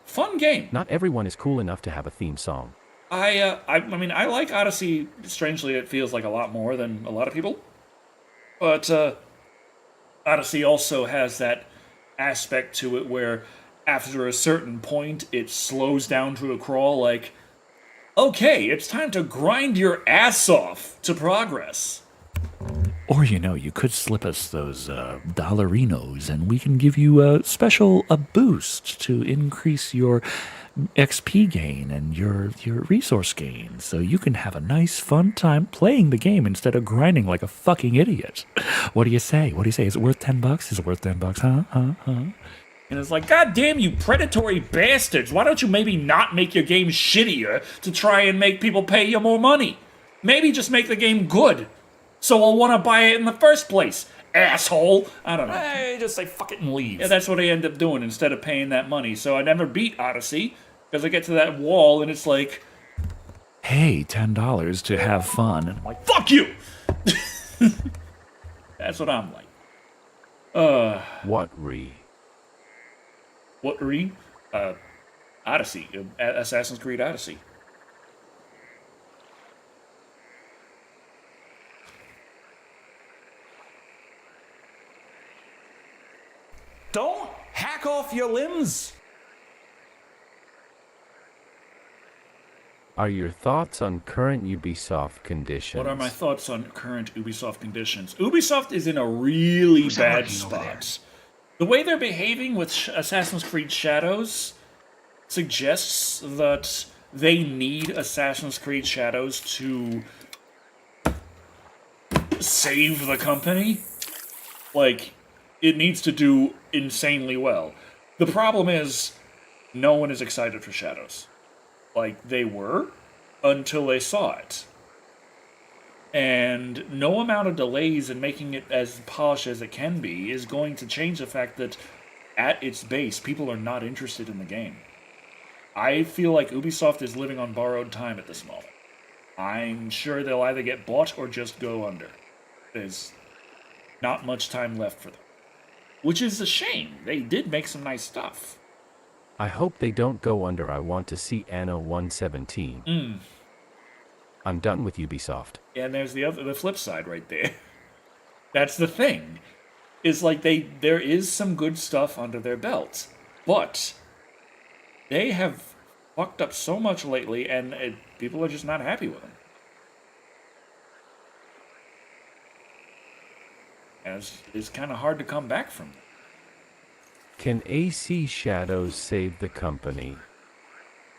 Fun game. Not everyone is cool enough to have a theme song. I mean, I like Odyssey. Strangely, it feels like a lot more than a lot of people. But Odyssey also has that aspect to it where after a certain point, it slows down to a crawl like, okay, it's time to grind your ass off to progress. Or, you could slip us those dollarinos and we can give you a special boost to increase your XP gain and your resource gain, so you can have a nice fun time playing the game instead of grinding like a fucking idiot. What do you say? Is it worth $10? Is it worth $10? Huh? And it's like, God damn you predatory bastards, why don't you maybe not make your game shittier to try and make people pay you more money? Maybe just make the game good, so I'll want to buy it in the first place, asshole. I don't know. Hey, just say fuck it and leave. Yeah, that's what I end up doing instead of paying that money. So I never beat Odyssey, because I get to that wall and it's like, hey, $10 to have fun. And I'm like, Fuck you! That's what I'm like. What re? What re? Odyssey. Assassin's Creed Odyssey. Don't hack off your limbs. Are your thoughts on current Ubisoft conditions? What are my thoughts on current Ubisoft conditions? Ubisoft is in a really bad spot. The way they're behaving with Assassin's Creed Shadows suggests that they need Assassin's Creed Shadows to save the company. Like, it needs to do insanely well. The problem is, no one is excited for Shadows. Like, they were, until they saw it. And no amount of delays in making it as polished as it can be is going to change the fact that, at its base, people are not interested in the game. I feel like Ubisoft is living on borrowed time at this moment. I'm sure they'll either get bought or just go under. There's not much time left for them. Which is a shame. They did make some nice stuff. I hope they don't go under. I want to see Anno 117. I'm done with Ubisoft. Yeah, and there's the flip side right there. That's the thing. Is like there is some good stuff under their belts, but they have fucked up so much lately, and people are just not happy with them. And it's kind of hard to come back from them. Can AC Shadows save the company?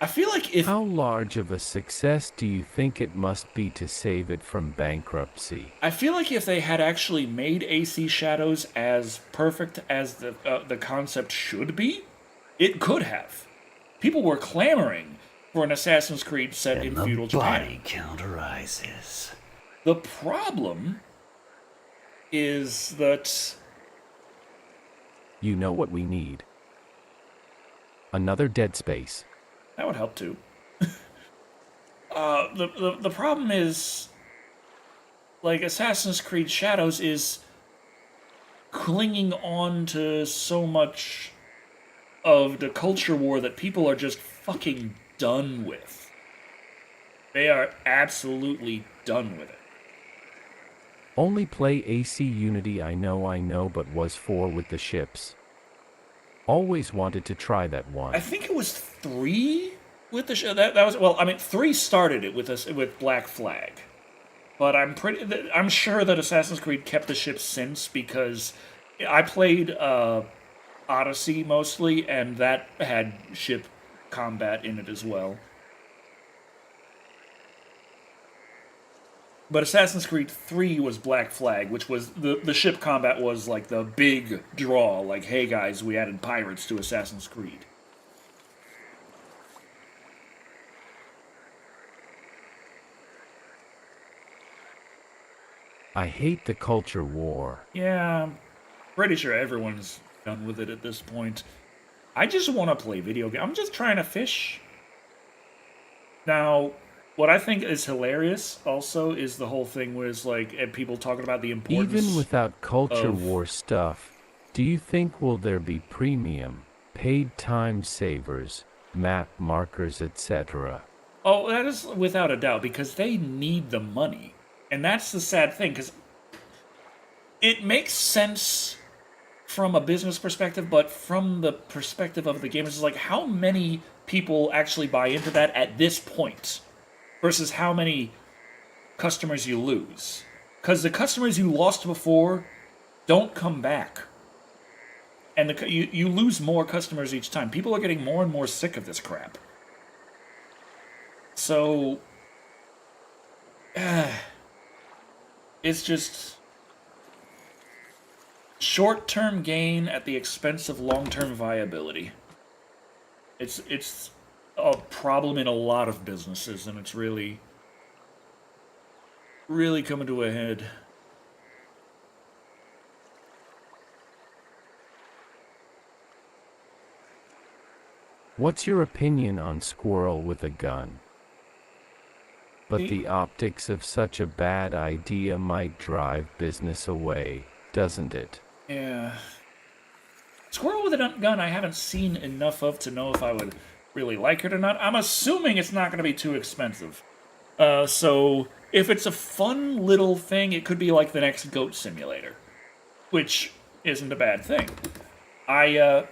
I feel like if How large of a success do you think it must be to save it from bankruptcy? I feel like if they had actually made AC Shadows as perfect as the concept should be, it could have. People were clamoring for an Assassin's Creed set in feudal Japan. Body count rises. The problem is that You know what we need? Another Dead Space. that would help too. The problem is, like, Assassin's Creed Shadows is clinging on to so much of the culture war that people are just fucking done with. They are absolutely done with it. Only play AC Unity. I know, but was 4 with the ships. Always wanted to try that one. I think it was 3 with the show. That was, well, I mean, 3 started it with Black Flag, but I'm sure that Assassin's Creed kept the ships since, because I played Odyssey mostly, and that had ship combat in it as well. But Assassin's Creed 3 was Black Flag, which was the ship combat was like the big draw. Like, hey guys, we added pirates to Assassin's Creed. I hate the culture war. Yeah, I'm pretty sure everyone's done with it at this point. I just want to play video games. I'm just trying to fish. Now, what I think is hilarious also is the whole thing where it's like people talking about the importance. Even without culture of- war stuff, do you think will there be premium, paid time savers, map markers, etc.? Oh, that is without a doubt, because they need the money. And that's the sad thing, because it makes sense from a business perspective, but from the perspective of the gamers, it's like, how many people actually buy into that at this point versus how many customers you lose? Because the customers you lost before don't come back. And you lose more customers each time. People are getting more and more sick of this crap. So, it's just short-term gain at the expense of long-term viability. It's a problem in a lot of businesses, and it's really coming to a head. What's your opinion on Squirrel with a Gun? But the optics of such a bad idea might drive business away, doesn't it? Yeah. Squirrel with a gun I haven't seen enough of to know if I would really like it or not. I'm assuming it's not going to be too expensive. So if it's a fun little thing, it could be like the next Goat Simulator, which isn't a bad thing. I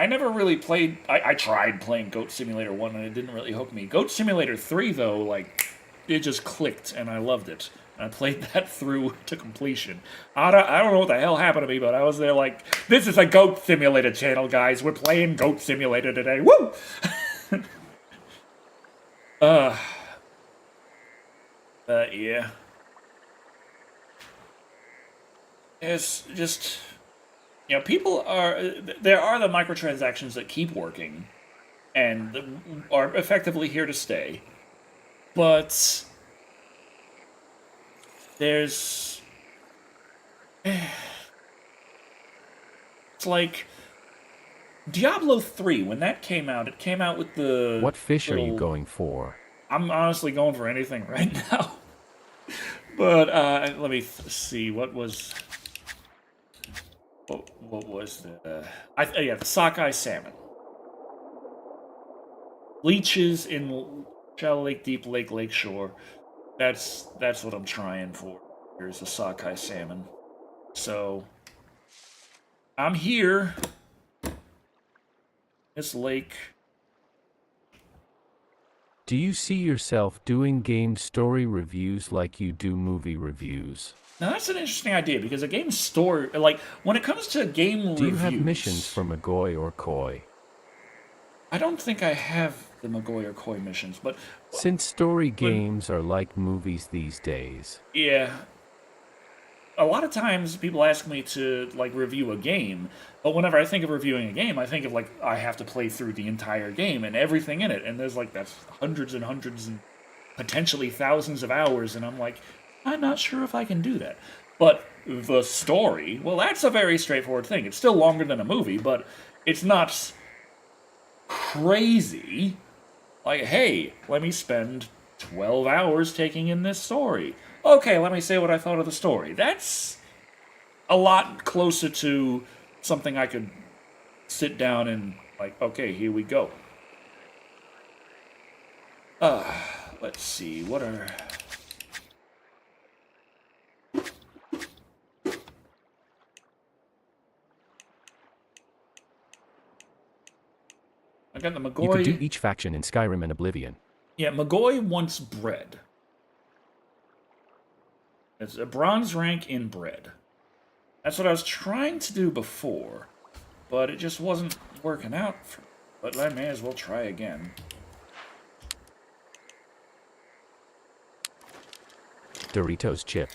never really played... I tried playing Goat Simulator 1, and it didn't really hook me. Goat Simulator 3, though, like, it just clicked, and I loved it. I played that through to completion. I don't know what the hell happened to me, but I was there like, this is a Goat Simulator channel, guys. We're playing Goat Simulator today. Woo! Yeah. It's just... You know, people are... There are the microtransactions that keep working, and are effectively here to stay. But... There's... It's like... Diablo 3, when that came out, it came out with the... What fish are you going for? I'm honestly going for anything right now. But, let me see, what was... What was the... yeah, the sockeye salmon. Leeches in Shallow Lake, Deep Lake, Lakeshore. That's what I'm trying for. Here's the sockeye salmon. So, I'm here. This lake. Do you see yourself doing game story reviews like you do movie reviews? Now that's an interesting idea, because a game story, like, when it comes to game reviews... Do you have missions for McGoy or Coy? I don't think I have the McGoy or Coy missions, but... Since story games are like movies these days. Yeah. A lot of times people ask me to, like, review a game, but whenever I think of reviewing a game, I think of, like, I have to play through the entire game and everything in it, and there's, like, that's hundreds and hundreds and potentially thousands of hours, and I'm like, I'm not sure if I can do that. But the story, well, that's a very straightforward thing. It's still longer than a movie, but it's not crazy. Like, hey, let me spend 12 hours taking in this story. Okay, let me say what I thought of the story. That's a lot closer to something I could sit down and, like, okay, here we go. Let's see, what are... I got the McGoy... You could do each faction in Skyrim and Oblivion. Yeah, McGoy wants bread. It's a bronze rank in bread. That's what I was trying to do before, but it just wasn't working out for me. But I may as well try again. Doritos chip.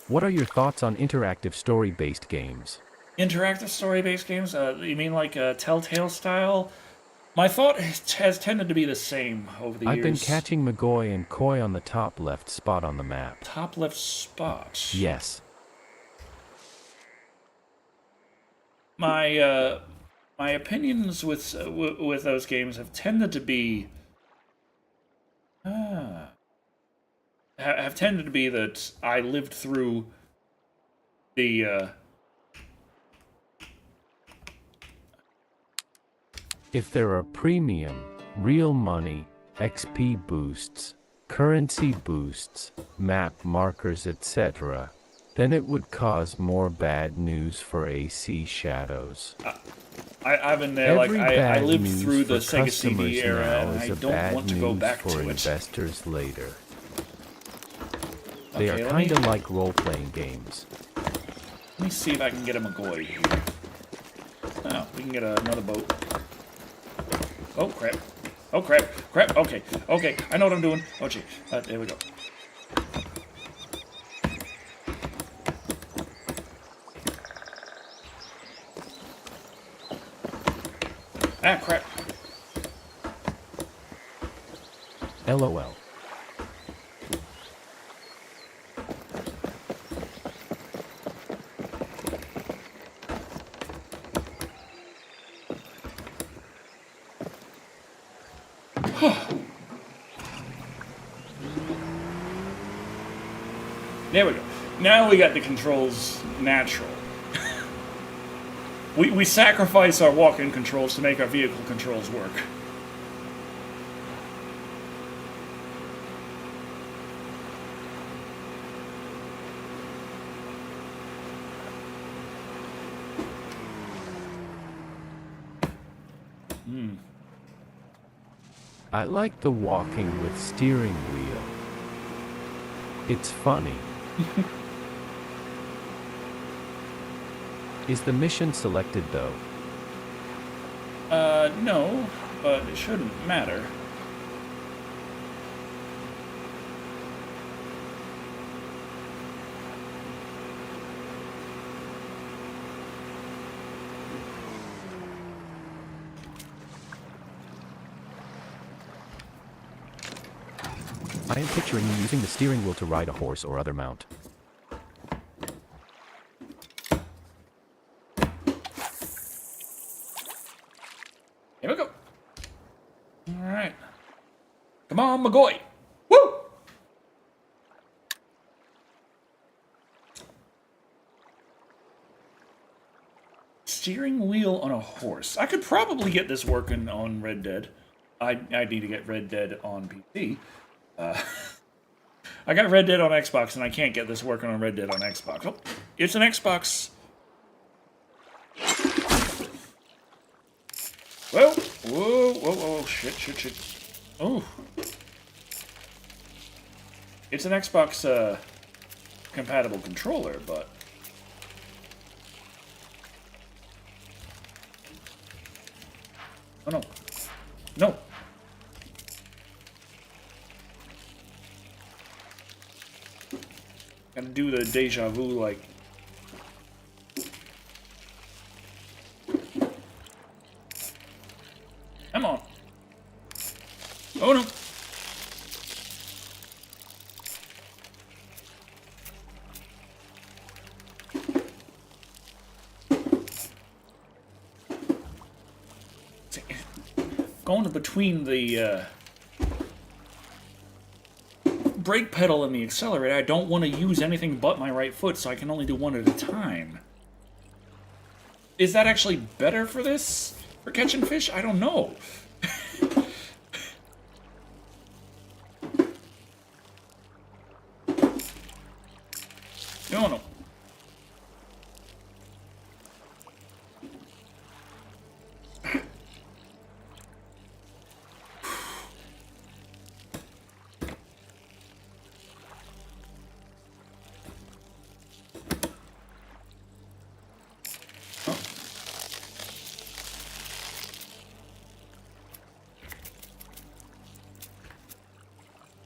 What are your thoughts on interactive story-based games? Interactive story-based games? You mean like Telltale style? My thought has tended to be the same over the years. I've been catching McGoy and Coy on the top left spot on the map. Top left spot? Yes. My opinions with those games have tended to be... have tended to be that I lived through the... If there are premium, real money, XP boosts, currency boosts, map markers, etc., then it would cause more bad news for AC Shadows. I've been there, like, I lived through the Sega CD customers era, now and I is don't want to go back for to it. investors later. They Okay, are let me- kinda like role-playing games. Let me see if I can get a McGoy here. Oh, we can get another boat. Oh, crap. Oh, crap. Crap. Okay. Okay. I know what I'm doing. Oh, gee. There we go. Ah, crap. LOL. There we go. Now we got the controls natural. we sacrifice our walk-in controls to make our vehicle controls work. I like the walking with steering wheel. It's funny. Is the mission selected though? No, but it shouldn't matter. I am picturing you using the steering wheel to ride a horse or other mount. Here we go. Alright. Come on, McGoy. Woo! Steering wheel on a horse. I could probably get this working on Red Dead. I need to get Red Dead on PC. I got Red Dead on Xbox, and I can't get this working on Red Dead on Xbox. Oh, it's an Xbox. Whoa, whoa, whoa, whoa, shit. Oh. It's an Xbox, compatible controller, but... Oh, no. No. Gotta do the deja vu, like... Come on. Oh, no. Going between the, brake pedal and the accelerator, I don't want to use anything but my right foot, so I can only do one at a time. Is that actually better for this? For catching fish? I don't know. No.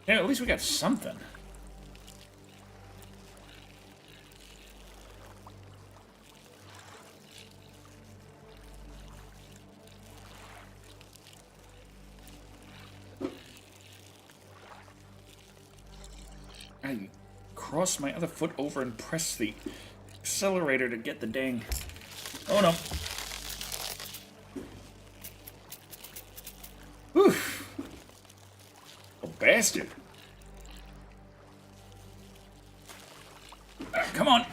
Yeah, at least we got something. I cross my other foot over and press the accelerator to get the dang... Oh no. Whew. Oh, bastard. Come on.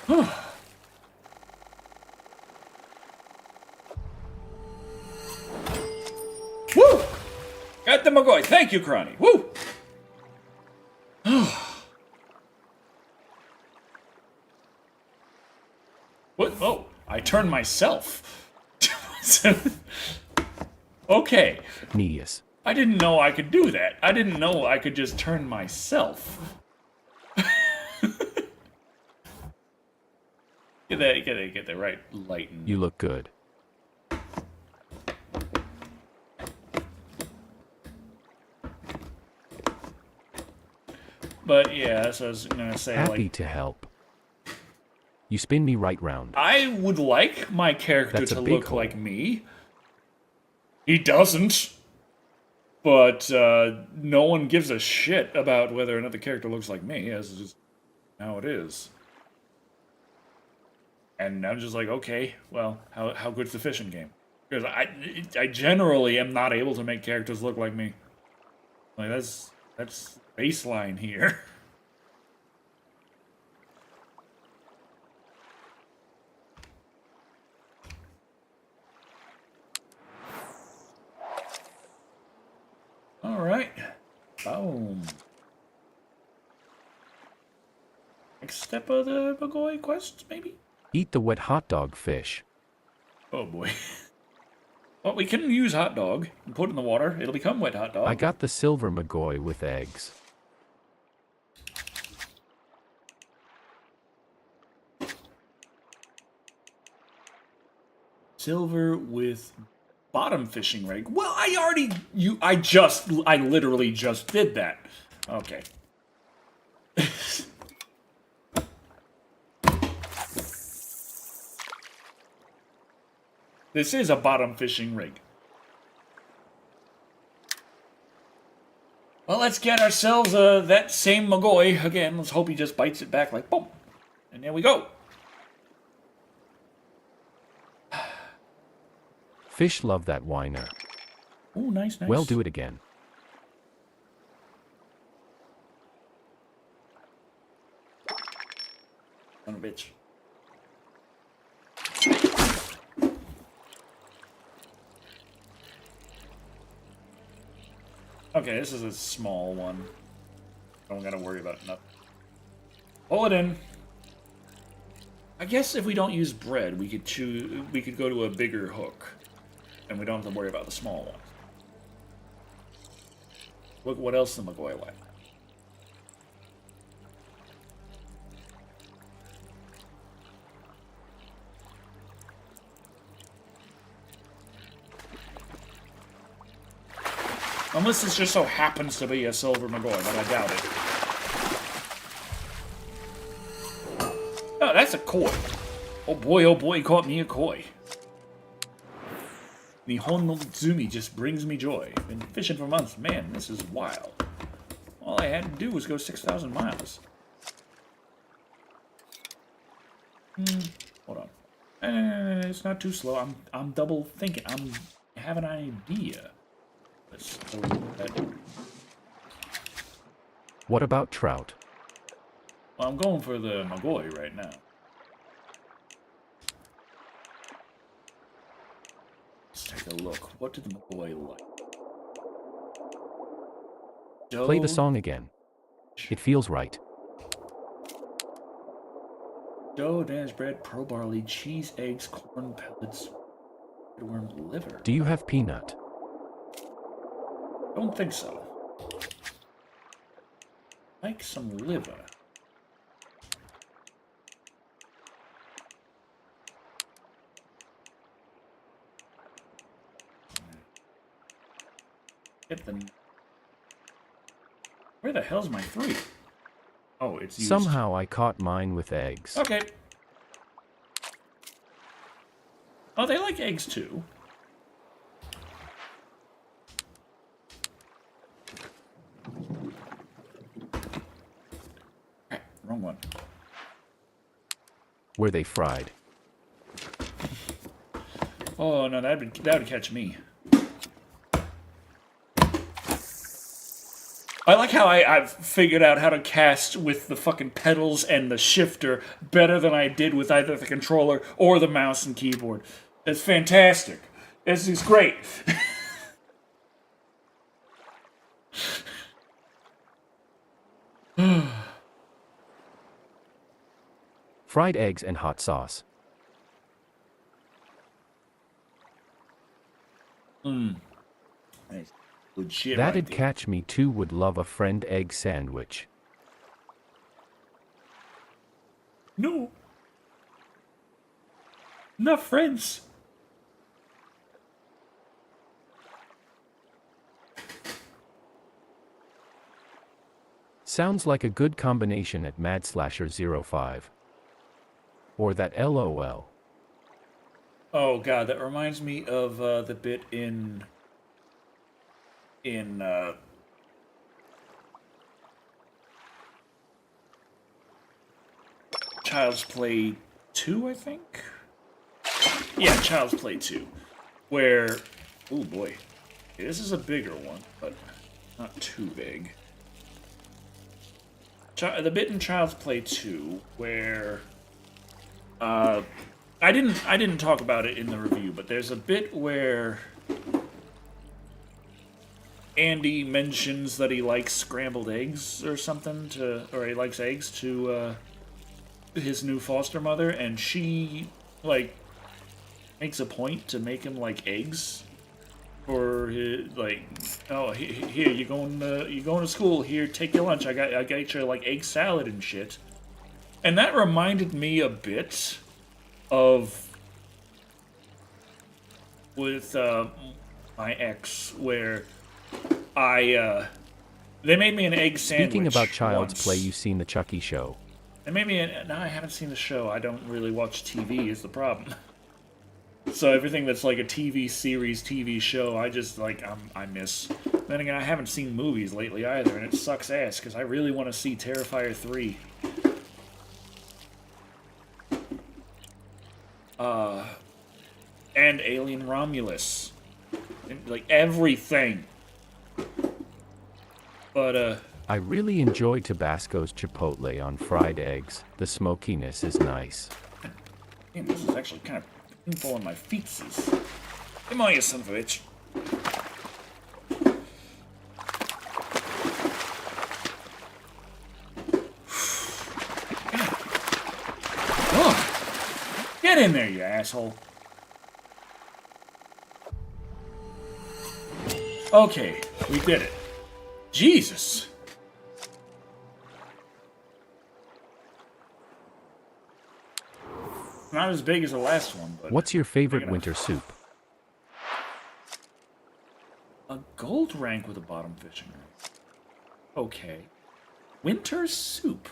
Whew. Woo! Got the McGoy. Thank you, Cronny. Woo! What? Oh, I turned myself. Okay. Neas. I didn't know I could do that. I didn't know I could just turn myself. Get the right light. You look good. But yeah, so I was gonna say, Happy like, to help. You spin me right round. I would like my character That's a to big look hole. like me. He doesn't. But no one gives a shit about whether or not the character looks like me, as is just how it is. And I'm just like, okay, well, how good's the fishing game? Because I generally am not able to make characters look like me. Like, that's baseline here. Alright. Boom. Next step of the Magoi quest, maybe? Eat the wet hot dog fish. Oh boy. Well, we can use hot dog and put it in the water. It'll become wet hot dog. I got the silver Magoi with eggs. Silver with bottom fishing rig. Well, I literally just did that. Okay. This is a bottom fishing rig. Well, let's get ourselves that same Magoi again. Let's hope he just bites it back like boom. And there we go. Fish love that whiner. Oh, nice. Well, do it again. Son of a bitch. Okay, this is a small one. Don't gotta worry about nothing. Pull it in. I guess if we don't use bread, we could go to a bigger hook. And we don't have to worry about the small one. Look what else the Magoi like. Unless this just so happens to be a silver Magoi, but I doubt it. Oh, that's a koi. Oh boy, he caught me a koi. Nihon no Zumi just brings me joy. Been fishing for months. Man, this is wild. All I had to do was go 6,000 miles. Hold on. It's not too slow. I'm double thinking. I have an idea. Let's hold that. What about trout? Well, I'm going for the Magoi right now. Let's take a look. What did the Magoi like? Play the song again. It feels right. Dough, Danish bread, pro barley, cheese, eggs, corn pellets, worm liver. Do you have peanut? Don't think so. Like some liver. Get the. Where the hell's my 3? Oh, it's used. Somehow I caught mine with eggs. Okay. Oh, they like eggs too. Wrong one. Were they fried? Oh no, that would catch me. I like how I've figured out how to cast with the fucking pedals and the shifter better than I did with either the controller or the mouse and keyboard. It's fantastic. This is great. Fried eggs and hot sauce. Nice. Good shit. That'd right there. catch me too. Would love a friend egg sandwich. No. Not friends. Sounds like a good combination at MadSlasher05. Or that LOL. Oh god, that reminds me of the bit in Child's Play 2, I think? Yeah, Child's Play 2. where, oh boy, this is a bigger one, but not too big. The bit in Child's Play 2 where I didn't talk about it in the review, but there's a bit where Andy mentions that he likes scrambled eggs or something or he likes eggs to his new foster mother, and she like makes a point to make him like eggs. Or like, oh, here you going to school? Here, take your lunch. I got you like egg salad and shit. And that reminded me a bit of with my ex, where they made me an egg sandwich. Speaking about Child's once. Play, you've seen the Chucky show. They made me no, I haven't seen the show. I don't really watch TV. Is the problem. So everything that's like a TV series, TV show, I just like I miss. Then again, I haven't seen movies lately either, and it sucks ass because I really want to see Terrifier 3. And Alien Romulus, and, like everything. But I really enjoy Tabasco's Chipotle on fried eggs. The smokiness is nice. damn, this is actually kind of painful on my feetsies. Come on, you son of a bitch. Oh, get in there, you asshole. Okay, we did it. Jesus. Not as big as the last one, but... What's your favorite winter soup? A gold rank with a bottom fishing rank. Okay. Winter soup.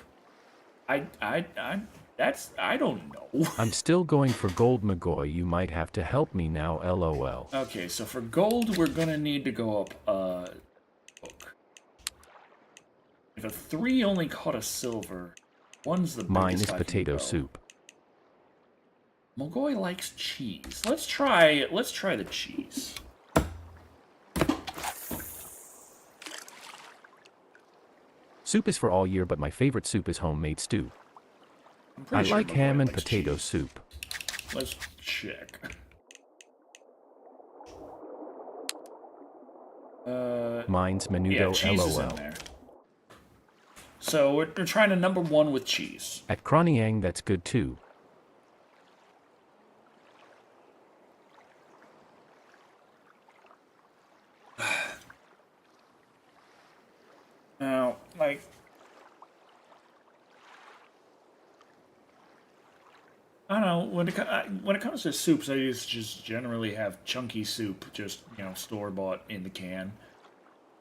I don't know. I'm still going for gold, McGoy. You might have to help me now, LOL. Okay, so for gold, we're gonna need to go up a book. If a 3 only caught a silver, one's the biggest Mine is I can potato go. soup. Mogoy likes cheese. Let's try the cheese. Soup is for all year, but my favorite soup is homemade stew. I'm I pretty sure like Mogoy ham and likes potato cheese. soup. Let's check. Mine's menudo, Yeah, cheese is in LOL. there. So we're trying to number 1 with cheese. At Kroniang, that's good too. Now, like, I don't know, when it comes to soups, I just generally have chunky soup, just, store-bought in the can.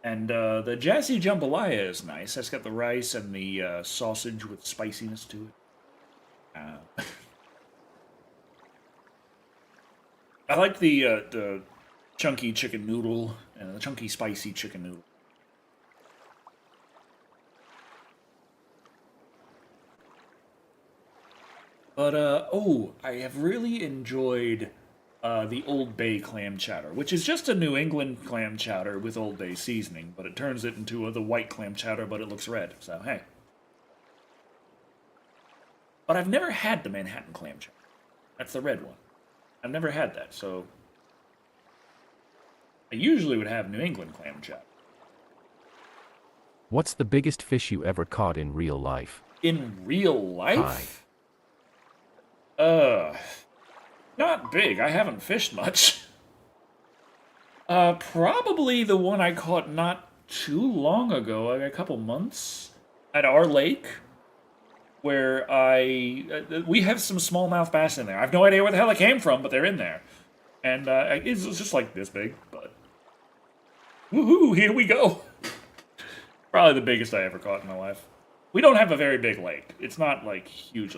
And the Jazzy Jambalaya is nice. That's got the rice and the sausage with spiciness to it. I like the chunky chicken noodle and the chunky spicy chicken noodle. But, I have really enjoyed the Old Bay clam chowder, which is just a New England clam chowder with Old Bay seasoning, but it turns it into the white clam chowder, but it looks red, so hey. But I've never had the Manhattan clam chowder. That's the red one. I've never had that, so... I usually would have New England clam chowder. What's the biggest fish you ever caught in real life? In real life? Hi. Not big. I haven't fished much. Probably the one I caught not too long ago, like a couple months, at our lake, where we have some smallmouth bass in there. I have no idea where the hell they came from, but they're in there. And it's just like this big, but... Woohoo, here we go! Probably the biggest I ever caught in my life. We don't have a very big lake. It's not, like, huge.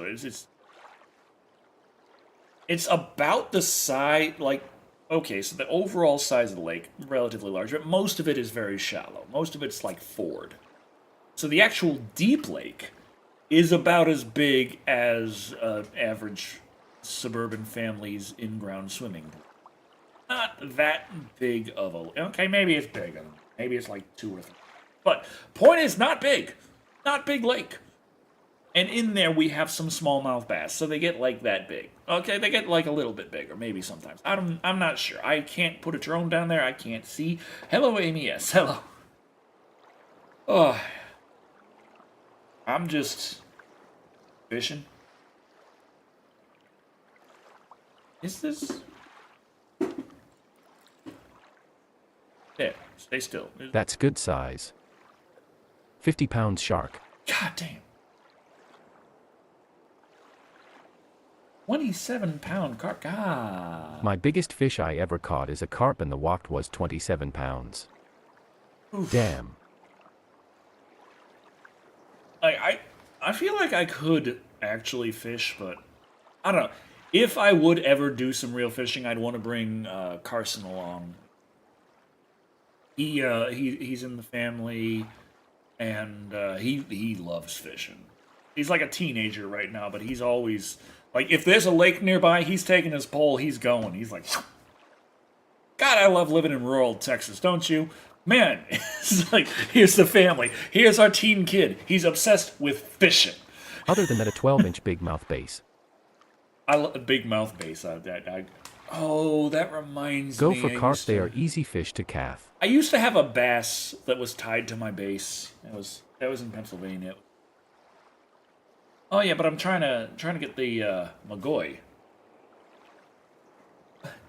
It's about the size, like, okay, so the overall size of the lake, relatively large, but most of it is very shallow. Most of it's, like, ford. So the actual deep lake is about as big as an average suburban family's in-ground swimming pool. Not that big of a... Okay, maybe it's big. I don't know. Maybe it's like 2 or 3. But point is, not big. Not big lake. And in there, we have some smallmouth bass, so they get like that big. Okay, they get like a little bit bigger, maybe sometimes. I'm not sure. I can't put a drone down there. I can't see. Hello, Amy. Yes, hello. Oh, I'm just fishing. Is this? There, stay still. That's good size. 50-pound shark. God damn. 27-pound carp. God. My biggest fish I ever caught is a carp and the wok was 27 pounds. Oof. Damn. I feel like I could actually fish, but I don't know. If I would ever do some real fishing, I'd want to bring Carson along. He's in the family, and he loves fishing. He's like a teenager right now, but he's always like, if there's a lake nearby, he's taking his pole, he's going. He's like, God, I love living in rural Texas, don't you? Man, it's like, here's the family. Here's our teen kid. He's obsessed with fishing. Other than that, a 12-inch big mouth bass. I love a big mouth bass. Oh, that reminds Go me. for carp, they are easy fish to calf. I used to have a bass that was tied to my base. That was in Pennsylvania. Oh yeah, but I'm trying to get the Magoy.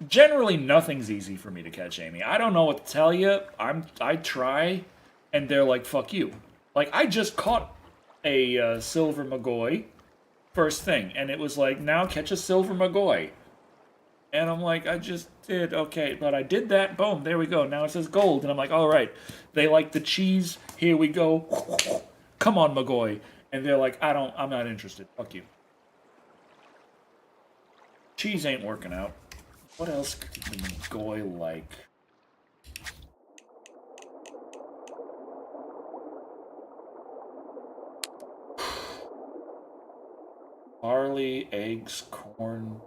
Generally, nothing's easy for me to catch, Amy. I don't know what to tell you. I try, and they're like, "Fuck you." Like, I just caught a silver Magoy first thing, and it was like, "Now catch a silver Magoy," and I'm like, "I just did, okay," but I did that. Boom, there we go. Now it says gold, and I'm like, "All right." They like the cheese. Here we go. Come on, Magoy. And they're like, I'm not interested. Fuck you. Cheese ain't working out. What else could the Magoy like? Barley, eggs, corn.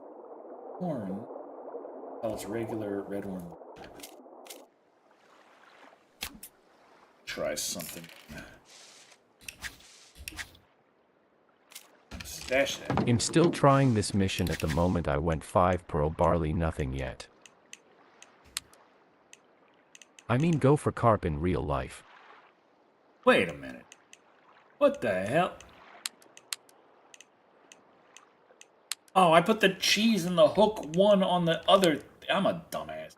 Corn? Oh, it's regular red worm. Try something. Stash that. I'm still trying this mission at the moment. I went 5 pearl barley, nothing yet. I mean, go for carp in real life. Wait a minute. What the hell? Oh, I put the cheese and the hook one on the other. I'm a dumbass.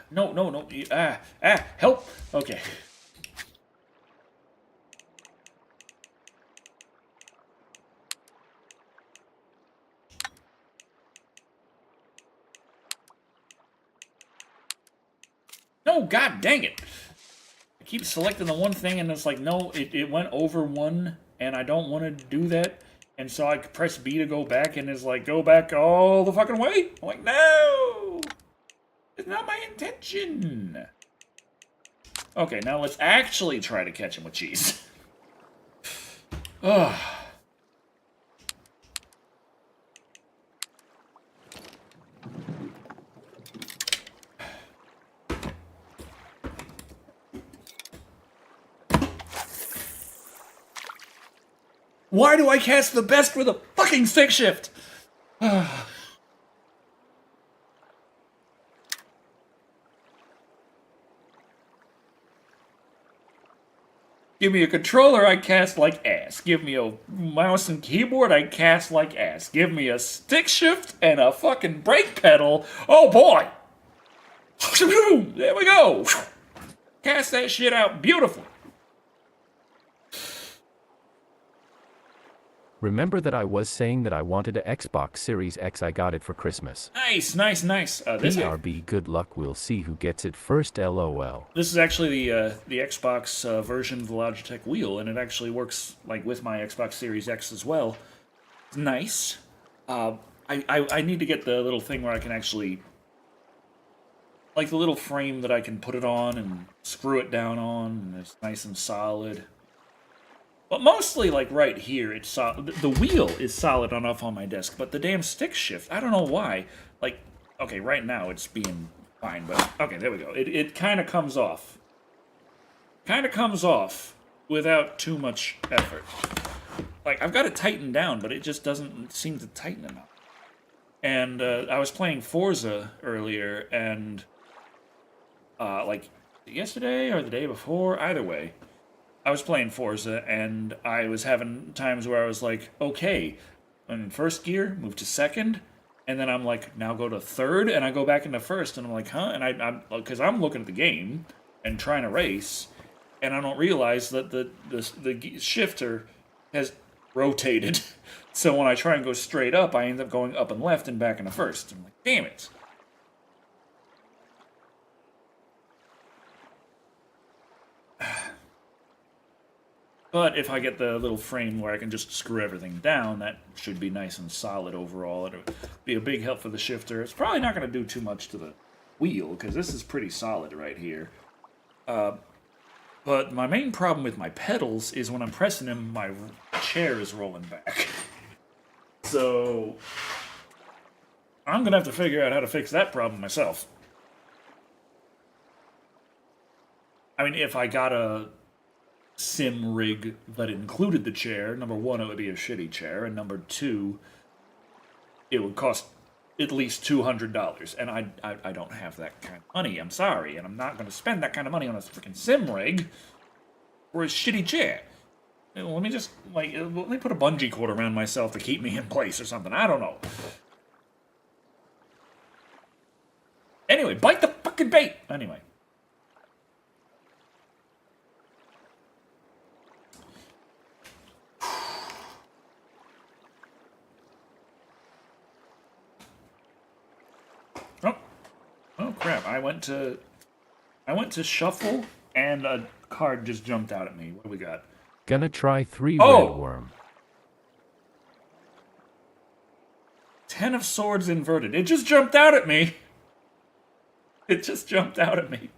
No. Help. Okay. No, god dang it. I keep selecting the one thing and it's like, no, it went over one and I don't want to do that. And so I press B to go back and it's like, go back all the fucking way? I'm like, no! It's not my intention. Okay, now let's actually try to catch him with cheese. Ugh. Why do I cast the best with a fucking stick shift? Give me a controller, I cast like ass. Give me a mouse and keyboard, I cast like ass. Give me a stick shift and a fucking brake pedal. Oh boy! There we go! Cast that shit out beautifully. Remember that I was saying that I wanted an Xbox Series X. I got it for Christmas. Nice. This BRB, good luck. We'll see who gets it first. LOL. This is actually the Xbox version of the Logitech wheel, and it actually works like with my Xbox Series X as well. It's nice. I need to get the little thing where I can actually, like the little frame that I can put it on and screw it down on, and it's nice and solid. But mostly, like, right here, it's solid. The wheel is solid enough on my desk, but the damn stick shift, I don't know why. Like, okay, right now it's being fine, but... Okay, there we go. It kind of comes off. Kind of comes off without too much effort. Like, I've got it tightened down, but it just doesn't seem to tighten enough. And I was playing Forza earlier, and like yesterday or the day before, either way, I was playing Forza, and I was having times where I was like, okay, I'm in first gear, move to second, and then I'm like, now go to third, and I go back into first, and I'm like, huh? And I'm because I'm looking at the game and trying to race, and I don't realize that the shifter has rotated. So when I try and go straight up, I end up going up and left and back into first. I'm like, damn it. But if I get the little frame where I can just screw everything down, that should be nice and solid overall. It'll be a big help for the shifter. It's probably not going to do too much to the wheel, because this is pretty solid right here. But my main problem with my pedals is when I'm pressing them, my chair is rolling back. So I'm going to have to figure out how to fix that problem myself. I mean, if I got a sim rig that included the chair, number one, it would be a shitty chair, and number two, it would cost at least $200, and I don't have that kind of money. I'm sorry, and I'm not going to spend that kind of money on a freaking sim rig for a shitty chair. Let me just, like, let me put a bungee cord around myself to keep me in place or something. I don't know. Anyway, bite the fucking bait! Anyway. Oh crap, I went to shuffle and a card just jumped out at me. What do we got? Gonna try 3 Oh! red worm. 10 of swords inverted. It just jumped out at me. It just jumped out at me.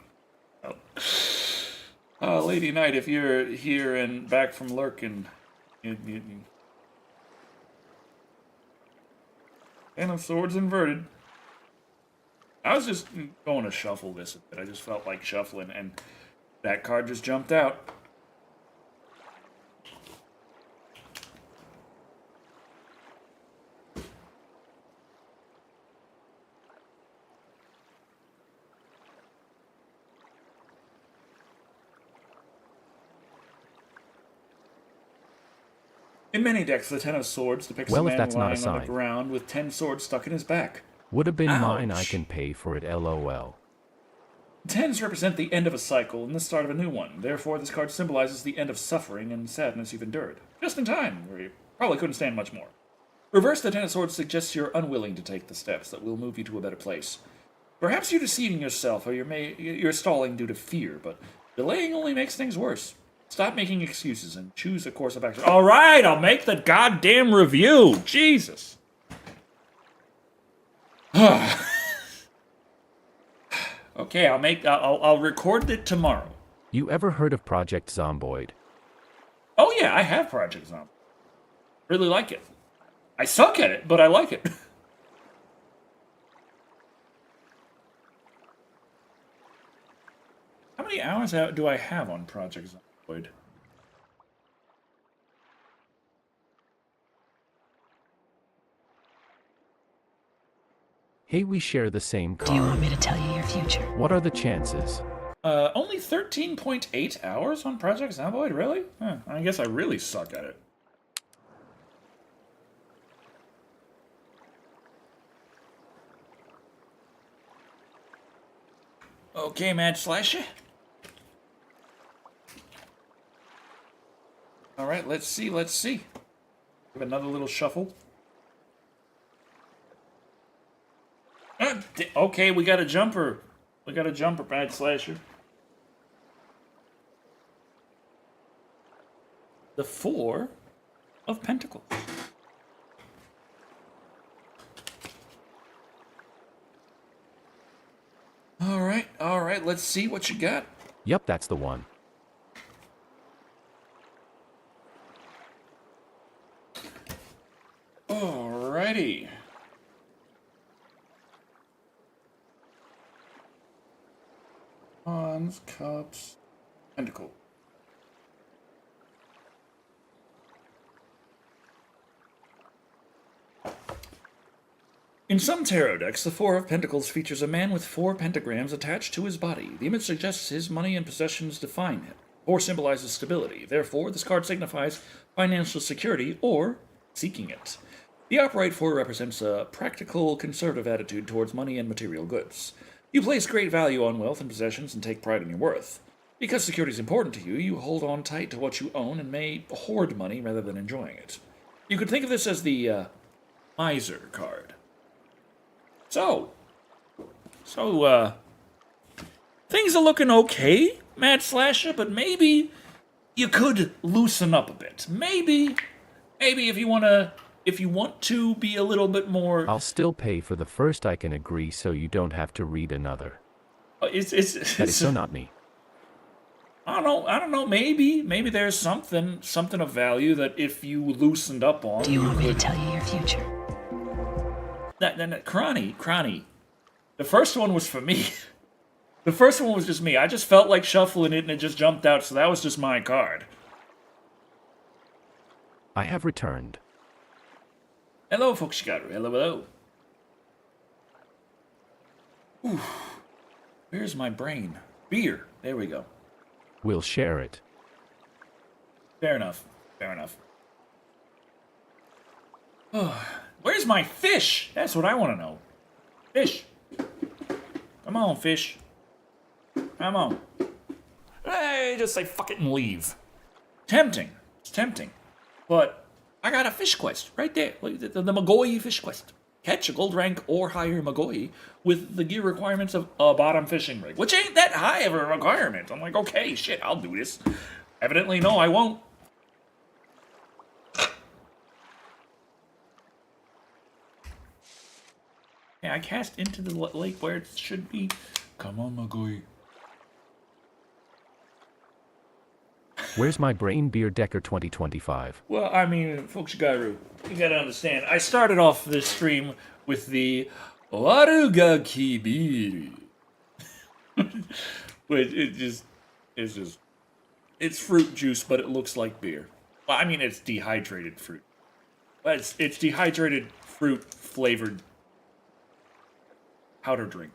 Oh, Lady Knight, if you're here and back from lurking, you... 10 of swords inverted. I was just going to shuffle this a bit. I just felt like shuffling, and that card just jumped out. In many decks, the Ten of Swords depicts a Well, if man that's not a lying on the sign. ground with 10 swords stuck in his back. Would have been mine, I Ouch. can pay for it, LOL. Tens represent the end of a cycle and the start of a new one. Therefore, this card symbolizes the end of suffering and sadness you've endured. Just in time, where you probably couldn't stand much more. Reverse, the Ten of Swords suggests you're unwilling to take the steps that will move you to a better place. Perhaps you're deceiving yourself, or you're stalling due to fear, but delaying only makes things worse. Stop making excuses and choose a course of action. All right, I'll make the goddamn review. Jesus. Okay, I'll record it tomorrow. You ever heard of Project Zomboid? Oh yeah, I have Project Zombie. Really like it. I suck at it, but I like it. How many hours do I have on Project Zomboid? Hey, we share the same Do you want card. me to tell you your future? What are the chances? Only 13.8 hours on Project Zomboid? Really? Huh, I guess I really suck at it. Okay, Mad Slasher. Alright, let's see. Give another little shuffle. Okay, we got a jumper. Bad Slasher. The 4 of Pentacles. Alright, let's see what you got. Yup, that's the one. Alrighty. Wands, cups, pentacle. In some tarot decks, the Four of Pentacles features a man with 4 pentagrams attached to his body. The image suggests his money and possessions define him. 4 symbolizes stability. Therefore, this card signifies financial security or seeking it. The upright 4 represents a practical, conservative attitude towards money and material goods. You place great value on wealth and possessions and take pride in your worth. Because security is important to you, you hold on tight to what you own and may hoard money rather than enjoying it. You could think of this as the miser card. So, things are looking okay, Mad Slasher, but maybe you could loosen up a bit. Maybe if you want to be a little bit more. I'll still pay for the first, I can agree, so you don't have to read another. That is so not me. I don't know. Maybe there's something of value that if you loosened up on. Do you want me to tell you your future? Cronny. The first one was for me. The first one was just me. I just felt like shuffling it and it just jumped out, so that was just my card. I have returned. Hello, folks. Hello. Ooh. Where's my brain? Beer. There we go. We'll share it. Fair enough. Where's my fish? That's what I want to know. Fish. Come on, fish. Come on. Hey, just say fuck it and leave. Tempting. It's tempting. But I got a fish quest right there. Look at the Magoi fish quest. Catch a gold rank or higher Magoi with the gear requirements of a bottom fishing rig, which ain't that high of a requirement. I'm like, okay, shit, I'll do this. Evidently, no, I won't. Yeah, I cast into the lake where it should be. Come on, Magoi. Where's my brain? Beer Decker 2025. Well, I mean, folks, you gotta understand. I started off this stream with the Waruga Kibiri. Which it's fruit juice, but it looks like beer. Well, I mean, it's dehydrated fruit. But it's dehydrated fruit flavored powder drink.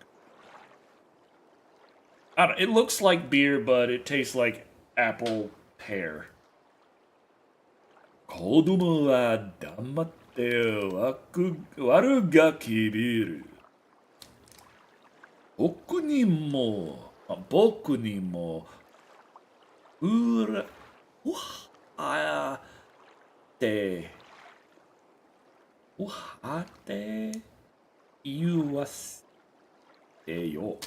I don't, it looks like beer, but it tastes like apple pear. 子供は黙って悪がきびる。僕にもうはて言わせてよ。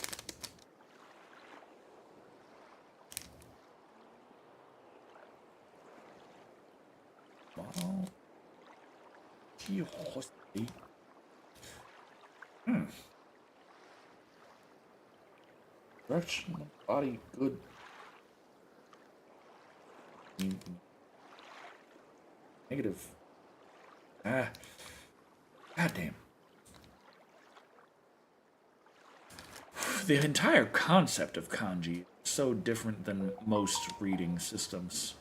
Stretch my body good. Negative. God damn. The entire concept of kanji is so different than most reading systems.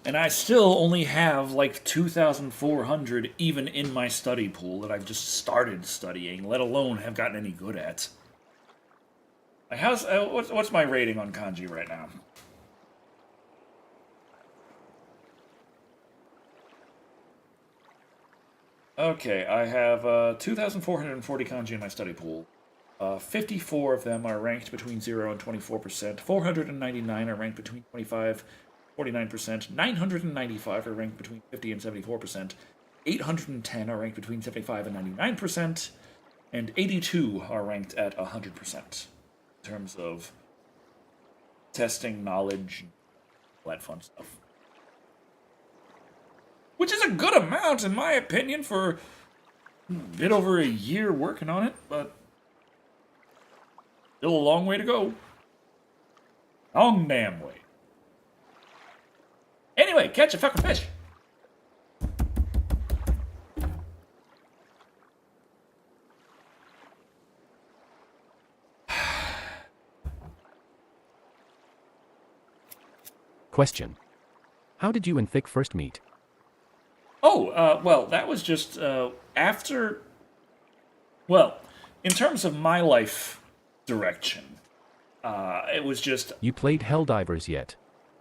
And I still only have like 2,400 even in my study pool that I've just started studying, let alone have gotten any good at. Like, what's my rating on kanji right now? Okay, I have 2,440 kanji in my study pool. 54 of them are ranked between 0 and 24%. 499 are ranked between 49%, 995 are ranked between 50 and 74%, 810 are ranked between 75 and 99%, and 82 are ranked at 100% in terms of testing knowledge, all that fun stuff. Which is a good amount, in my opinion, for a bit over a year working on it, but Still a long way to go. Long damn way. Anyway, catch a fucking fish. Question. How did you and Thick first meet? Oh, well, that was just after. Well, in terms of my life direction, it was just. You played Helldivers yet?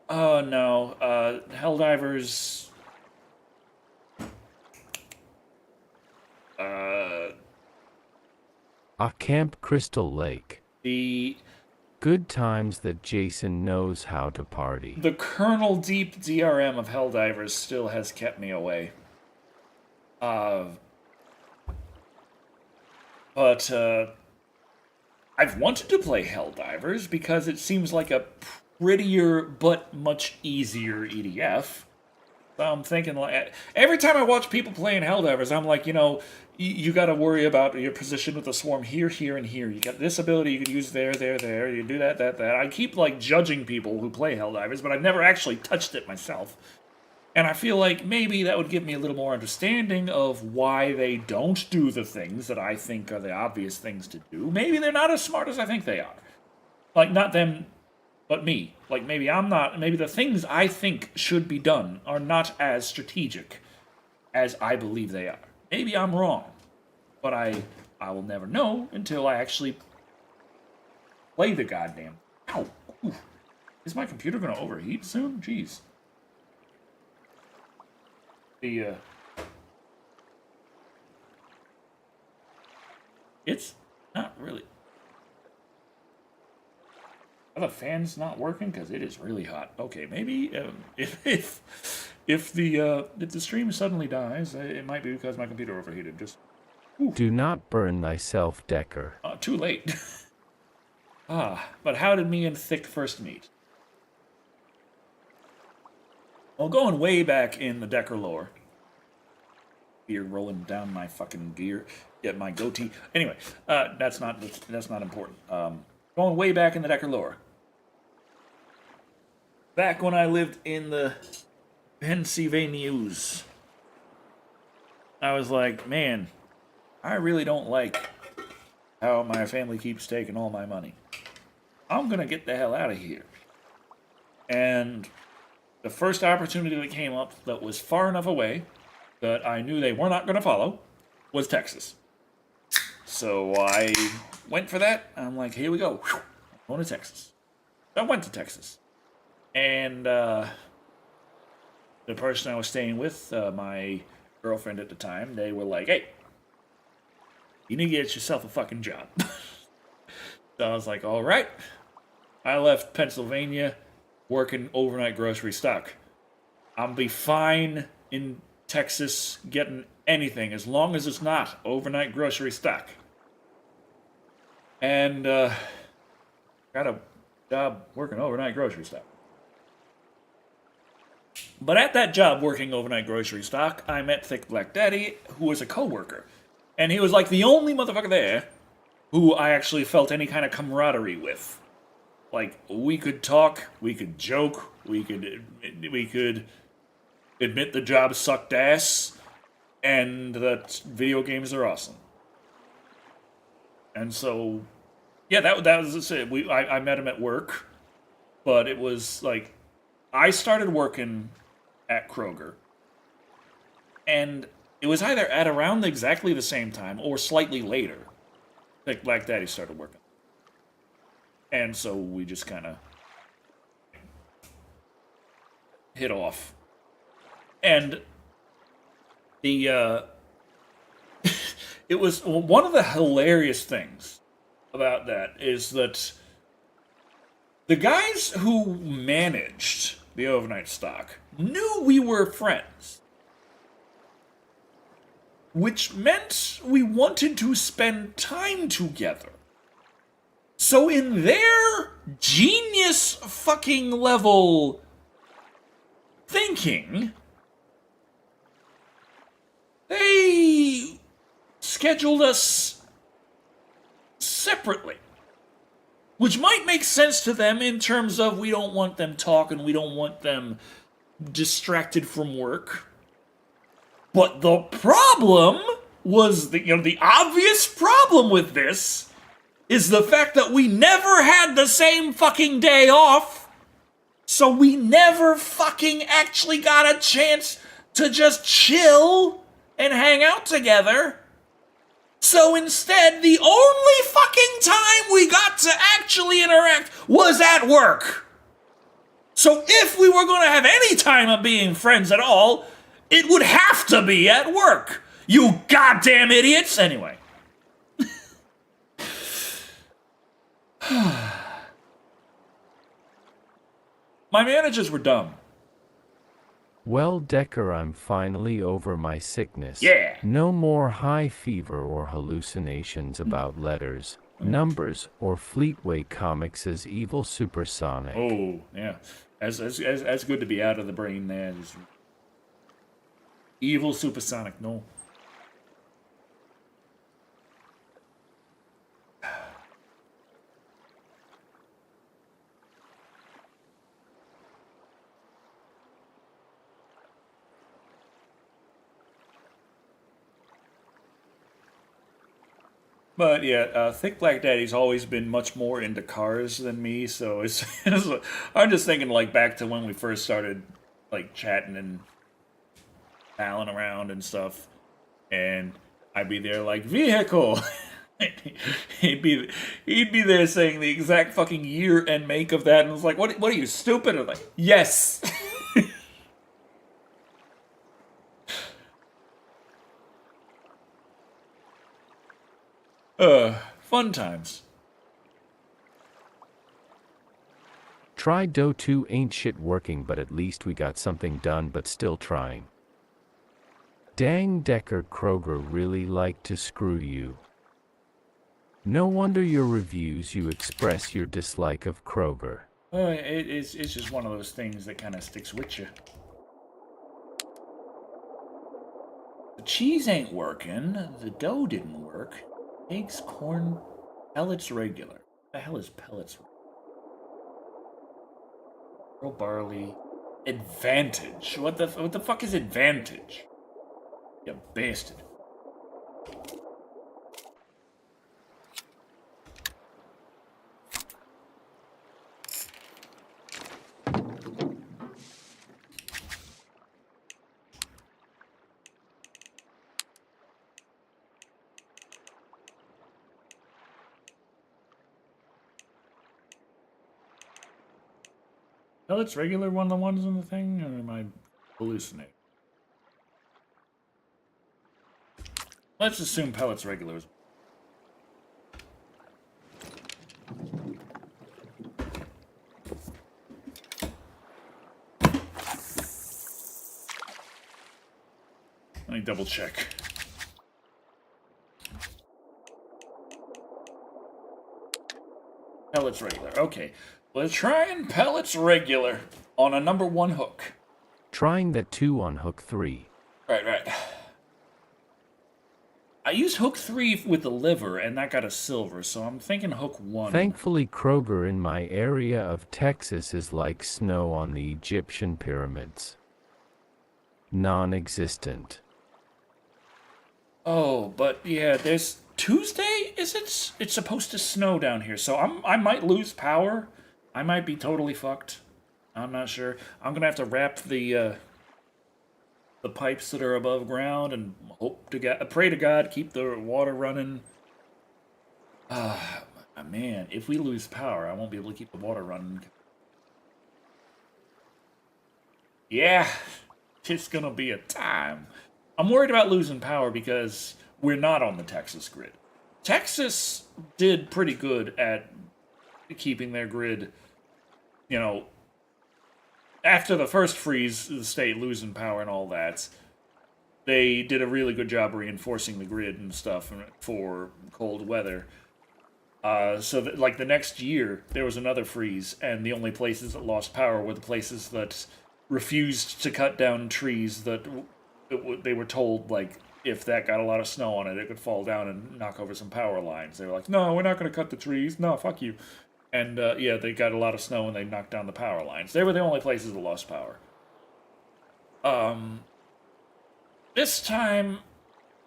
Oh no, Helldivers. Camp Crystal Lake. The Good times that Jason knows how to party. Kernel Deep DRM of Helldivers still has kept me away. But I've wanted to play Helldivers because it seems like a prettier but much easier EDF. So I'm thinking, like, every time I watch people playing Helldivers, I'm like, you got to worry about your position with the swarm here, here, and here. You got this ability you could use there, there, there. You do that, that, that. I keep, like, judging people who play Helldivers, but I've never actually touched it myself. And I feel like maybe that would give me a little more understanding of why they don't do the things that I think are the obvious things to do. Maybe they're not as smart as I think they are. Like, not them, but me. Like, maybe I'm not. Maybe the things I think should be done are not as strategic as I believe they are. Maybe I'm wrong. But I will never know until I actually play the goddamn. Ow! Ooh. Is my computer going to overheat soon? Jeez. It's not really. Are the fans not working? Because it is really hot. Okay, maybe if the stream suddenly dies, it might be because my computer overheated. Just Do not burn thyself, Decker. too late. But how did me and Thick first meet? Well, going way back in the Decker lore. Beard rolling down my fucking gear. Get my goatee. Anyway, that's not important. Going way back in the Decker lore. Back when I lived in the Pennsylvanias, I was like, man, I really don't like how my family keeps taking all my money. I'm gonna get the hell out of here. And the first opportunity that came up that was far enough away that I knew they were not going to follow was Texas. So I went for that. I'm like, here we go. I'm going to Texas. I went to Texas. And the person I was staying with, my girlfriend at the time, they were like, hey, you need to get yourself a fucking job. So I was like, all right. I left Pennsylvania working overnight grocery stock. I'll be fine in Texas getting anything as long as it's not overnight grocery stock. And got a job working overnight grocery stock. But at that job working overnight grocery stock, I met Thick Black Daddy, who was a coworker. And he was like the only motherfucker there who I actually felt any kind of camaraderie with. Like, we could talk, we could joke, we could admit the job sucked ass, and that video games are awesome. And so, yeah, that was it. I met him at work, but it was like, I started working at Kroger, and it was either at around exactly the same time or slightly later that Black Daddy started working. And so we just kind of hit off. And the it was one of the hilarious things about that is that the guys who managed the overnight stock knew we were friends, which meant we wanted to spend time together. So in their genius fucking level thinking, they scheduled us separately. which might make sense to them in terms of we don't want them talking, we don't want them distracted from work. But the problem was the obvious problem with this is the fact that we never had the same fucking day off. So we never fucking actually got a chance to just chill and hang out together. So instead, the only fucking time we got to actually interact was at work. So if we were going to have any time of being friends at all, it would have to be at work. You goddamn idiots! Anyway. My managers were dumb. Well, Decker, I'm finally over my sickness. Yeah. No more high fever or hallucinations about letters, numbers, or Fleetway comics as evil supersonic. Oh, yeah. That's good to be out of the brain there. Evil supersonic, no. But yeah, Thick Black Daddy's always been much more into cars than me, so I'm just thinking like back to when we first started like chatting and palling around and stuff, and I'd be there like vehicle. he'd be there saying the exact fucking year and make of that, and it's like, what are you, stupid? I'm like, yes. Fun times. Try Do 2 ain't shit working, but at least we got something done, but still trying. Dang, Decker, Kroger really like to screw you. No wonder your reviews you express your dislike of Kroger. It's just one of those things that kind of sticks with you. The cheese ain't working. The dough didn't work. Eggs, corn, pellets regular. What the hell is pellets? Pearl barley. Advantage. What the fuck is advantage? You bastard. Pellets regular one of the ones in the thing, or am I hallucinating? Let's assume pellets regular is. Let me double check. Pellets regular. Okay. Let's try and pellets regular on a number 1 hook. Trying that 2 on hook 3. Right. I used hook 3 with the liver, and that got a silver, so I'm thinking hook 1. Thankfully, Kroger in my area of Texas is like snow on the Egyptian pyramids. Non-existent. Oh, but yeah, there's Tuesday, is it? It's supposed to snow down here, so I might lose power. I might be totally fucked. I'm not sure. I'm gonna have to wrap the pipes that are above ground and pray to God keep the water running. Man, if we lose power, I won't be able to keep the water running. Yeah, it's gonna be a time. I'm worried about losing power because we're not on the Texas grid. Texas did pretty good at keeping their grid, after the first freeze, the state losing power and all that, they did a really good job reinforcing the grid and stuff for cold weather. Like the next year, there was another freeze, and the only places that lost power were the places that refused to cut down trees that they were told, like, if that got a lot of snow on it, it could fall down and knock over some power lines. They were like, no, we're not going to cut the trees. No, fuck you. And yeah, they got a lot of snow and they knocked down the power lines. They were the only places that lost power. This time,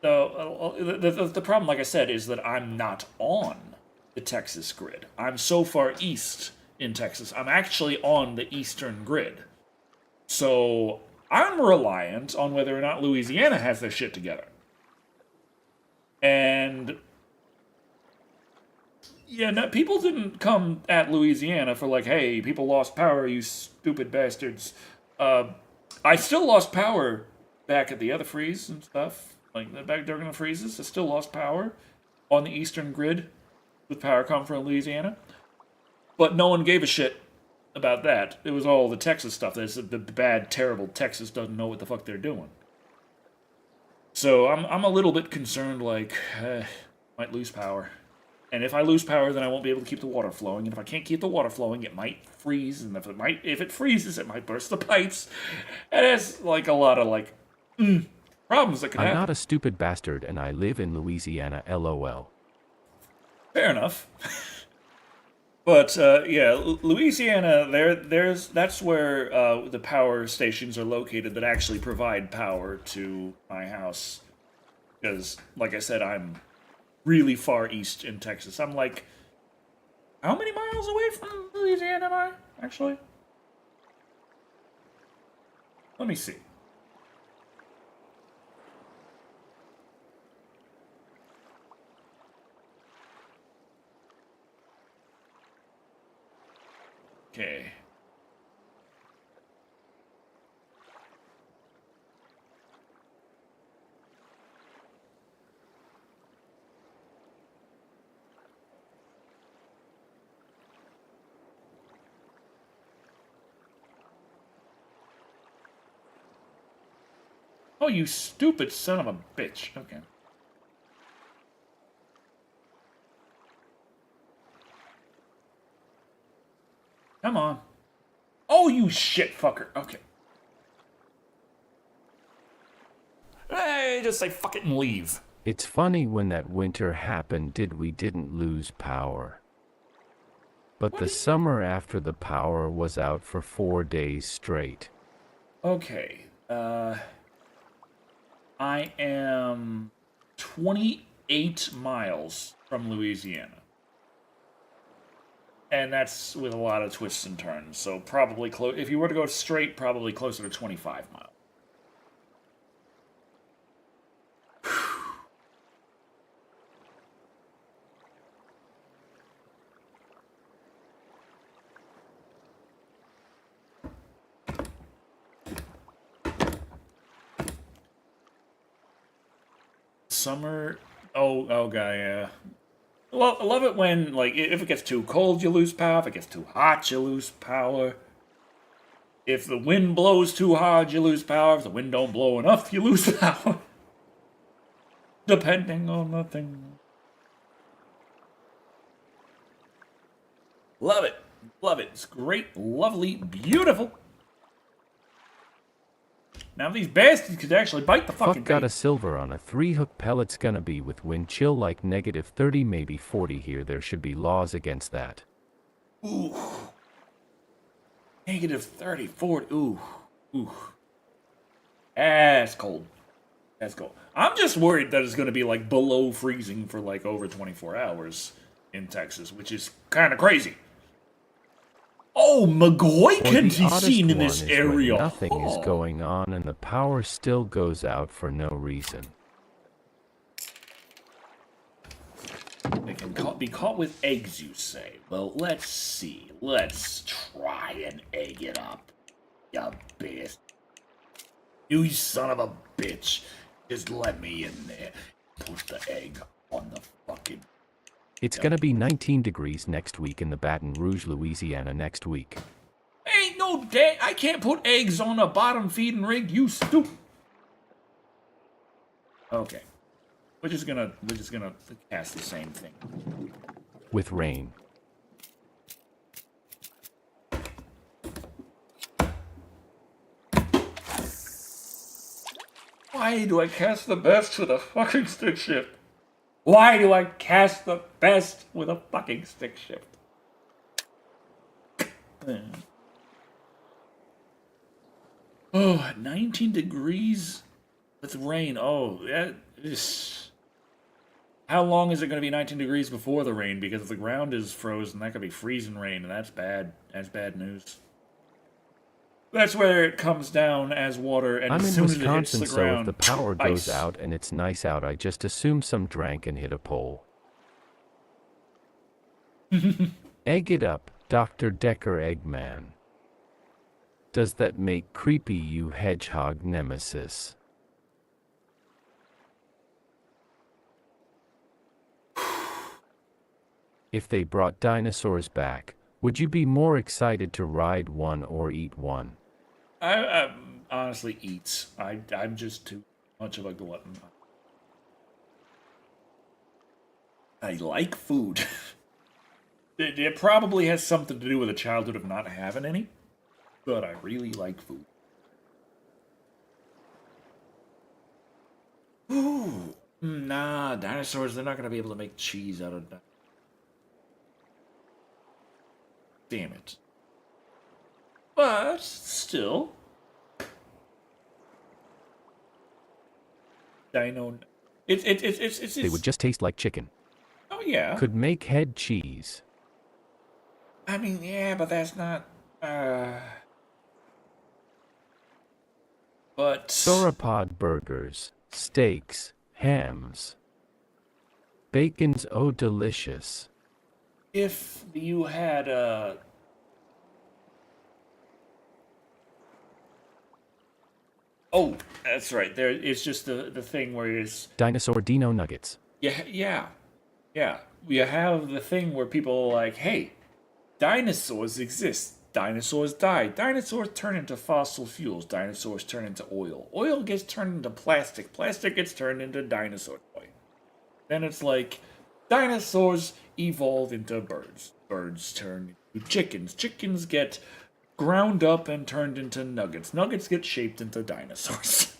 though, the problem, like I said, is that I'm not on the Texas grid. I'm so far east in Texas. I'm actually on the eastern grid. So I'm reliant on whether or not Louisiana has their shit together. And yeah, no, people didn't come at Louisiana for like, hey, people lost power, you stupid bastards. I still lost power back at the other freeze and stuff. Like, back during the freezes, I still lost power on the eastern grid with power coming from Louisiana. But no one gave a shit about that. It was all the Texas stuff. That's the bad, terrible Texas doesn't know what the fuck they're doing. So I'm a little bit concerned, like, might lose power. And if I lose power, then I won't be able to keep the water flowing. And if I can't keep the water flowing, it might freeze. And if it freezes, it might burst the pipes. And it's like a lot of like problems that could happen. I'm not a stupid bastard, and I live in Louisiana. LOL. Fair enough. But yeah, Louisiana, that's where the power stations are located that actually provide power to my house. Because, like I said, I'm really far east in Texas. I'm like, how many miles away from Louisiana am I, actually? Let me see. Okay. Oh, you stupid son of a bitch. Okay. Come on. Oh, you shit fucker. Okay. Hey, just say fuck it and leave. It's funny when that winter happened, we didn't lose power. But the summer after the power was out for 4 days straight. Okay. I am 28 miles from Louisiana. And that's with a lot of twists and turns. So probably if you were to go straight, probably closer to 25 miles. Summer. Oh, guy, yeah. Well, I love it when, like, if it gets too cold, you lose power. If it gets too hot, you lose power. If the wind blows too hard, you lose power. If the wind don't blow enough, you lose power. Depending on the thing. Love it. Love it. It's great, lovely, beautiful. Now these bastards could actually bite the fucking Fuck got bait. a silver on a 3-hook pellet's gonna be with wind chill like negative 30 maybe 40 here. There should be laws against that. Ooh. Negative 30, 40. Ooh. Ooh. That's cold. That's cold. I'm just worried that it's going to be like below freezing for like over 24 hours in Texas, which is kind of crazy. Oh, McGoy can be seen in this area. Nothing is going on and the power still goes out for no reason. They can be caught with eggs, you say? Well, let's see. Let's try and egg it up. You bitch. You son of a bitch. Just let me in there. Put the egg on the fucking... It's gonna be 19 degrees next week in the Baton Rouge, Louisiana next week. Ain't no day. I can't put eggs on a bottom feeding rig, you stupid. Okay. We're just gonna cast the same thing. With rain. Why do I cast the best with a fucking stick shift? Why do I cast the best with a fucking stick shift? Oh, 19 degrees with rain. Oh, that is... How long is it going to be 19 degrees before the rain? Because if the ground is frozen, that could be freezing rain, and that's bad. That's bad news. That's where it comes down as water, and I'm as in soon as it hits Wisconsin, the so ground, if the power goes ice. out and it's nice out, I just assume some drank and hit a pole. Egg it up, Dr. Decker Eggman. Does that make creepy you hedgehog nemesis? If they brought dinosaurs back, would you be more excited to ride one or eat one? I honestly eats. I'm just too much of a glutton. I like food. It probably has something to do with a childhood of not having any, but I really like food. Ooh, nah, dinosaurs, they're not going to be able to make cheese out of that. Damn it. But, still. Dino... It's They would just taste like chicken. Oh, yeah. Could make head cheese. I mean, yeah, but that's not... But... Sauropod burgers, steaks, hams. Bacon's oh delicious. If you had Oh, that's right. There it's just the thing where it's Dinosaur Dino Nuggets. yeah. You have the thing where people are like, hey, dinosaurs exist. Dinosaurs die. Dinosaurs turn into fossil fuels. Dinosaurs turn into oil. Oil gets turned into plastic. Plastic gets turned into dinosaur toy. Then it's like dinosaurs evolve into birds. Birds turn into chickens. Chickens get ground up and turned into nuggets. Nuggets get shaped into dinosaurs.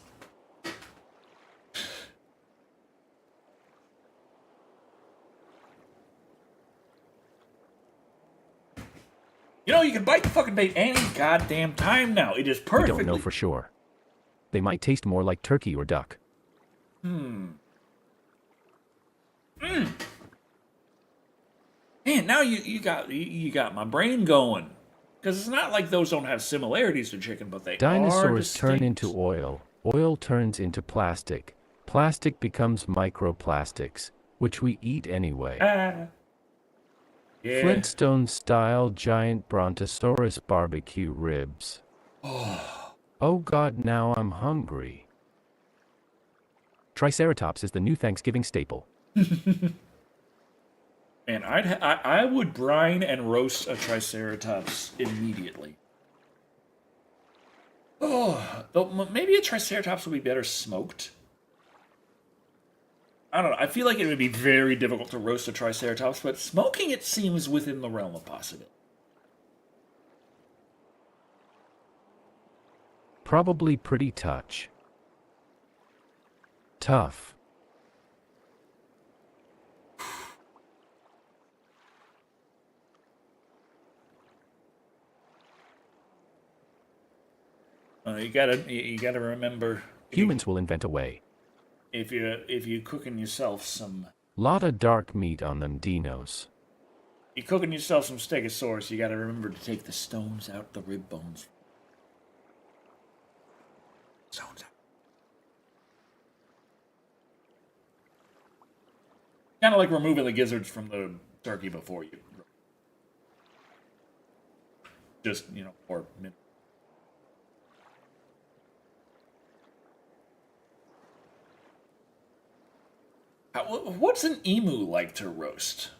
You know, you can bite the fucking bait any goddamn time now. It is We perfectly... don't know for sure. They might taste more like turkey or duck. Man, now you got my brain going. Because it's not like those don't have similarities to chicken, but they are Dinosaurs turn distinct. into oil. Oil turns into plastic. Plastic becomes microplastics, which we eat anyway. Yeah. Flintstone-style giant brontosaurus barbecue ribs. Oh god, now I'm hungry. Triceratops is the new Thanksgiving staple. Man, I would brine and roast a triceratops immediately. Oh, though maybe a triceratops would be better smoked. I don't know. I feel like it would be very difficult to roast a triceratops, but smoking it seems within the realm of possibility. Probably pretty tough. You gotta remember Humans will invent a way. if you cooking yourself some Lotta dark meat on them dinos. you're cooking yourself some stegosaurus, you gotta remember to take the stones out the rib bones. Stones out. Kind of like removing the gizzards from the turkey before you. Just, or minute. What's an emu like to roast?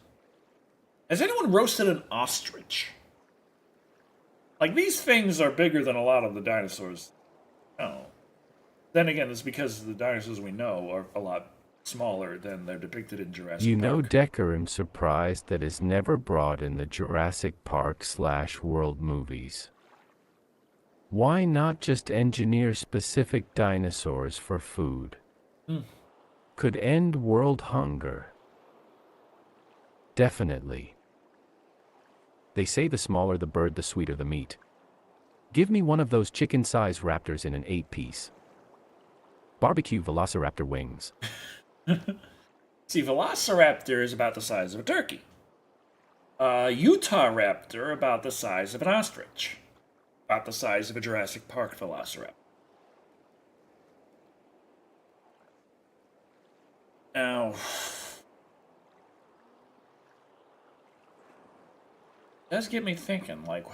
Has anyone roasted an ostrich? Like, these things are bigger than a lot of the dinosaurs. No. Then again, it's because the dinosaurs we know are a lot smaller than they're depicted in Jurassic You know, Park. Decker, I'm surprised that is never brought in the Jurassic Park/World movies. Why not just engineer specific dinosaurs for food? Could end world hunger. Definitely. They say the smaller the bird, the sweeter the meat. Give me one of those chicken-sized raptors in an 8-piece. Barbecue velociraptor wings. See, Velociraptor is about the size of a turkey. Utah Raptor about the size of an ostrich. About the size of a Jurassic Park Velociraptor. Now, does get me thinking, like,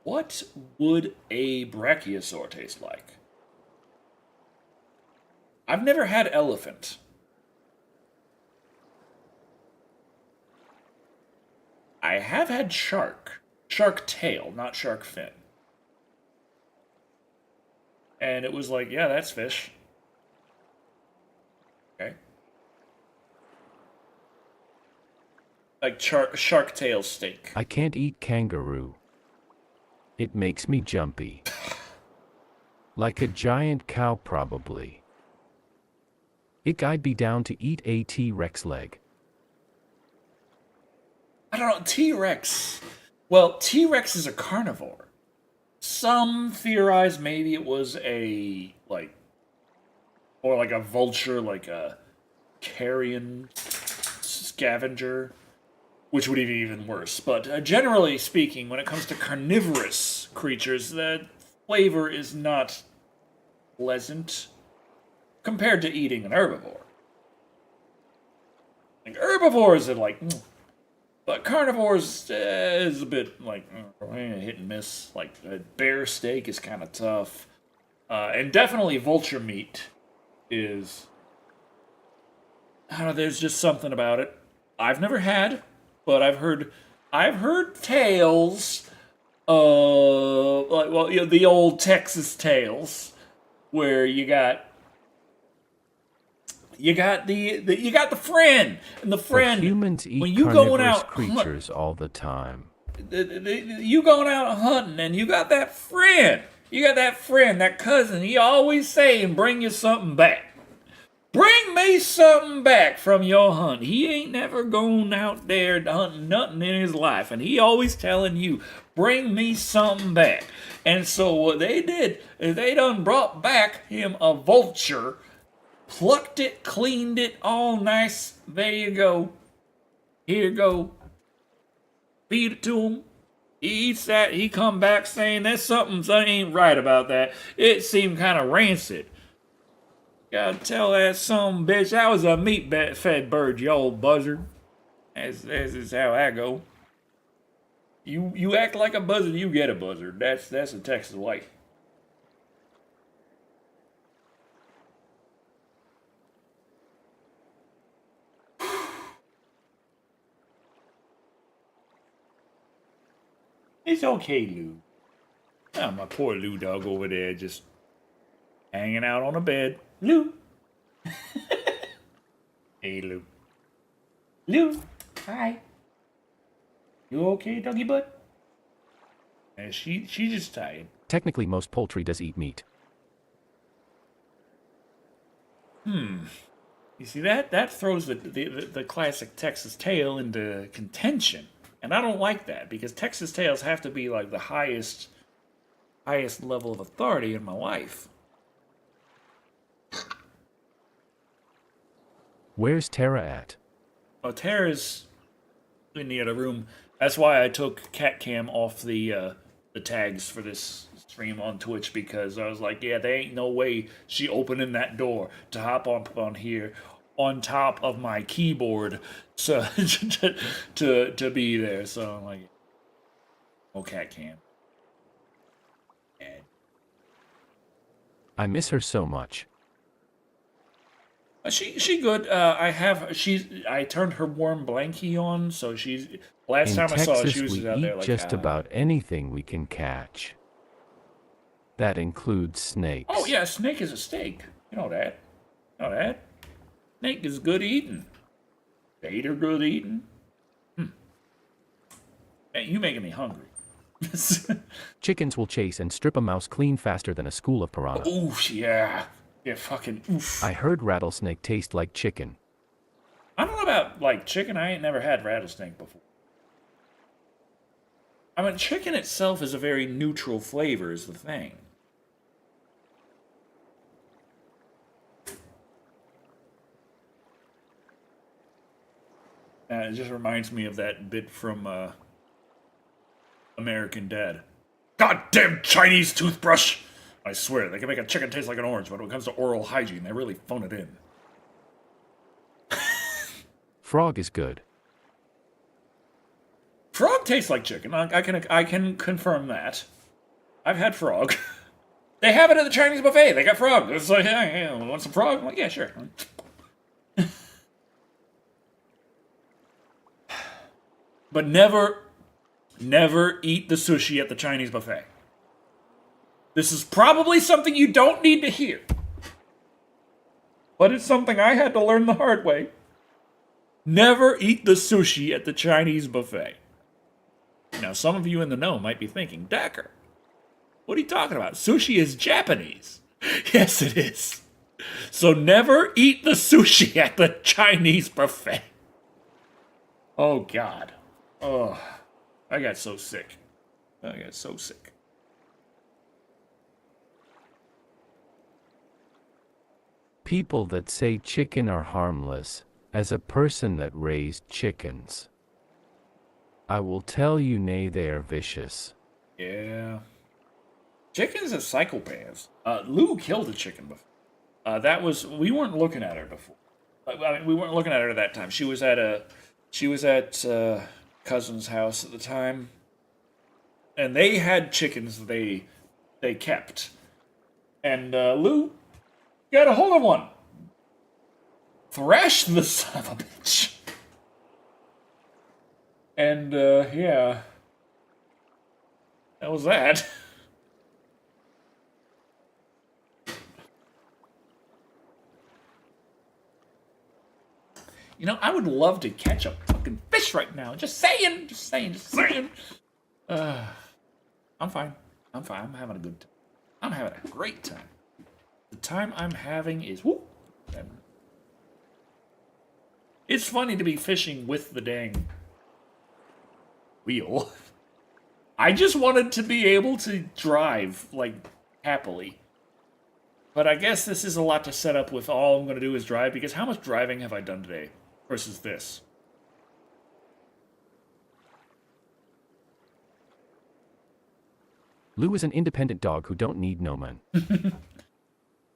what would a brachiosaur taste like? I've never had elephant. I have had shark. Shark tail, not shark fin. And it was like, yeah, that's fish. Okay. Like shark tail steak. I can't eat kangaroo. It makes me jumpy. Like a giant cow, probably. I'd be down to eat a T-Rex leg. I don't know, T-Rex. Well, T-Rex is a carnivore. Some theorize maybe it was a, like, or like a vulture, like a carrion scavenger, which would be even worse. But generally speaking, when it comes to carnivorous creatures, the flavor is not pleasant compared to eating an herbivore. Like, herbivores are like, but carnivores is a bit like hit and miss. Like, bear steak is kind of tough. And definitely vulture meat is, I don't know, there's just something about it. I've never had, but I've heard tales, like, well, you know, the old Texas tales, where you got the friend, and the friend. But humans eat when you going carnivorous out creatures all the time. you going out hunting, and you got that friend. You got that friend, that cousin. He always saying, "Bring you something back. Bring me something back from your hunt." He ain't never gone out there hunting nothing in his life, and he always telling you, "Bring me something back." And so what they did is they done brought back him a vulture, plucked it, cleaned it, all nice. There you go. Here you go. Feed it to him. He eats that. He come back saying, "There's something that ain't right about that. It seemed kind of rancid." Gotta tell that some bitch that was a meat-fed bird, you old buzzard. That's is how I go. You act like a buzzard, you get a buzzard. That's a Texas way. It's okay, Lou. Oh, my poor Lou dog over there just hanging out on the bed. Lou. Hey, Lou. Lou. Hi. You okay, doggy butt? And she's just tired. Technically, most poultry does eat meat. You see, that throws the classic Texas tale into contention. And I don't like that, because Texas tales have to be like the highest level of authority in my life. Where's Tara at? Oh, Tara's in the other room. That's why I took Cat Cam off the tags for this stream on Twitch, because I was like, yeah, there ain't no way she opening that door to hop on here on top of my keyboard so to be there. So I'm like, oh, Cat Cam. And I miss her so much. she good. I turned her warm blankie on, so she's. Last In time Texas, I saw her, she was we out there eat like just about anything we can catch. That includes snakes. Oh yeah, a snake is a steak. You know that. You know that. Snake is good eating. Bait are good eating. Hey, you making me hungry. Chickens will chase and strip a mouse clean faster than a school of piranha. Oof, yeah. Yeah, fucking oof. I heard rattlesnake taste like chicken. I don't know about, like, chicken. I ain't never had rattlesnake before. I mean, chicken itself is a very neutral flavor, is the thing. It just reminds me of that bit from American Dad. Goddamn Chinese toothbrush! I swear, they can make a chicken taste like an orange, but when it comes to oral hygiene, they really phone it in. Frog is good. Frog tastes like chicken. I can confirm that. I've had frog. They have it at the Chinese buffet. They got frog. It's like, hey, want some frog? I'm like, yeah, sure. But never eat the sushi at the Chinese buffet. This is probably something you don't need to hear. But it's something I had to learn the hard way. Never eat the sushi at the Chinese buffet. Now, some of you in the know might be thinking, Decker, what are you talking about? Sushi is Japanese. Yes, it is. So never eat the sushi at the Chinese buffet. Oh, God. Oh, I got so sick. I got so sick. People that say chicken are harmless, as a person that raised chickens, I will tell you nay, they are vicious. Yeah. Chickens are psychopaths. Lou killed a chicken before. We weren't looking at her before. I mean, we weren't looking at her at that time. She was at cousin's house at the time, and they had chickens they kept, and Lou got a hold of one, thrashed the son of a bitch, and yeah, that was that. You know, I would love to catch a fucking fish right now. Just saying. I'm fine. I'm having a good time. I'm having a great time. The time I'm having is whoop. It's funny to be fishing with the dang wheel. I just wanted to be able to drive, like, happily. But I guess this is a lot to set up with all I'm going to do is drive, because how much driving have I done today versus this? Lou is an independent dog who don't need no man.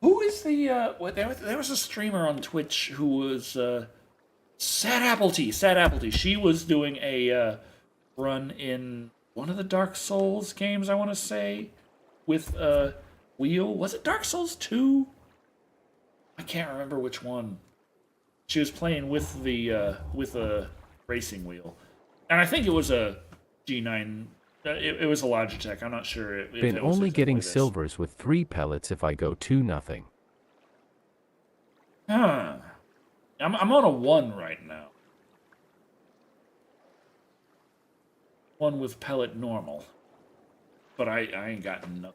Who is the, there was a streamer on Twitch who was, Sad Applety. She was doing a, run in one of the Dark Souls games, I want to say, with, wheel. Was it Dark Souls 2? I can't remember which one. She was playing with a racing wheel. And I think it was a G9. It was a Logitech. I'm not sure. If Been it was only getting this. silvers with 3 pellets if I go 2-0. Huh. I'm on a 1 right now. 1 with pellet normal. But I ain't got nothing.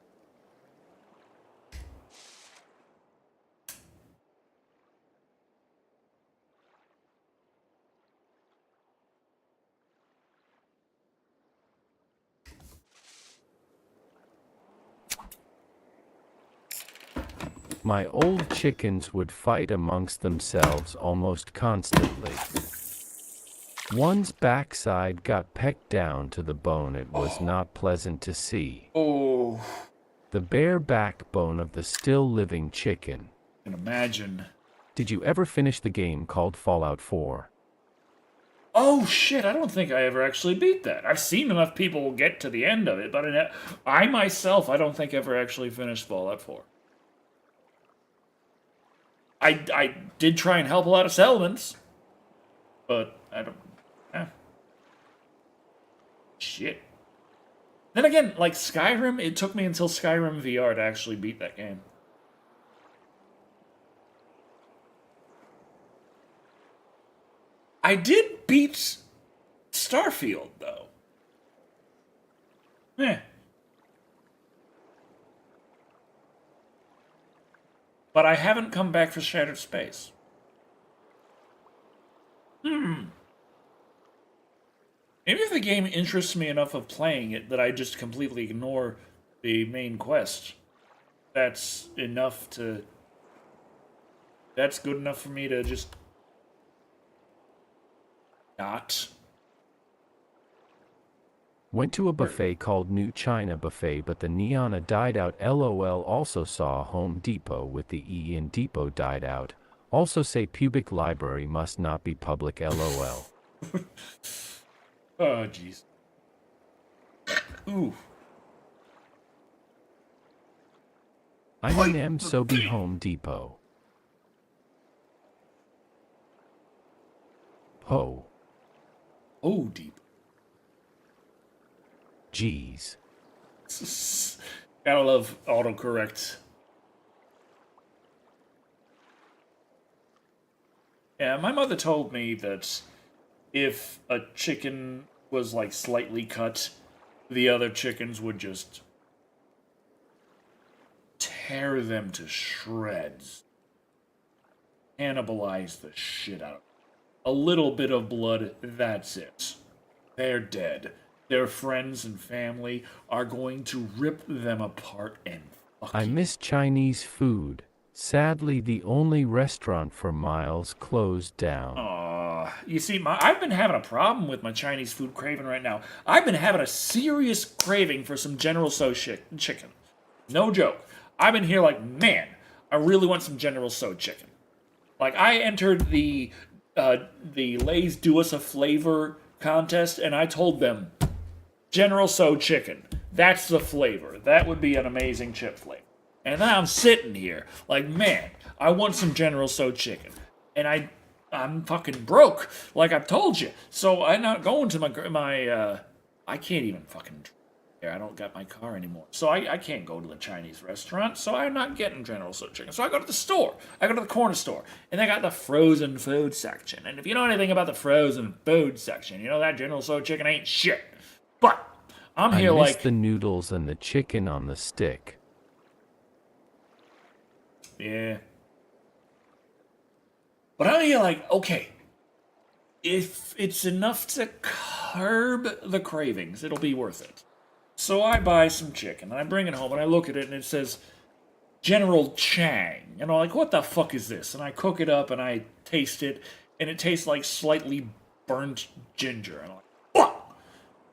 My old chickens would fight amongst themselves almost constantly. One's backside got pecked down to the bone. It was not pleasant to see. Oh. The bare backbone of the still living chicken. I can imagine. Did you ever finish the game called Fallout 4? Oh shit, I don't think I ever actually beat that. I've seen enough people get to the end of it, but I myself, I don't think ever actually finished Fallout 4. I did try and help a lot of settlements, but I don't... Shit. Then again, like Skyrim, it took me until Skyrim VR to actually beat that game. I did beat Starfield, though. But I haven't come back for Shattered Space. Maybe if the game interests me enough of playing it that I just completely ignore the main quest. That's enough to... That's good enough for me to just... not. Went to a buffet called New China Buffet, but the Neona died out. LOL. Also saw Home Depot with the E in Depot died out. Also say pubic library must not be public. LOL. Oh, jeez. Ooh. I'm an M so be Home Depot. Ho. Oh, deep. Jeez. Gotta love autocorrect. Yeah, my mother told me that if a chicken was like slightly cut, the other chickens would just tear them to shreds. Cannibalize the shit out of them. A little bit of blood, that's it. They're dead. Their friends and family are going to rip them apart and fuck I you. miss Chinese food. Sadly, the only restaurant for miles closed down. You see, I've been having a problem with my Chinese food craving right now. I've been having a serious craving for some General Tso chicken. No joke. I've been here like, man, I really want some General Tso chicken. Like, I entered the Lay's Do Us a Flavor contest, and I told them, General Tso chicken, that's the flavor. That would be an amazing chip flavor. And then I'm sitting here, like, man, I want some General Tso chicken. And I'm fucking broke, like I've told you. So I'm not going to my I can't even fucking there. I don't got my car anymore. So I can't go to the Chinese restaurant, so I'm not getting General Tso chicken. So I go to the store. I go to the corner store, and they got the frozen food section. And if you know anything about the frozen food section, you know that General Tso chicken ain't shit. But I'm here I miss like... the noodles and the chicken on the stick. Yeah. But I'm here like, okay, if it's enough to curb the cravings, it'll be worth it. So I buy some chicken, and I bring it home, and I look at it, and it says General Chang. And I'm like, what the fuck is this? And I cook it up, and I taste it, and it tastes like slightly burnt ginger. And I'm like, what?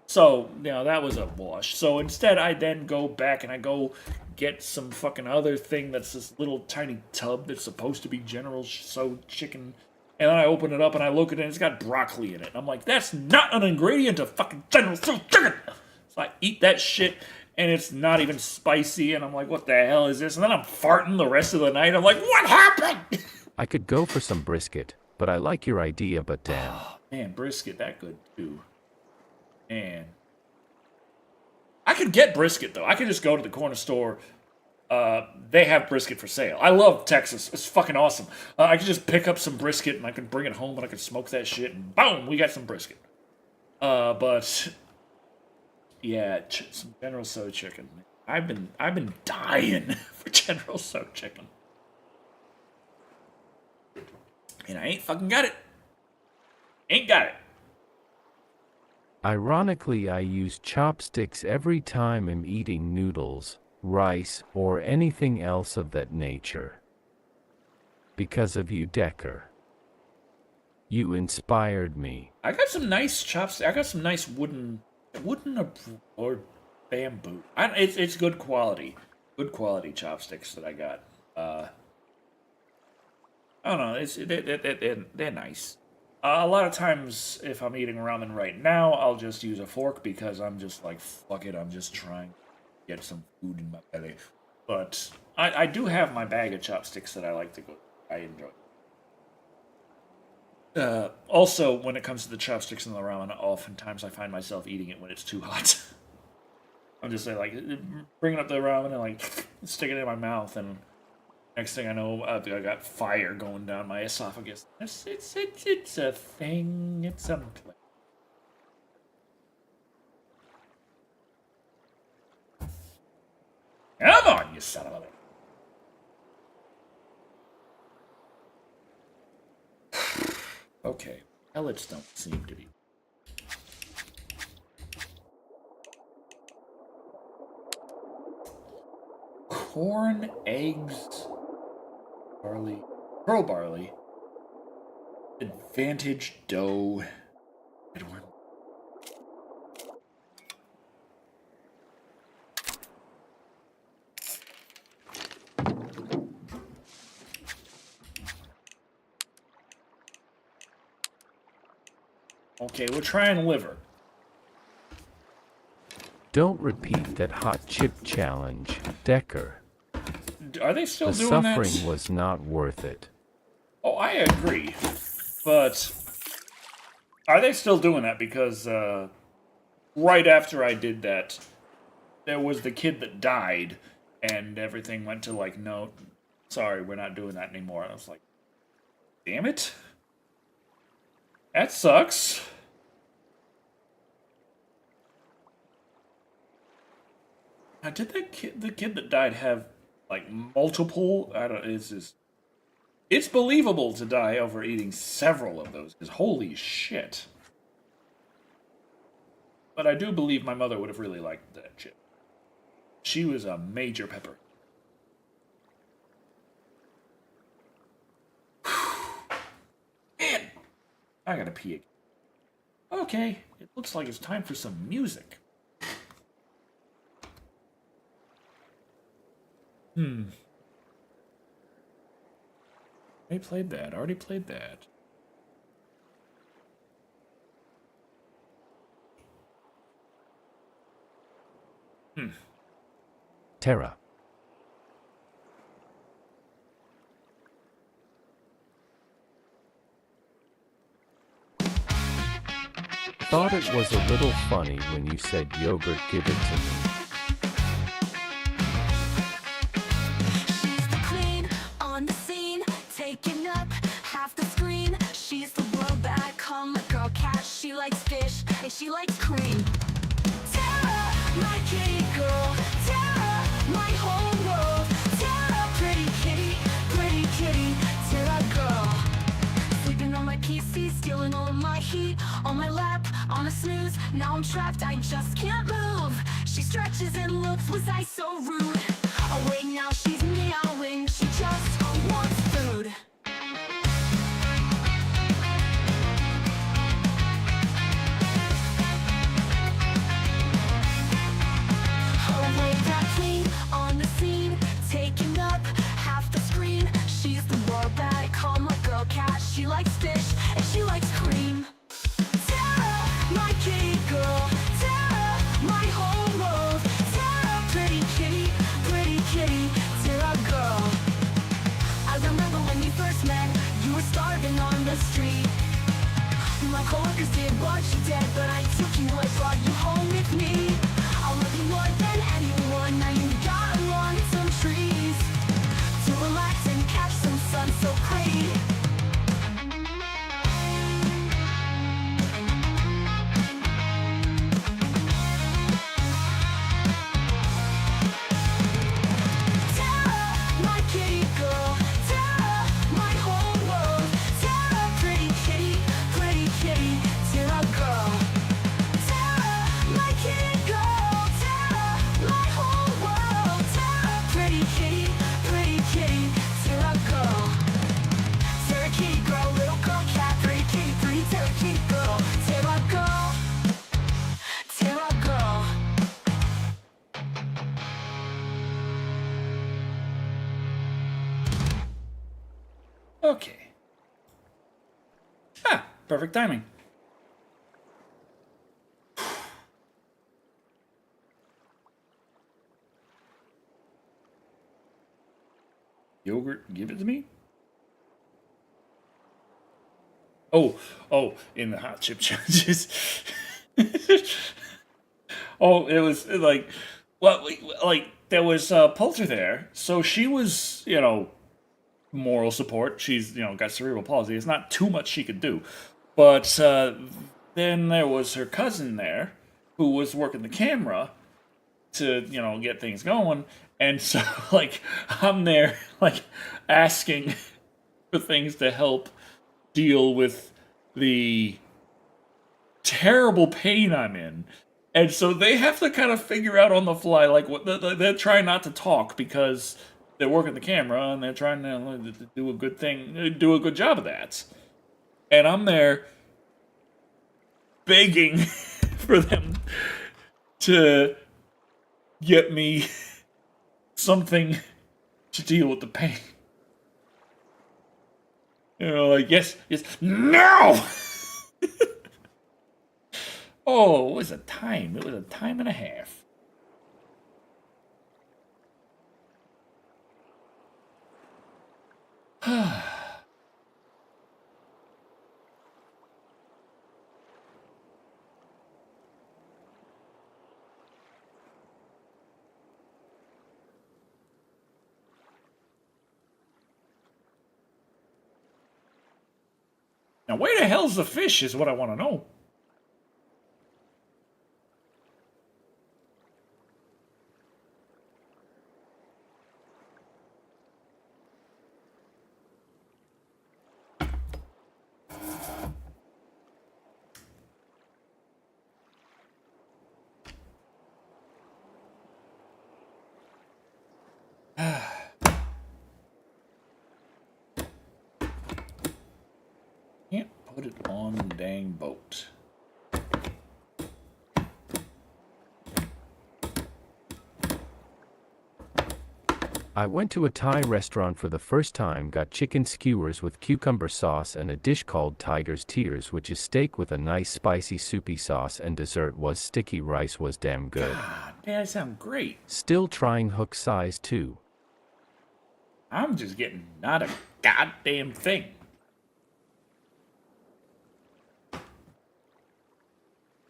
So, you know, that was a wash. So instead, I then go back, and I go get some fucking other thing that's this little tiny tub that's supposed to be General Tso chicken. And then I open it up, and I look at it, and it's got broccoli in it. And I'm like, that's not an ingredient of fucking General Tso chicken! So I eat that shit, and it's not even spicy, and I'm like, what the hell is this? And then I'm farting the rest of the night. I'm like, what happened? I could go for some brisket, but I like your idea, but damn. Oh, man, brisket, that good, too. Man. I could get brisket, though. I could just go to the corner store. They have brisket for sale. I love Texas. It's fucking awesome. I could just pick up some brisket, and I could bring it home, and I could smoke that shit, and boom, we got some brisket. But... yeah, some General Tso chicken. I've been dying for General Tso chicken, and I ain't fucking got it. Ain't got it. Ironically, I use chopsticks every time I'm eating noodles, rice, or anything else of that nature. Because of you, Decker. You inspired me. I got some nice chopsticks. I got some nice wooden or bamboo. It's good quality chopsticks that I got. I don't know. They're nice. A lot of times, if I'm eating ramen right now, I'll just use a fork because I'm just like, fuck it. I'm just trying to get some food in my belly. But I do have my bag of chopsticks that I like to go. I enjoy. Also, when it comes to the chopsticks and the ramen, oftentimes I find myself eating it when it's too hot. I'm just like bringing up the ramen and like sticking it in my mouth, and next thing I know, I got fire going down my esophagus. It's a thing. It's unpleasant. Come on, you son of a bitch. Okay, pellets don't seem to be. corn, eggs, barley, pearl barley, advantage dough, Edward. Okay, we're trying liver. Don't repeat that hot chip challenge, Decker. Are they still The doing suffering that? was not worth it. Oh, I agree. But are they still doing that? Because right after I did that, there was the kid that died, and everything went to like, no, sorry, we're not doing that anymore. And I was like, damn it. That sucks. Now, did the kid that died have like multiple? I don't. It's believable to die over eating several of those. Because holy shit. But I do believe my mother would have really liked that chip. She was a major pepper. Man, I gotta pee again. Okay, it looks like it's time for some music. I played that. Already played that. Terra. Thought it was a little funny when you said yogurt, give it to me. She's the queen on the scene, taking up half the screen. She's the world that I call my girl cat. She likes fish and she likes cream. Tara, my kitty girl. Tara, my whole world. Tara, pretty kitty, Tara girl. Sleeping on my PC, stealing all of my heat. On my lap, on a snooze. Now I'm trapped, I just can't move. She stretches and looks, was I so rude? Oh wait, now she's meowing. She just wants food. Oh wait, that queen on the scene, taking up half the screen. She's the world that I call my girl cat. She likes fish and she likes cream. Tara, my kitty girl. Tara, my whole world. Tara, pretty kitty, Tara girl. I remember when we first met, you were starving on the street. My coworkers did what you did, but I took you, I brought you home with me. I love you more than anyone, now you got along some trees to relax and catch some sun so pretty. Tara, my kitty girl. Tara, my whole world. Tara, pretty kitty, Tara girl. Tara, my kitty girl. Tara, my whole world. Tara, pretty kitty, Tara girl. Tara kitty girl, little girl cat, pretty Tara kitty girl. Tara girl. Tara girl. Okay. Ah, perfect timing. Yogurt, give it to me? Oh, in the hot chip challenges. Oh, it was like, well, like there was Poulter there, so she was, moral support. She's, got cerebral palsy. It's not too much she could do. But then there was her cousin there who was working the camera to, get things going. And so, like, I'm there, like, asking for things to help deal with the terrible pain I'm in. And so they have to kind of figure out on the fly, like, what they're trying not to talk because they're working the camera and they're trying to do a good thing, do a good job of that. And I'm there begging for them to get me something to deal with the pain. You know, like, yes, no! Oh, it was a time. It was a time and a half. Now, where the hell's the fish is what I want to know. Can't put it on the dang boat. I went to a Thai restaurant for the first time, got chicken skewers with cucumber sauce and a dish called Tiger's Tears, which is steak with a nice spicy soupy sauce, and dessert was sticky rice. Was damn good. God, that sounds great. Still trying hook size too. I'm just getting not a goddamn thing.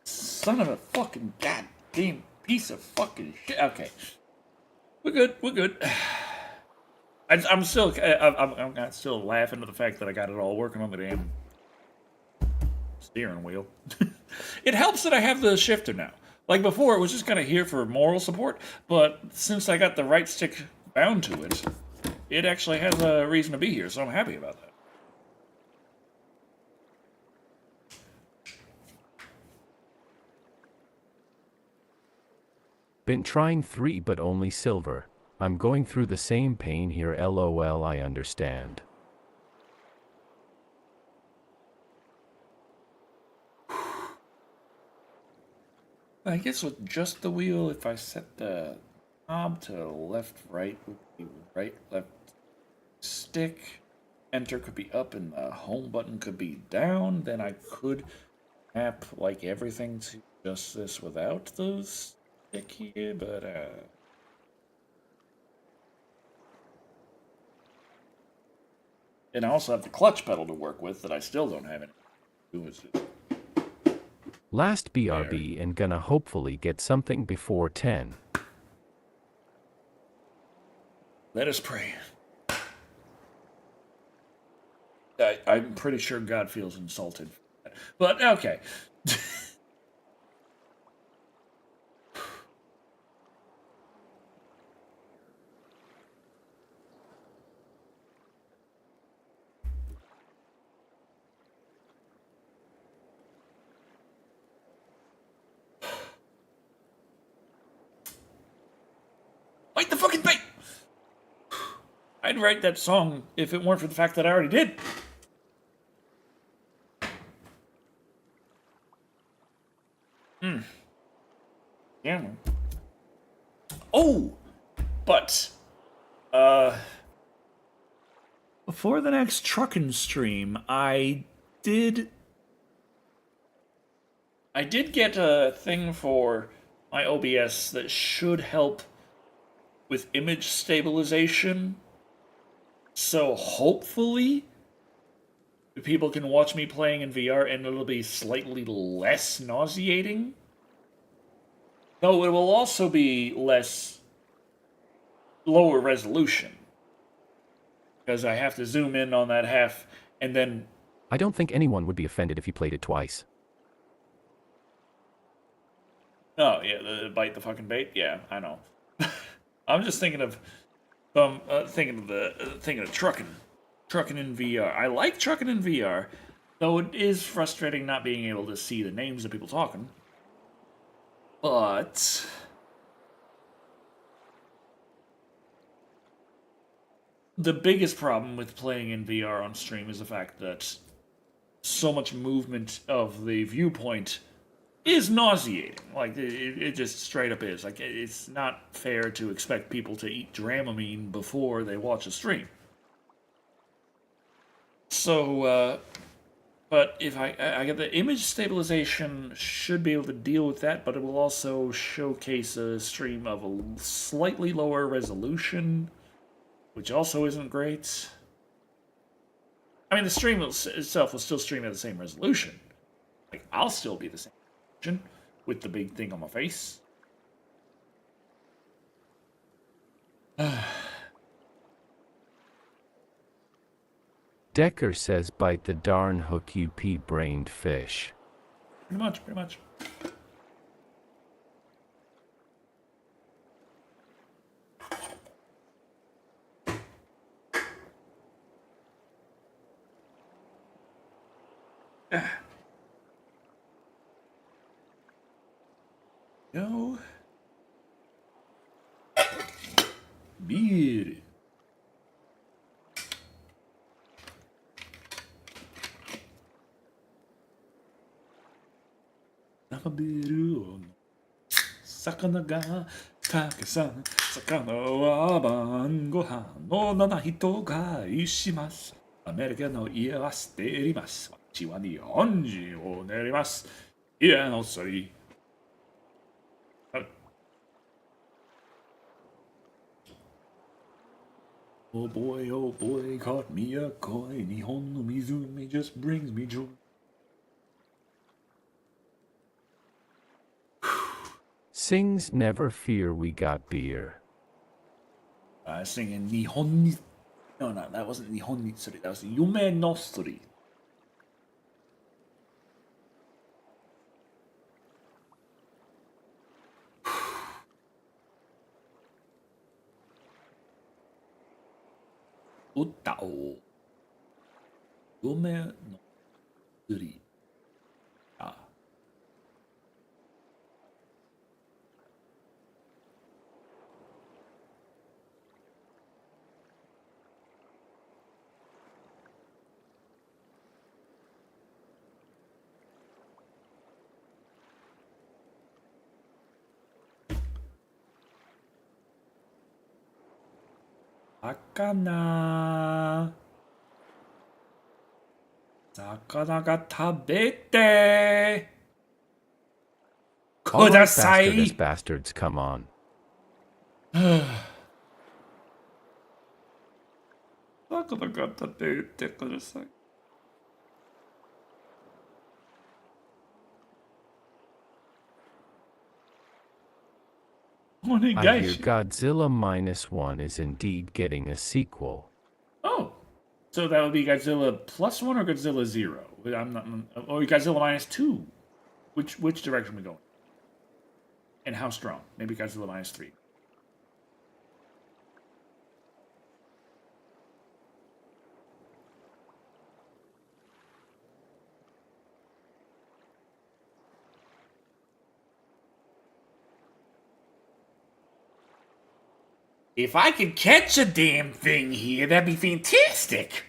Son of a fucking goddamn piece of fucking shit. Okay. We're good. We're good. I'm still laughing at the fact that I got it all working on the damn steering wheel. It helps that I have the shifter now. Like before, it was just kind of here for moral support, but since I got the right stick bound to it, it actually has a reason to be here, so I'm happy about that. Been trying 3 but only silver. I'm going through the same pain here, lol, I understand. I guess with just the wheel, if I set the knob to left, right, would be right, left, stick. Enter could be up and the home button could be down. Then I could map like everything to just this without those stick here, but and I also have the clutch pedal to work with that I still don't have any. Last BRB and gonna hopefully get something before 10. Let us pray. I'm pretty sure God feels insulted. But, okay. Bite the fucking bait! I'd write that song if it weren't for the fact that I already did. Yeah. Oh! But, before the next truckin' stream, I did get a thing for my OBS that should help with image stabilization. So hopefully people can watch me playing in VR and it'll be slightly less nauseating. Though it will also be lower resolution. Because I have to zoom in on that half and then... I don't think anyone would be offended if you played it twice. Oh, yeah, the bite the fucking bait? Yeah, I know. I'm just thinking of thinking of trucking in VR. I like trucking in VR, though it is frustrating not being able to see the names of people talking. But the biggest problem with playing in VR on stream is the fact that so much movement of the viewpoint is nauseating. Like, it just straight up is. Like, it's not fair to expect people to eat Dramamine before they watch a stream. So, but if I get the image stabilization, should be able to deal with that, but it will also showcase a stream of a slightly lower resolution, which also isn't great. I mean, the stream itself will still stream at the same resolution. Like, I'll still be the same resolution with the big thing on my face. Decker says bite the darn hook, you pea-brained fish. Pretty much, pretty much. No. Beer. Nakabiru. Sakana ga take-san. Sakana wa bangohan no nana hito ga ishimasu. アメリカの家は捨て入ります。私は日本人を練ります。家の釣り。Oh boy, caught me a koi. 日本の湖 just brings me joy. Sings never fear we got beer. I was singing 日本に No, that wasn't 日本に釣り. That was 夢の釣り. Uta o 夢の釣り. Ah. Sakana. 魚が食べてください。 Bastardous bastards, come on. 魚が食べてください。お願いします。I hear Godzilla -1 is indeed getting a sequel. Oh, so that would be Godzilla +1 or Godzilla 0? I'm not. Or Godzilla -2. Which direction are we going? And how strong? Maybe Godzilla -3. If I could catch a damn thing here, that'd be fantastic.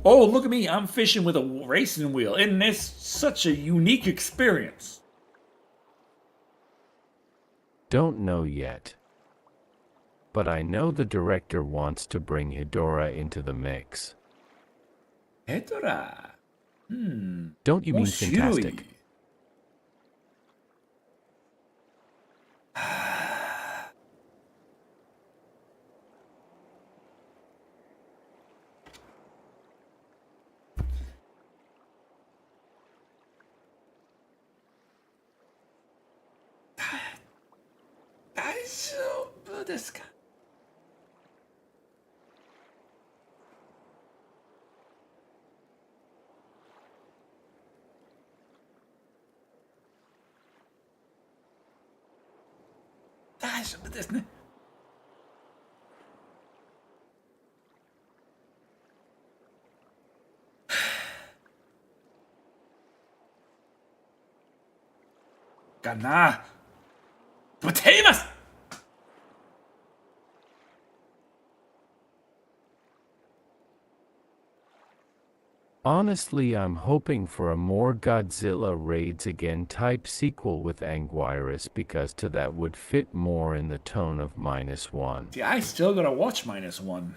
Oh, look at me. I'm fishing with a racing wheel. Isn't this such a unique experience? Don't know yet. But I know the director wants to bring Hedora into the mix. Hedora? Don't you mean fantastic? Gana. Potatoes! Honestly, I'm hoping for a more Godzilla Raids Again type sequel with Anguirus because to that would fit more in the tone of -1. See, I still gotta watch -1.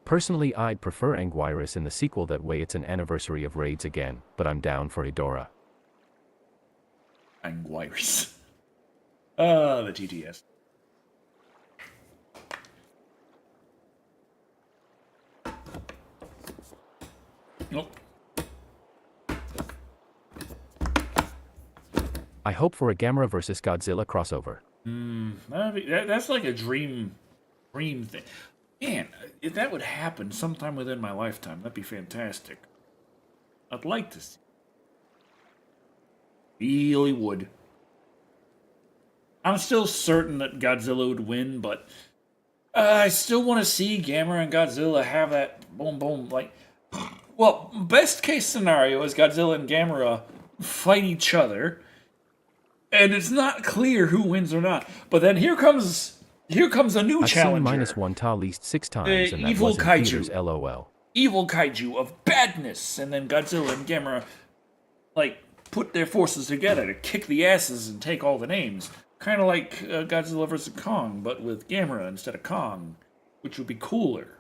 Personally, I'd prefer Anguirus in the sequel, that way it's an anniversary of Raids Again, but I'm down for Hedora. Anguirus. The TTS. Nope. I hope for a Gamera vs. Godzilla crossover. That's like a dream thing. Man, if that would happen sometime within my lifetime, that'd be fantastic. I'd like to see. Really would. I'm still certain that Godzilla would win, but I still want to see Gamera and Godzilla have that boom boom. Like, well, best case scenario is Godzilla and Gamera fight each other, and it's not clear who wins or not. But then here comes a new I've challenger. seen -1 at least 6 times, and that Evil was in Kaiju. theaters, LOL. Evil kaiju of badness, and then Godzilla and Gamera, like, put their forces together to kick the asses and take all the names. Kind of like Godzilla vs. Kong, but with Gamera instead of Kong, which would be cooler,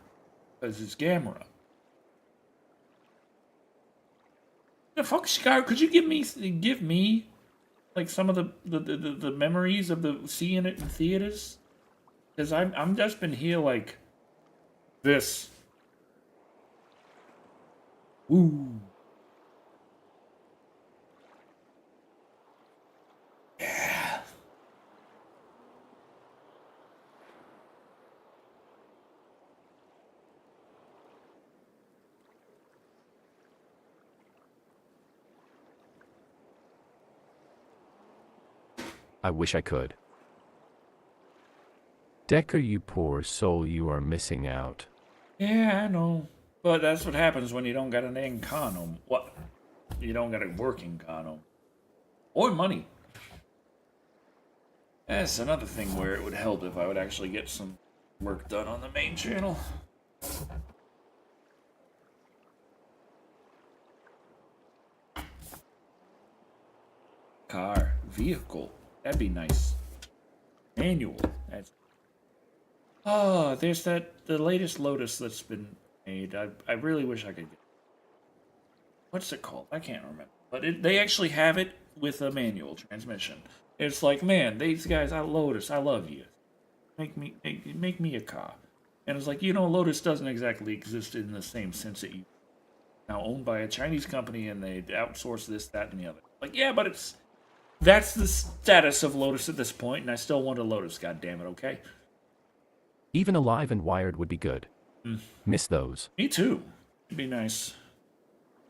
because it's Gamera. The fuck, Scar? Could you give me, like, some of the memories of seeing it in theaters? Because I'm just been here like this. Ooh. Yeah. I wish I could. Decker, you poor soul, you are missing out. Yeah, I know. But that's what happens when you don't got an income. What? You don't got a working condom. Or money. That's another thing where it would help if I would actually get some work done on the main channel. Car. Vehicle. That'd be nice. Manual. That's... Oh, there's the latest Lotus that's been made. I really wish I could get... What's it called? I can't remember. But they actually have it with a manual transmission. It's like, man, these guys, Lotus, I love you. Make me a car. And it's like, Lotus doesn't exactly exist in the same sense that you now owned by a Chinese company and they outsource this, that, and the other. Like, yeah, but that's the status of Lotus at this point, and I still want a Lotus, goddammit, okay? Even Alive and Wired would be good. Miss those. Me too. It'd be nice.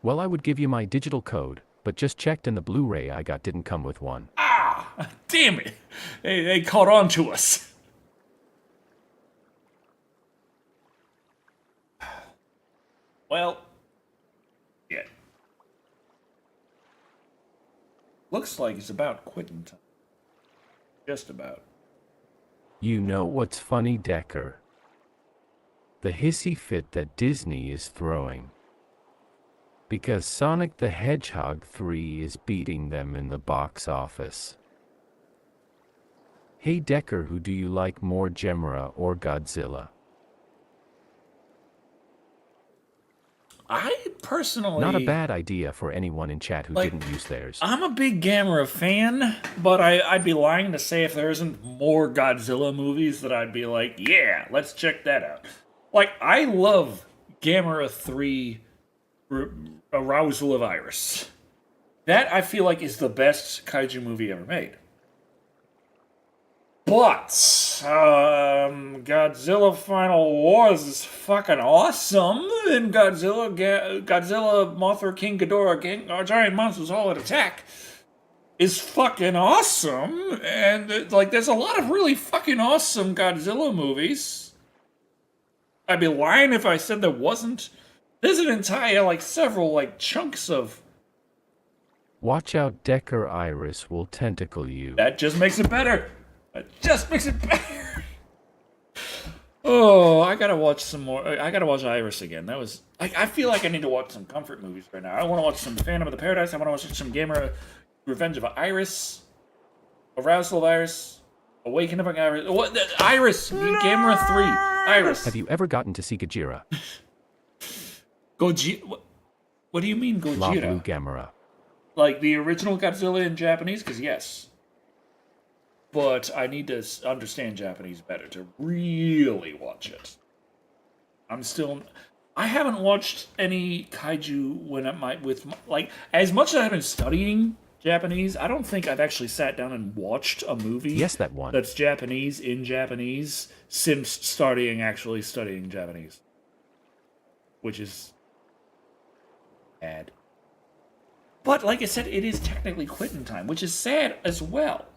Well, I would give you my digital code, but just checked and the Blu-ray I got didn't come with one. Ah! Damn it! They caught on to us. Well, yeah. Looks like it's about quitting time. Just about. You know what's funny, Decker? The hissy fit that Disney is throwing. Because Sonic the Hedgehog 3 is beating them in the box office. Hey Decker, who do you like more, Gamera or Godzilla? I personally... Not a bad idea for anyone in chat who didn't use theirs. I'm a big Gamera fan, but I'd be lying to say if there isn't more Godzilla movies that I'd be like, yeah, let's check that out. Like, I love Gamera 3 Arousal of Iris. That, I feel like, is the best kaiju movie ever made. But, Godzilla Final Wars is fucking awesome, and Godzilla, Mothra, King Ghidorah, our Giant Monsters All at Attack is fucking awesome, and, there's a lot of really fucking awesome Godzilla movies. I'd be lying if I said there wasn't. There's an entire, several, chunks of Watch out, Decker Iris will tentacle you. That just makes it better. That just makes it better. Oh, I gotta watch some more. I gotta watch Iris again. That was. I feel like I need to watch some comfort movies right now. I want to watch some Phantom of the Paradise. I want to watch some Gamer Revenge of Iris, Arousal of Iris, Awakening of Iris. What? Iris. Gamera 3. Iris. Have you ever gotten to see Gojira? Gojira. What do you mean La Blue Gojira? Gamera. Like the original Godzilla in Japanese? Because yes. But I need to understand Japanese better to really watch it. I haven't watched any kaiju like, as much as I've been studying Japanese, I don't think I've actually sat down and watched a movie. Yes, that one. That's Japanese in Japanese since actually studying Japanese. Which is bad. But like I said, it is technically quitting time, which is sad as well.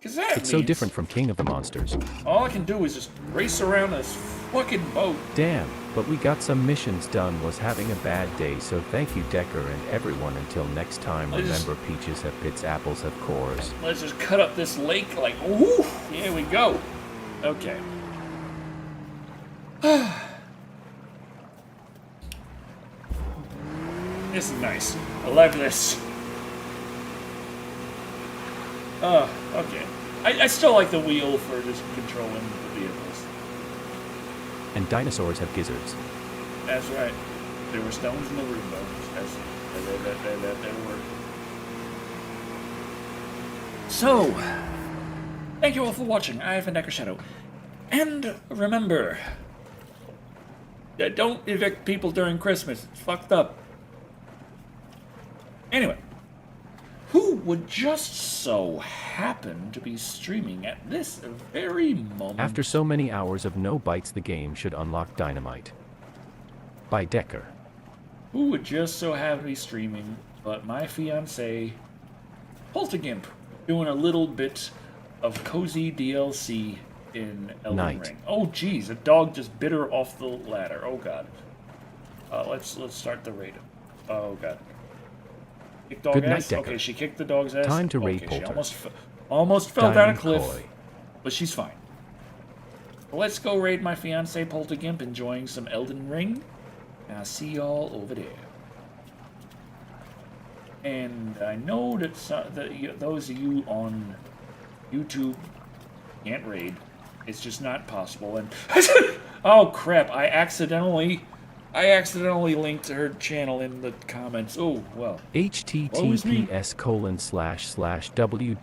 It's so different from King of the Monsters. All I can do is just race around this fucking boat. Damn, but we got some missions done. Was having a bad day, so thank you, Decker, and everyone. Until next time, remember, peaches have pits, apples have cores. Let's just cut up this lake like, ooh, here we go. Okay. This is nice. I love this. Okay. I still like the wheel for just controlling the vehicles. And dinosaurs have gizzards. That's right. There were stones in the room, though. There were. So, thank you all for watching. I have been Decker Shado. And remember, don't evict people during Christmas. It's fucked up. Anyway. Who would just so happen to be streaming at this very moment? After so many hours of no bites, the game should unlock Dynamite. By Decker. Who would just so happen to be streaming but my fiancé, Poltergimp, doing a little bit of cozy DLC in Elden Ring. Oh geez, a dog just bit her off the ladder. Oh god. Let's start the raid. Oh god. Kick dog Good night, ass? Decker. Okay, she kicked the dog's ass. Time to raid She Polter. almost fell down a Diamond cliff, Koi. but she's fine. Let's go raid my fiancé Poltergimp, enjoying some Elden Ring. And I'll see y'all over there. And I know that those of you on YouTube can't raid. It's just not possible. And oh crap! I accidentally linked to her channel in the comments. Oh well. https://www